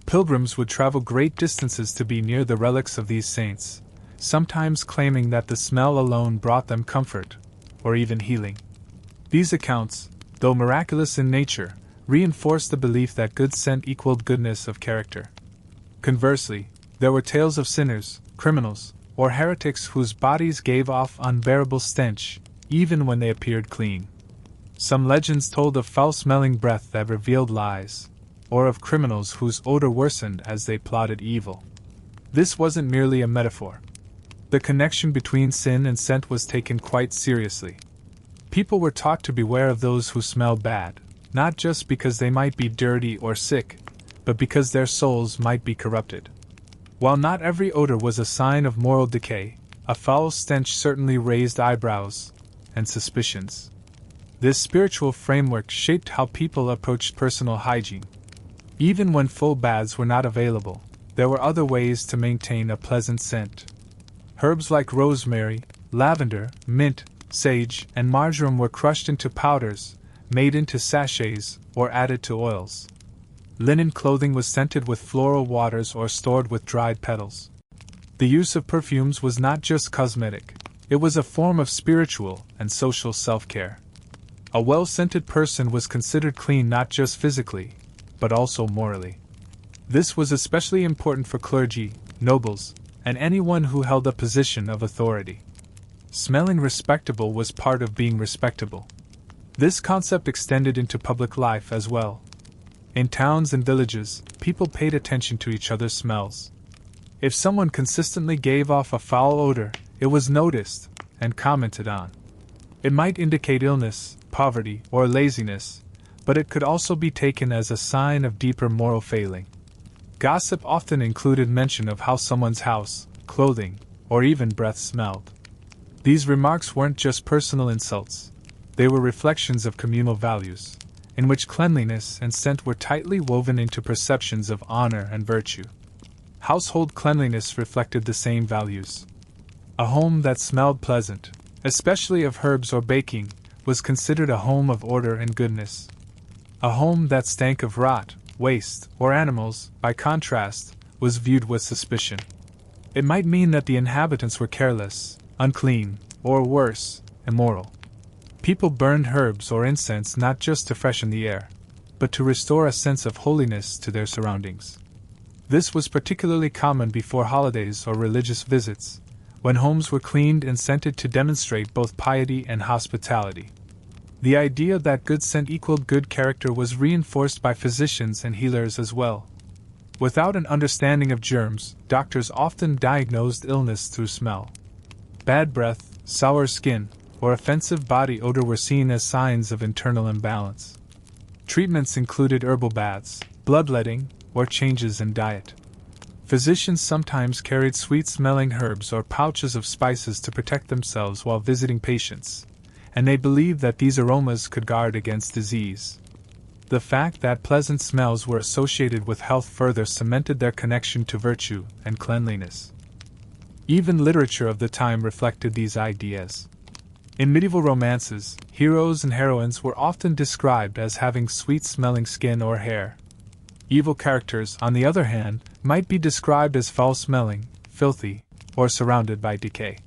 Pilgrims would travel great distances to be near the relics of these saints, sometimes claiming that the smell alone brought them comfort, or even healing. These accounts, though miraculous in nature, reinforced the belief that good scent equaled goodness of character. Conversely, there were tales of sinners, criminals, or heretics whose bodies gave off unbearable stench, even when they appeared clean. Some legends told of foul-smelling breath that revealed lies, or of criminals whose odor worsened as they plotted evil. This wasn't merely a metaphor. The connection between sin and scent was taken quite seriously. People were taught to beware of those who smelled bad, not just because they might be dirty or sick, but because their souls might be corrupted. While not every odor was a sign of moral decay, a foul stench certainly raised eyebrows and suspicions. This spiritual framework shaped how people approached personal hygiene. Even when full baths were not available, there were other ways to maintain a pleasant scent. Herbs like rosemary, lavender, mint, sage, and marjoram were crushed into powders, made into sachets, or added to oils. Linen clothing was scented with floral waters or stored with dried petals. The use of perfumes was not just cosmetic, it was a form of spiritual and social self-care. A well-scented person was considered clean not just physically, but also morally. This was especially important for clergy, nobles, and anyone who held a position of authority. Smelling respectable was part of being respectable. This concept extended into public life as well. In towns and villages, people paid attention to each other's smells. If someone consistently gave off a foul odor, it was noticed and commented on. It might indicate illness, poverty, or laziness, but it could also be taken as a sign of deeper moral failing. Gossip often included mention of how someone's house, clothing, or even breath smelled. These remarks weren't just personal insults, they were reflections of communal values, in which cleanliness and scent were tightly woven into perceptions of honor and virtue. Household cleanliness reflected the same values. A home that smelled pleasant, especially of herbs or baking, was considered a home of order and goodness. A home that stank of rot, waste, or animals, by contrast, was viewed with suspicion. It might mean that the inhabitants were careless, unclean, or worse, immoral. People burned herbs or incense not just to freshen the air, but to restore a sense of holiness to their surroundings. This was particularly common before holidays or religious visits, when homes were cleaned and scented to demonstrate both piety and hospitality. The idea that good scent equaled good character was reinforced by physicians and healers as well. Without an understanding of germs, doctors often diagnosed illness through smell. Bad breath, sour skin, or offensive body odor were seen as signs of internal imbalance. Treatments included herbal baths, bloodletting, or changes in diet. Physicians sometimes carried sweet-smelling herbs or pouches of spices to protect themselves while visiting patients, and they believed that these aromas could guard against disease. The fact that pleasant smells were associated with health further cemented their connection to virtue and cleanliness. Even literature of the time reflected these ideas. In medieval romances, heroes and heroines were often described as having sweet-smelling skin or hair. Evil characters, on the other hand, might be described as foul-smelling, filthy, or surrounded by decay.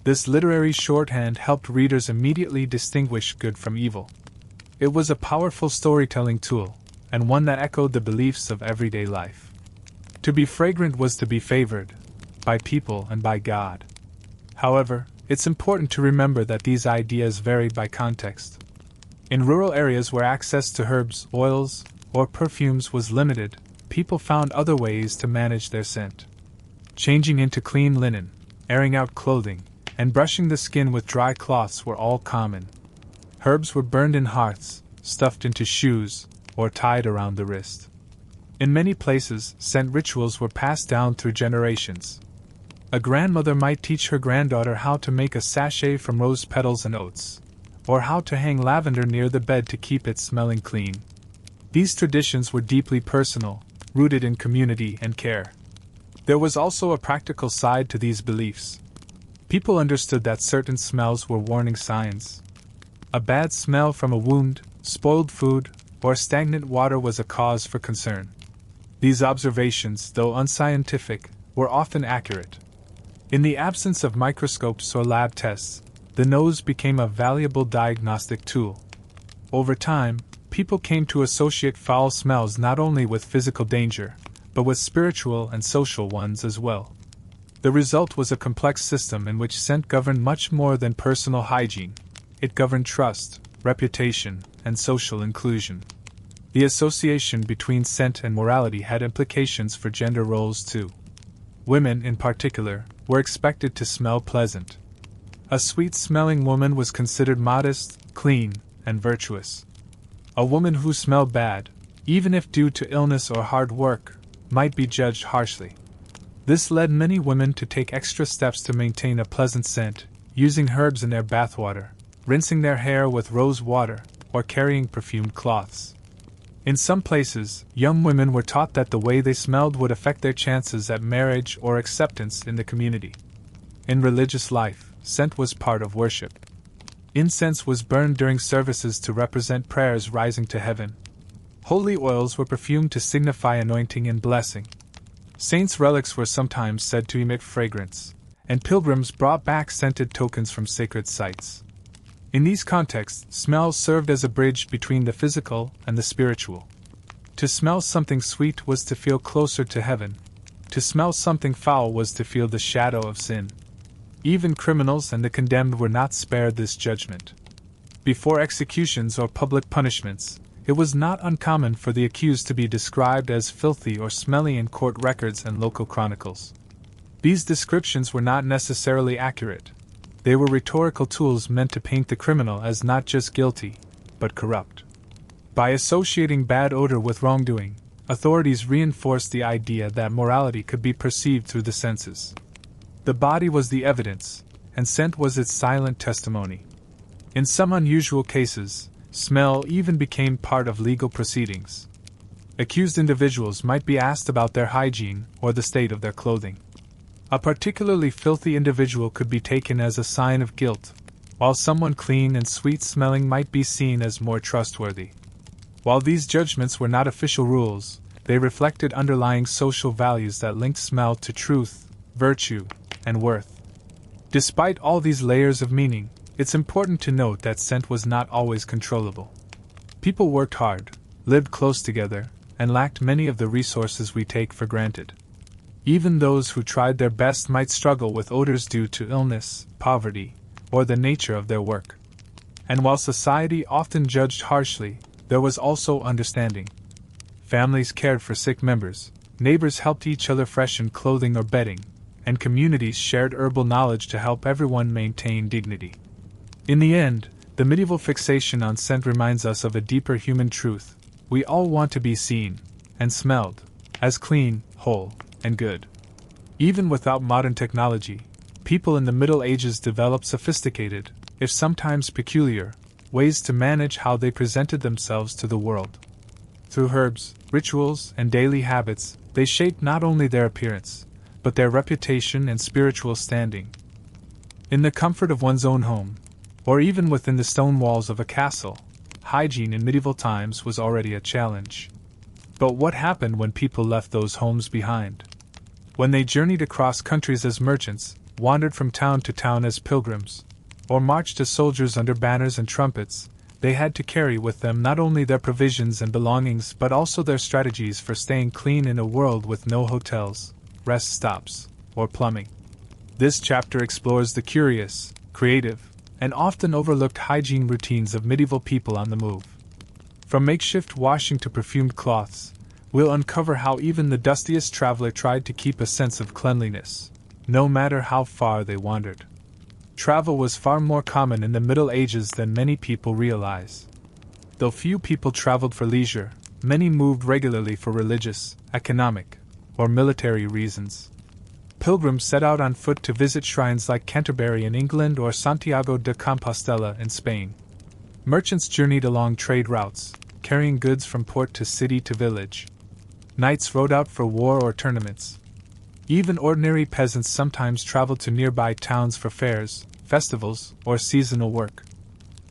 This literary shorthand helped readers immediately distinguish good from evil. It was a powerful storytelling tool, and one that echoed the beliefs of everyday life. To be fragrant was to be favored, by people and by God. However, it's important to remember that these ideas varied by context. In rural areas where access to herbs, oils, or perfumes was limited, people found other ways to manage their scent. Changing into clean linen, airing out clothing, and brushing the skin with dry cloths were all common. Herbs were burned in hearths, stuffed into shoes, or tied around the wrist. In many places, scent rituals were passed down through generations. A grandmother might teach her granddaughter how to make a sachet from rose petals and oats, or how to hang lavender near the bed to keep it smelling clean. These traditions were deeply personal, rooted in community and care. There was also a practical side to these beliefs. People understood that certain smells were warning signs. A bad smell from a wound, spoiled food, or stagnant water was a cause for concern. These observations, though unscientific, were often accurate. In the absence of microscopes or lab tests, the nose became a valuable diagnostic tool. Over time, people came to associate foul smells not only with physical danger, but with spiritual and social ones as well. The result was a complex system in which scent governed much more than personal hygiene. It governed trust, reputation, and social inclusion. The association between scent and morality had implications for gender roles too. Women, in particular, were expected to smell pleasant. A sweet-smelling woman was considered modest, clean, and virtuous. A woman who smelled bad, even if due to illness or hard work, might be judged harshly. This led many women to take extra steps to maintain a pleasant scent, using herbs in their bathwater, rinsing their hair with rose water, or carrying perfumed cloths. In some places, young women were taught that the way they smelled would affect their chances at marriage or acceptance in the community. In religious life, scent was part of worship. Incense was burned during services to represent prayers rising to heaven. Holy oils were perfumed to signify anointing and blessing. Saints' relics were sometimes said to emit fragrance, and pilgrims brought back scented tokens from sacred sites. In these contexts, smell served as a bridge between the physical and the spiritual. To smell something sweet was to feel closer to heaven. To smell something foul was to feel the shadow of sin. Even criminals and the condemned were not spared this judgment. Before executions or public punishments, it was not uncommon for the accused to be described as filthy or smelly in court records and local chronicles. These descriptions were not necessarily accurate. They were rhetorical tools meant to paint the criminal as not just guilty, but corrupt. By associating bad odor with wrongdoing, authorities reinforced the idea that morality could be perceived through the senses. The body was the evidence, and scent was its silent testimony. In some unusual cases, smell even became part of legal proceedings. Accused individuals might be asked about their hygiene or the state of their clothing. A particularly filthy individual could be taken as a sign of guilt, while someone clean and sweet-smelling might be seen as more trustworthy. While these judgments were not official rules, they reflected underlying social values that linked smell to truth, virtue, and worth. Despite all these layers of meaning, it's important to note that scent was not always controllable. People worked hard, lived close together, and lacked many of the resources we take for granted. Even those who tried their best might struggle with odors due to illness, poverty, or the nature of their work. And while society often judged harshly, there was also understanding. Families cared for sick members, neighbors helped each other freshen clothing or bedding, and communities shared herbal knowledge to help everyone maintain dignity. In the end, the medieval fixation on scent reminds us of a deeper human truth. We all want to be seen, and smelled, as clean, whole, and good. Even without modern technology, people in the Middle Ages developed sophisticated, if sometimes peculiar, ways to manage how they presented themselves to the world. Through herbs, rituals, and daily habits, they shaped not only their appearance, but their reputation and spiritual standing. In the comfort of one's own home, or even within the stone walls of a castle, hygiene in medieval times was already a challenge. But what happened when people left those homes behind? When they journeyed across countries as merchants, wandered from town to town as pilgrims, or marched as soldiers under banners and trumpets, they had to carry with them not only their provisions and belongings but also their strategies for staying clean in a world with no hotels, rest stops, or plumbing. This chapter explores the curious, creative, and often overlooked hygiene routines of medieval people on the move. From makeshift washing to perfumed cloths, we'll uncover how even the dustiest traveler tried to keep a sense of cleanliness, no matter how far they wandered. Travel was far more common in the Middle Ages than many people realize. Though few people traveled for leisure, many moved regularly for religious, economic, or military reasons. Pilgrims set out on foot to visit shrines like Canterbury in England or Santiago de Compostela in Spain. Merchants journeyed along trade routes, carrying goods from port to city to village. Knights rode out for war or tournaments. Even ordinary peasants sometimes traveled to nearby towns for fairs, festivals, or seasonal work.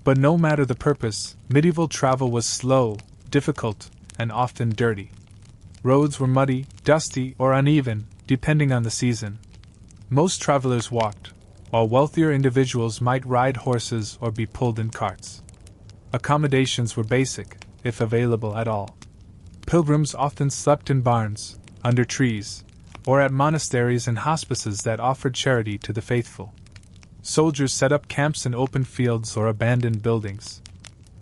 But no matter the purpose, medieval travel was slow, difficult, and often dirty. Roads were muddy, dusty, or uneven, depending on the season. Most travelers walked, while wealthier individuals might ride horses or be pulled in carts. Accommodations were basic, if available at all. Pilgrims often slept in barns, under trees, or at monasteries and hospices that offered charity to the faithful. Soldiers set up camps in open fields or abandoned buildings.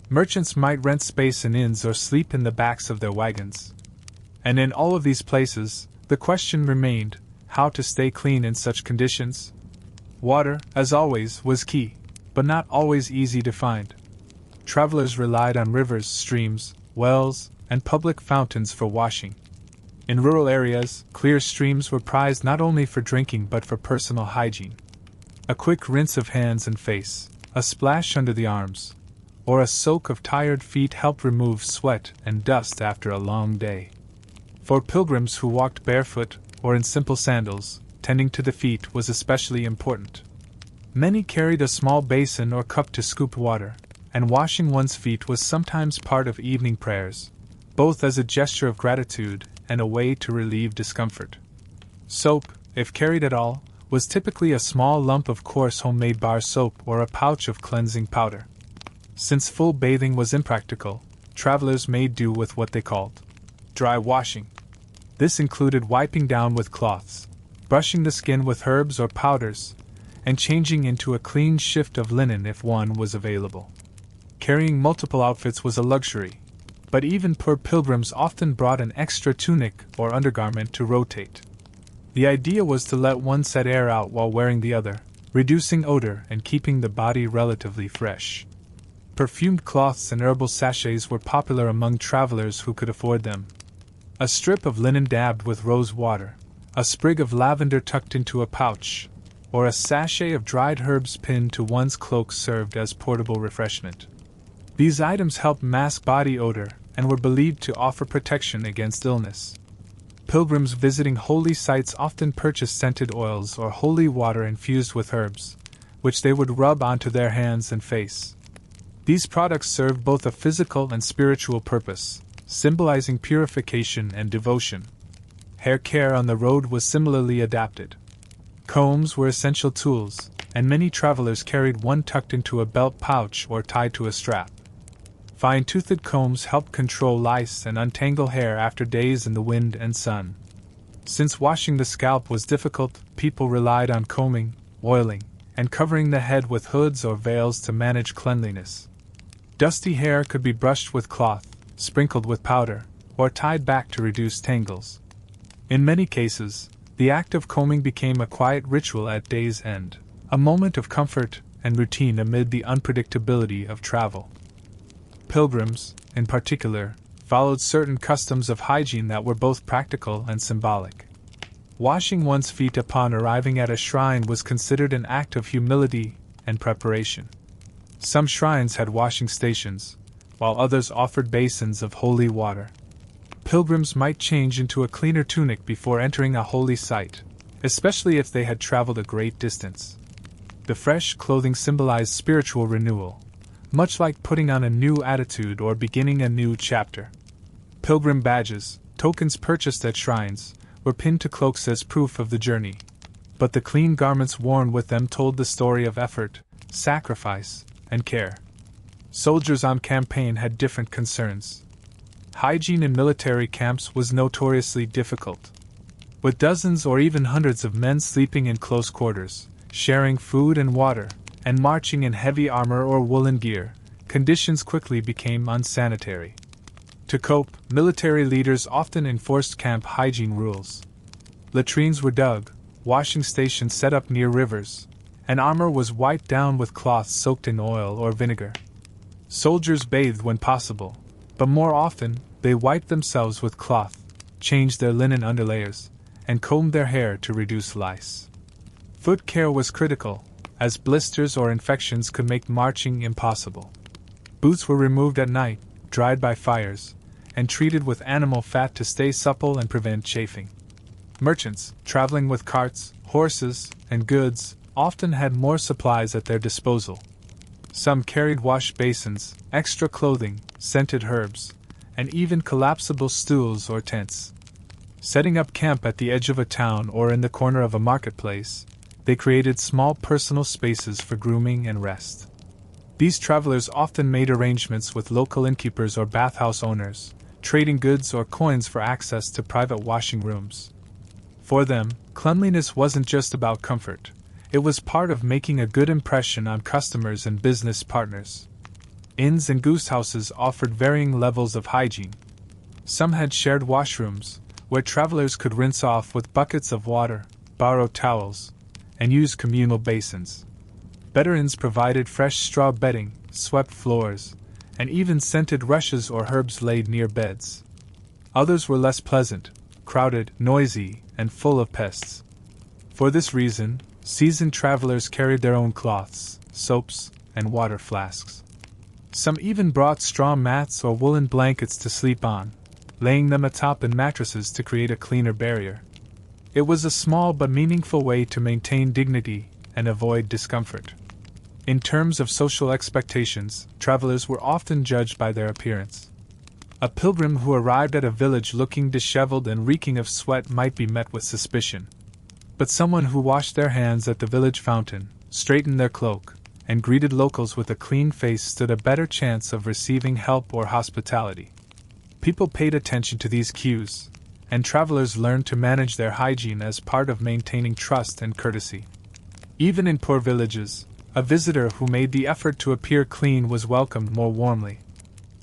Merchants might rent space in inns or sleep in the backs of their wagons. And in all of these places, the question remained, how to stay clean in such conditions? Water, as always, was key, but not always easy to find. Travelers relied on rivers, streams, wells, and public fountains for washing. In rural areas, clear streams were prized not only for drinking but for personal hygiene. A quick rinse of hands and face, a splash under the arms, or a soak of tired feet helped remove sweat and dust after a long day. For pilgrims who walked barefoot or in simple sandals, tending to the feet was especially important. Many carried a small basin or cup to scoop water, and washing one's feet was sometimes part of evening prayers, both as a gesture of gratitude and a way to relieve discomfort. Soap, if carried at all, was typically a small lump of coarse homemade bar soap or a pouch of cleansing powder. Since full bathing was impractical, travelers made do with what they called dry washing. This included wiping down with cloths, brushing the skin with herbs or powders, and changing into a clean shift of linen if one was available. Carrying multiple outfits was a luxury, but even poor pilgrims often brought an extra tunic or undergarment to rotate. The idea was to let one set air out while wearing the other, reducing odor and keeping the body relatively fresh. Perfumed cloths and herbal sachets were popular among travelers who could afford them. A strip of linen dabbed with rose water, a sprig of lavender tucked into a pouch, or a sachet of dried herbs pinned to one's cloak served as portable refreshment. These items helped mask body odor and were believed to offer protection against illness. Pilgrims visiting holy sites often purchased scented oils or holy water infused with herbs, which they would rub onto their hands and face. These products served both a physical and spiritual purpose, symbolizing purification and devotion. Hair care on the road was similarly adapted. Combs were essential tools, and many travelers carried one tucked into a belt pouch or tied to a strap. Fine-toothed combs helped control lice and untangle hair after days in the wind and sun. Since washing the scalp was difficult, people relied on combing, oiling, and covering the head with hoods or veils to manage cleanliness. Dusty hair could be brushed with cloth, sprinkled with powder, or tied back to reduce tangles. In many cases, the act of combing became a quiet ritual at day's end, a moment of comfort and routine amid the unpredictability of travel. Pilgrims, in particular, followed certain customs of hygiene that were both practical and symbolic. Washing one's feet upon arriving at a shrine was considered an act of humility and preparation. Some shrines had washing stations, while others offered basins of holy water. Pilgrims might change into a cleaner tunic before entering a holy site, especially if they had traveled a great distance. The fresh clothing symbolized spiritual renewal, much like putting on a new attitude or beginning a new chapter. Pilgrim badges, tokens purchased at shrines, were pinned to cloaks as proof of the journey, but the clean garments worn with them told the story of effort, sacrifice, and care. Soldiers on campaign had different concerns. Hygiene in military camps was notoriously difficult. With dozens or even hundreds of men sleeping in close quarters, sharing food and water, and marching in heavy armor or woolen gear, conditions quickly became unsanitary. To cope, military leaders often enforced camp hygiene rules. Latrines were dug, washing stations set up near rivers, and armor was wiped down with cloths soaked in oil or vinegar. Soldiers bathed when possible, but more often, they wiped themselves with cloth, changed their linen underlayers, and combed their hair to reduce lice. Foot care was critical, as blisters or infections could make marching impossible. Boots were removed at night, dried by fires, and treated with animal fat to stay supple and prevent chafing. Merchants, traveling with carts, horses, and goods, often had more supplies at their disposal. Some carried wash basins, extra clothing, scented herbs, and even collapsible stools or tents. Setting up camp at the edge of a town or in the corner of a marketplace, they created small personal spaces for grooming and rest. These travelers often made arrangements with local innkeepers or bathhouse owners, trading goods or coins for access to private washing rooms. For them, cleanliness wasn't just about comfort, it was part of making a good impression on customers and business partners. Inns and goose houses offered varying levels of hygiene. Some had shared washrooms, where travelers could rinse off with buckets of water, borrow towels, and use communal basins. Better inns provided fresh straw bedding, swept floors, and even scented rushes or herbs laid near beds. Others were less pleasant, crowded, noisy, and full of pests. For this reason, seasoned travelers carried their own cloths, soaps, and water flasks. Some even brought straw mats or woolen blankets to sleep on, laying them atop mattresses to create a cleaner barrier. It was a small but meaningful way to maintain dignity and avoid discomfort. In terms of social expectations, travelers were often judged by their appearance. A pilgrim who arrived at a village looking disheveled and reeking of sweat might be met with suspicion. But someone who washed their hands at the village fountain, straightened their cloak, and greeted locals with a clean face stood a better chance of receiving help or hospitality. People paid attention to these cues, and travelers learned to manage their hygiene as part of maintaining trust and courtesy. Even in poor villages, a visitor who made the effort to appear clean was welcomed more warmly.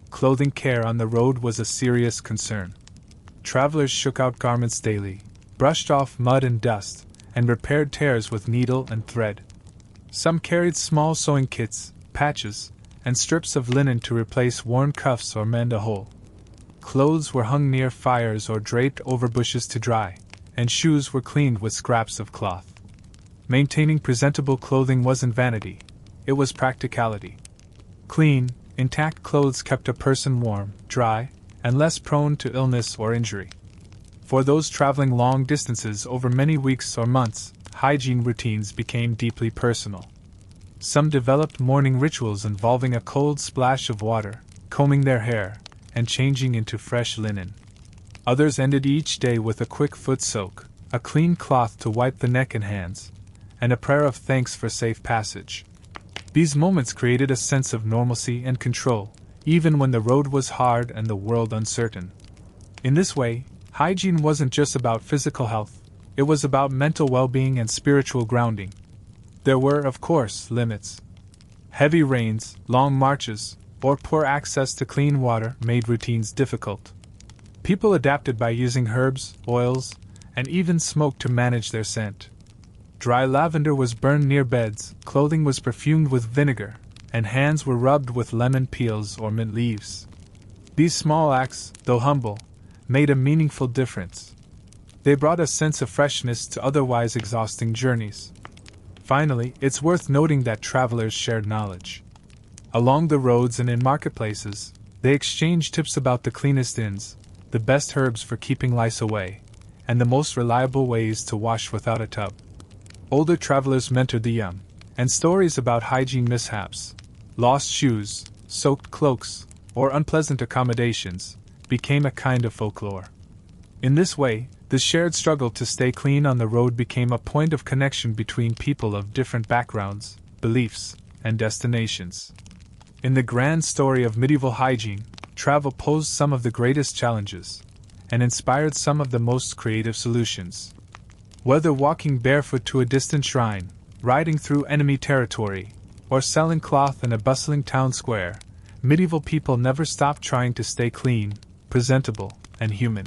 Clothing care on the road was a serious concern. Travelers shook out garments daily, brushed off mud and dust, and repaired tears with needle and thread. Some carried small sewing kits, patches, and strips of linen to replace worn cuffs or mend a hole. Clothes were hung near fires or draped over bushes to dry, and shoes were cleaned with scraps of cloth. Maintaining presentable clothing wasn't vanity, it was practicality. Clean, intact clothes kept a person warm, dry, and less prone to illness or injury. For those traveling long distances over many weeks or months, hygiene routines became deeply personal. Some developed morning rituals involving a cold splash of water, combing their hair, and changing into fresh linen. Others ended each day with a quick foot soak, a clean cloth to wipe the neck and hands, and a prayer of thanks for safe passage. These moments created a sense of normalcy and control, even when the road was hard and the world uncertain. In this way, hygiene wasn't just about physical health, it was about mental well-being and spiritual grounding. There were, of course, limits. Heavy rains, long marches, or poor access to clean water made routines difficult. People adapted by using herbs, oils, and even smoke to manage their scent. Dry lavender was burned near beds, clothing was perfumed with vinegar, and hands were rubbed with lemon peels or mint leaves. These small acts, though humble, made a meaningful difference. They brought a sense of freshness to otherwise exhausting journeys. Finally, it's worth noting that travelers shared knowledge. Along the roads and in marketplaces, they exchanged tips about the cleanest inns, the best herbs for keeping lice away, and the most reliable ways to wash without a tub. Older travelers mentored the young, and stories about hygiene mishaps, lost shoes, soaked cloaks, or unpleasant accommodations became a kind of folklore. In this way, the shared struggle to stay clean on the road became a point of connection between people of different backgrounds, beliefs, and destinations. In the grand story of medieval hygiene, travel posed some of the greatest challenges, and inspired some of the most creative solutions. Whether walking barefoot to a distant shrine, riding through enemy territory, or selling cloth in a bustling town square, medieval people never stopped trying to stay clean, presentable, and human.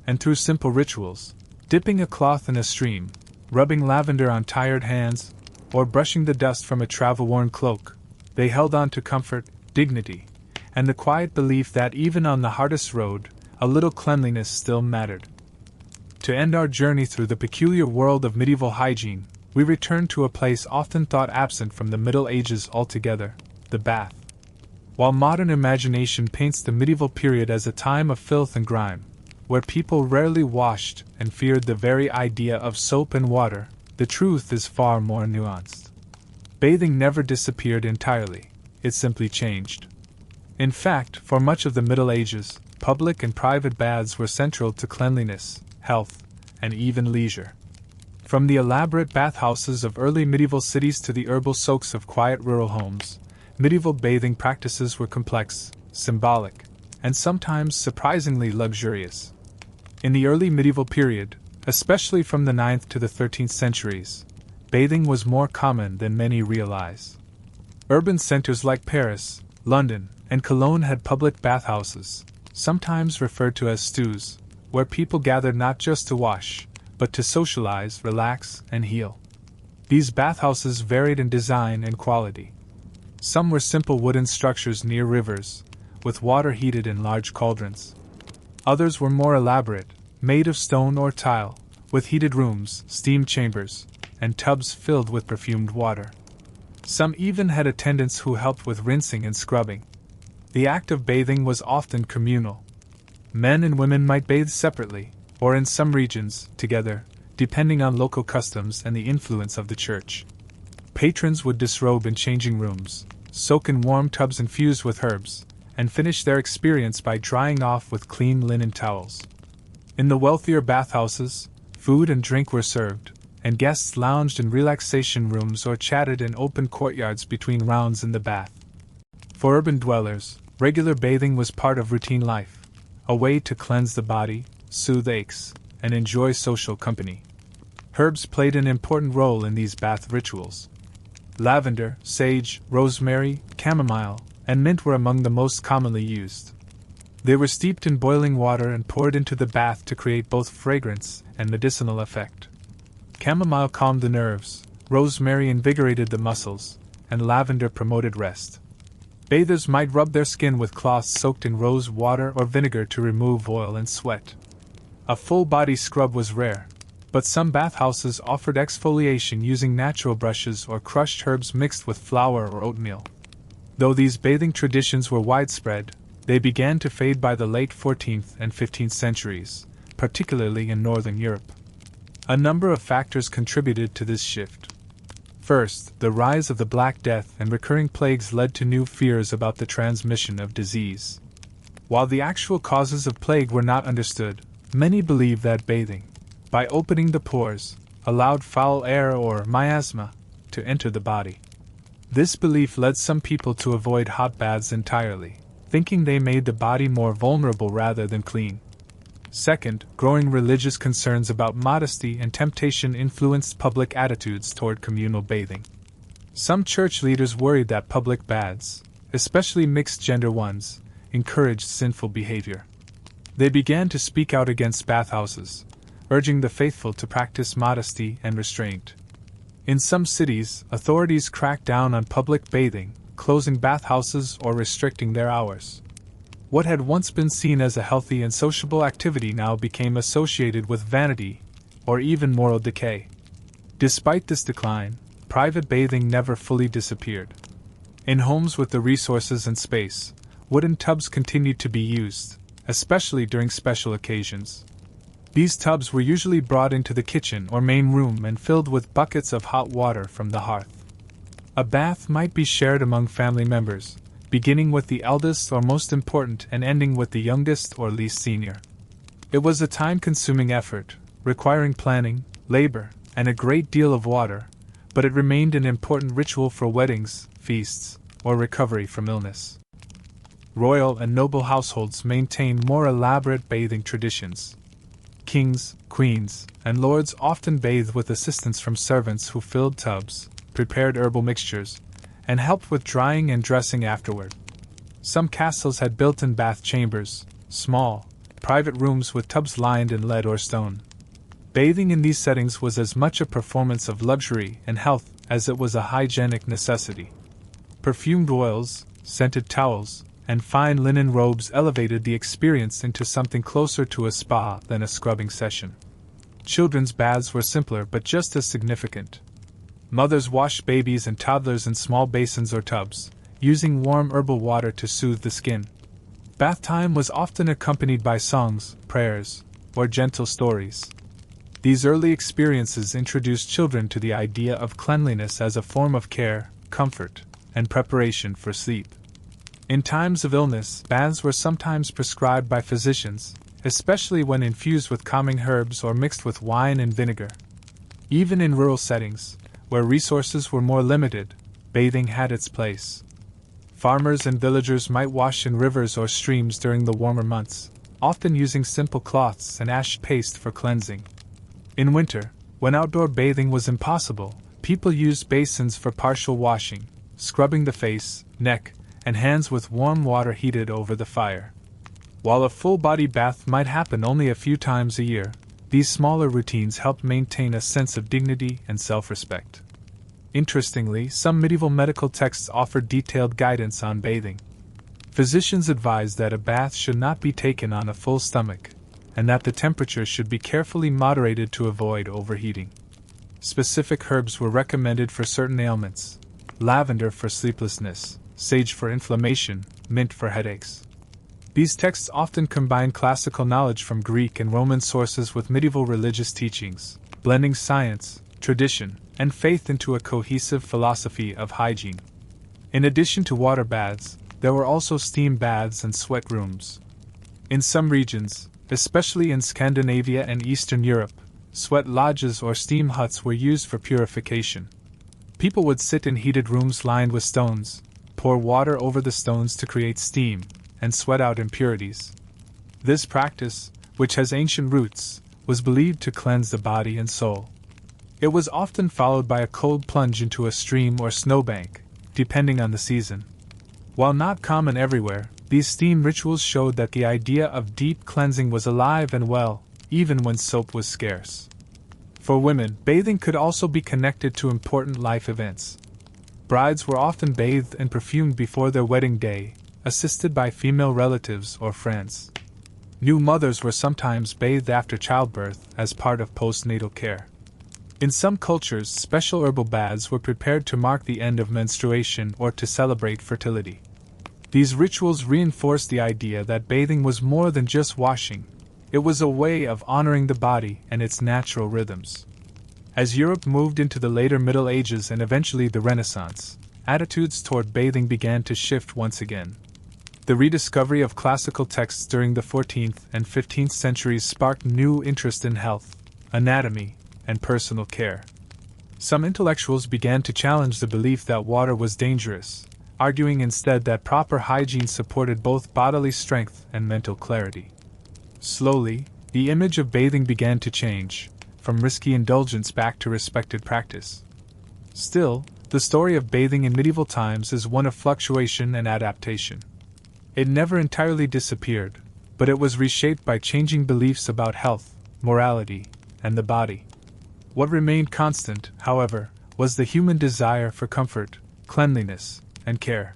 And through simple rituals, dipping a cloth in a stream, rubbing lavender on tired hands, or brushing the dust from a travel-worn cloak, they held on to comfort, dignity, and the quiet belief that even on the hardest road, a little cleanliness still mattered. To end our journey through the peculiar world of medieval hygiene, we return to a place often thought absent from the Middle Ages altogether, the bath. While modern imagination paints the medieval period as a time of filth and grime, where people rarely washed and feared the very idea of soap and water, the truth is far more nuanced. Bathing never disappeared entirely, it simply changed. In fact, for much of the Middle Ages, public and private baths were central to cleanliness, health, and even leisure. From the elaborate bathhouses of early medieval cities to the herbal soaks of quiet rural homes, medieval bathing practices were complex, symbolic, and sometimes surprisingly luxurious. In the early medieval period, especially from the 9th to the 13th centuries, bathing was more common than many realize. Urban centers like Paris, London, and Cologne had public bathhouses, sometimes referred to as stews, where people gathered not just to wash, but to socialize, relax, and heal. These bathhouses varied in design and quality. Some were simple wooden structures near rivers, with water heated in large cauldrons. Others were more elaborate, made of stone or tile, with heated rooms, steam chambers, and tubs filled with perfumed water. Some even had attendants who helped with rinsing and scrubbing. The act of bathing was often communal. Men and women might bathe separately, or in some regions, together, depending on local customs and the influence of the church. Patrons would disrobe in changing rooms, soak in warm tubs infused with herbs, and finish their experience by drying off with clean linen towels. In the wealthier bathhouses, food and drink were served, and guests lounged in relaxation rooms or chatted in open courtyards between rounds in the bath. For urban dwellers, regular bathing was part of routine life, a way to cleanse the body, soothe aches, and enjoy social company. Herbs played an important role in these bath rituals. Lavender, sage, rosemary, chamomile, and mint were among the most commonly used. They were steeped in boiling water and poured into the bath to create both fragrance and medicinal effect. Chamomile calmed the nerves, rosemary invigorated the muscles, and lavender promoted rest. Bathers might rub their skin with cloths soaked in rose water or vinegar to remove oil and sweat. A full-body scrub was rare, but some bathhouses offered exfoliation using natural brushes or crushed herbs mixed with flour or oatmeal. Though these bathing traditions were widespread, they began to fade by the late 14th and 15th centuries, particularly in Northern Europe. A number of factors contributed to this shift. First, the rise of the Black Death and recurring plagues led to new fears about the transmission of disease. While the actual causes of plague were not understood, many believed that bathing, by opening the pores, allowed foul air or miasma to enter the body. This belief led some people to avoid hot baths entirely, thinking they made the body more vulnerable rather than clean. Second, growing religious concerns about modesty and temptation influenced public attitudes toward communal bathing. Some church leaders worried that public baths, especially mixed-gender ones, encouraged sinful behavior. They began to speak out against bathhouses, urging the faithful to practice modesty and restraint. In some cities, authorities cracked down on public bathing, closing bathhouses or restricting their hours. What had once been seen as a healthy and sociable activity now became associated with vanity, or even moral decay. Despite this decline, private bathing never fully disappeared. In homes with the resources and space, wooden tubs continued to be used, especially during special occasions. These tubs were usually brought into the kitchen or main room and filled with buckets of hot water from the hearth. A bath might be shared among family members, beginning with the eldest or most important and ending with the youngest or least senior. It was a time-consuming effort, requiring planning, labor, and a great deal of water, but it remained an important ritual for weddings, feasts, or recovery from illness. Royal and noble households maintained more elaborate bathing traditions. Kings, queens, and lords often bathed with assistance from servants who filled tubs, prepared herbal mixtures, and helped with drying and dressing afterward. Some castles had built-in bath chambers, small, private rooms with tubs lined in lead or stone. Bathing in these settings was as much a performance of luxury and health as it was a hygienic necessity. Perfumed oils, scented towels, and fine linen robes elevated the experience into something closer to a spa than a scrubbing session. Children's baths were simpler but just as significant. Mothers washed babies and toddlers in small basins or tubs, using warm herbal water to soothe the skin. Bath time was often accompanied by songs, prayers, or gentle stories. These early experiences introduced children to the idea of cleanliness as a form of care, comfort, and preparation for sleep. In times of illness, baths were sometimes prescribed by physicians, especially when infused with calming herbs or mixed with wine and vinegar. Even in rural settings, where resources were more limited, bathing had its place. Farmers and villagers might wash in rivers or streams during the warmer months, often using simple cloths and ash paste for cleansing. In winter, when outdoor bathing was impossible, people used basins for partial washing, scrubbing the face, neck, and hands with warm water heated over the fire. While a full-body bath might happen only a few times a year, these smaller routines helped maintain a sense of dignity and self-respect. Interestingly, some medieval medical texts offer detailed guidance on bathing. Physicians advised that a bath should not be taken on a full stomach, and that the temperature should be carefully moderated to avoid overheating. Specific herbs were recommended for certain ailments: lavender for sleeplessness, sage for inflammation, mint for headaches. These texts often combine classical knowledge from Greek and Roman sources with medieval religious teachings, blending science, tradition, and faith into a cohesive philosophy of hygiene. In addition to water baths, there were also steam baths and sweat rooms. In some regions, especially in Scandinavia and Eastern Europe, sweat lodges or steam huts were used for purification. People would sit in heated rooms lined with stones, pour water over the stones to create steam, and sweat out impurities. This practice, which has ancient roots, was believed to cleanse the body and soul. It was often followed by a cold plunge into a stream or snowbank, depending on the season. While not common everywhere, these steam rituals showed that the idea of deep cleansing was alive and well, even when soap was scarce. For women, bathing could also be connected to important life events. Brides were often bathed and perfumed before their wedding day, assisted by female relatives or friends. New mothers were sometimes bathed after childbirth as part of postnatal care. In some cultures, special herbal baths were prepared to mark the end of menstruation or to celebrate fertility. These rituals reinforced the idea that bathing was more than just washing. It was a way of honoring the body and its natural rhythms. As Europe moved into the later Middle Ages and eventually the Renaissance, attitudes toward bathing began to shift once again. The rediscovery of classical texts during the 14th and 15th centuries sparked new interest in health, anatomy, and personal care. Some intellectuals began to challenge the belief that water was dangerous, arguing instead that proper hygiene supported both bodily strength and mental clarity. Slowly, the image of bathing began to change, from risky indulgence back to respected practice. Still, the story of bathing in medieval times is one of fluctuation and adaptation. It never entirely disappeared, but it was reshaped by changing beliefs about health, morality, and the body. What remained constant, however, was the human desire for comfort, cleanliness, and care.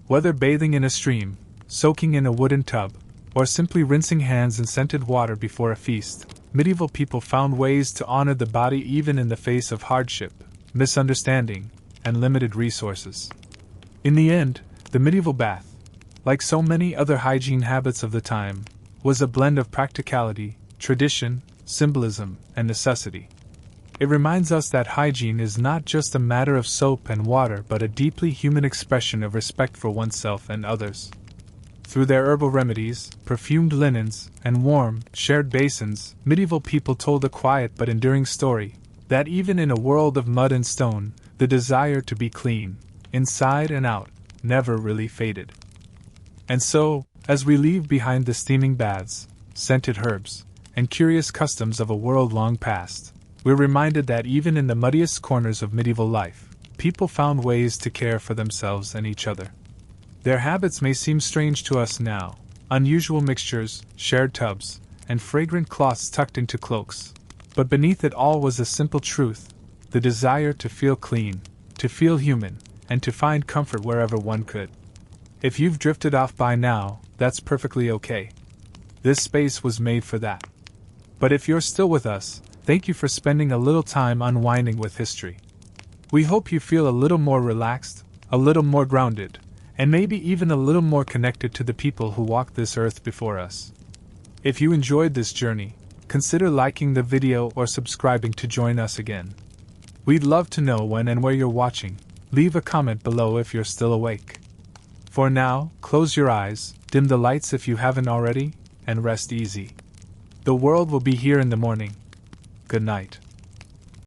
Whether bathing in a stream, soaking in a wooden tub, or simply rinsing hands in scented water before a feast, medieval people found ways to honor the body even in the face of hardship, misunderstanding, and limited resources. In the end, the medieval bath, like so many other hygiene habits of the time, was a blend of practicality, tradition, symbolism, and necessity. It reminds us that hygiene is not just a matter of soap and water but a deeply human expression of respect for oneself and others. Through their herbal remedies, perfumed linens, and warm, shared basins, medieval people told a quiet but enduring story, that even in a world of mud and stone, the desire to be clean, inside and out, never really faded. And so, as we leave behind the steaming baths, scented herbs, and curious customs of a world long past, we're reminded that even in the muddiest corners of medieval life, people found ways to care for themselves and each other. Their habits may seem strange to us now: unusual mixtures, shared tubs, and fragrant cloths tucked into cloaks. But beneath it all was a simple truth: the desire to feel clean, to feel human, and to find comfort wherever one could. If you've drifted off by now, that's perfectly okay. This space was made for that. But if you're still with us, thank you for spending a little time unwinding with history. We hope you feel a little more relaxed, a little more grounded, and maybe even a little more connected to the people who walked this earth before us. If you enjoyed this journey, consider liking the video or subscribing to join us again. We'd love to know when and where you're watching. Leave a comment below if you're still awake. For now, close your eyes, dim the lights if you haven't already, and rest easy. The world will be here in the morning. Good night.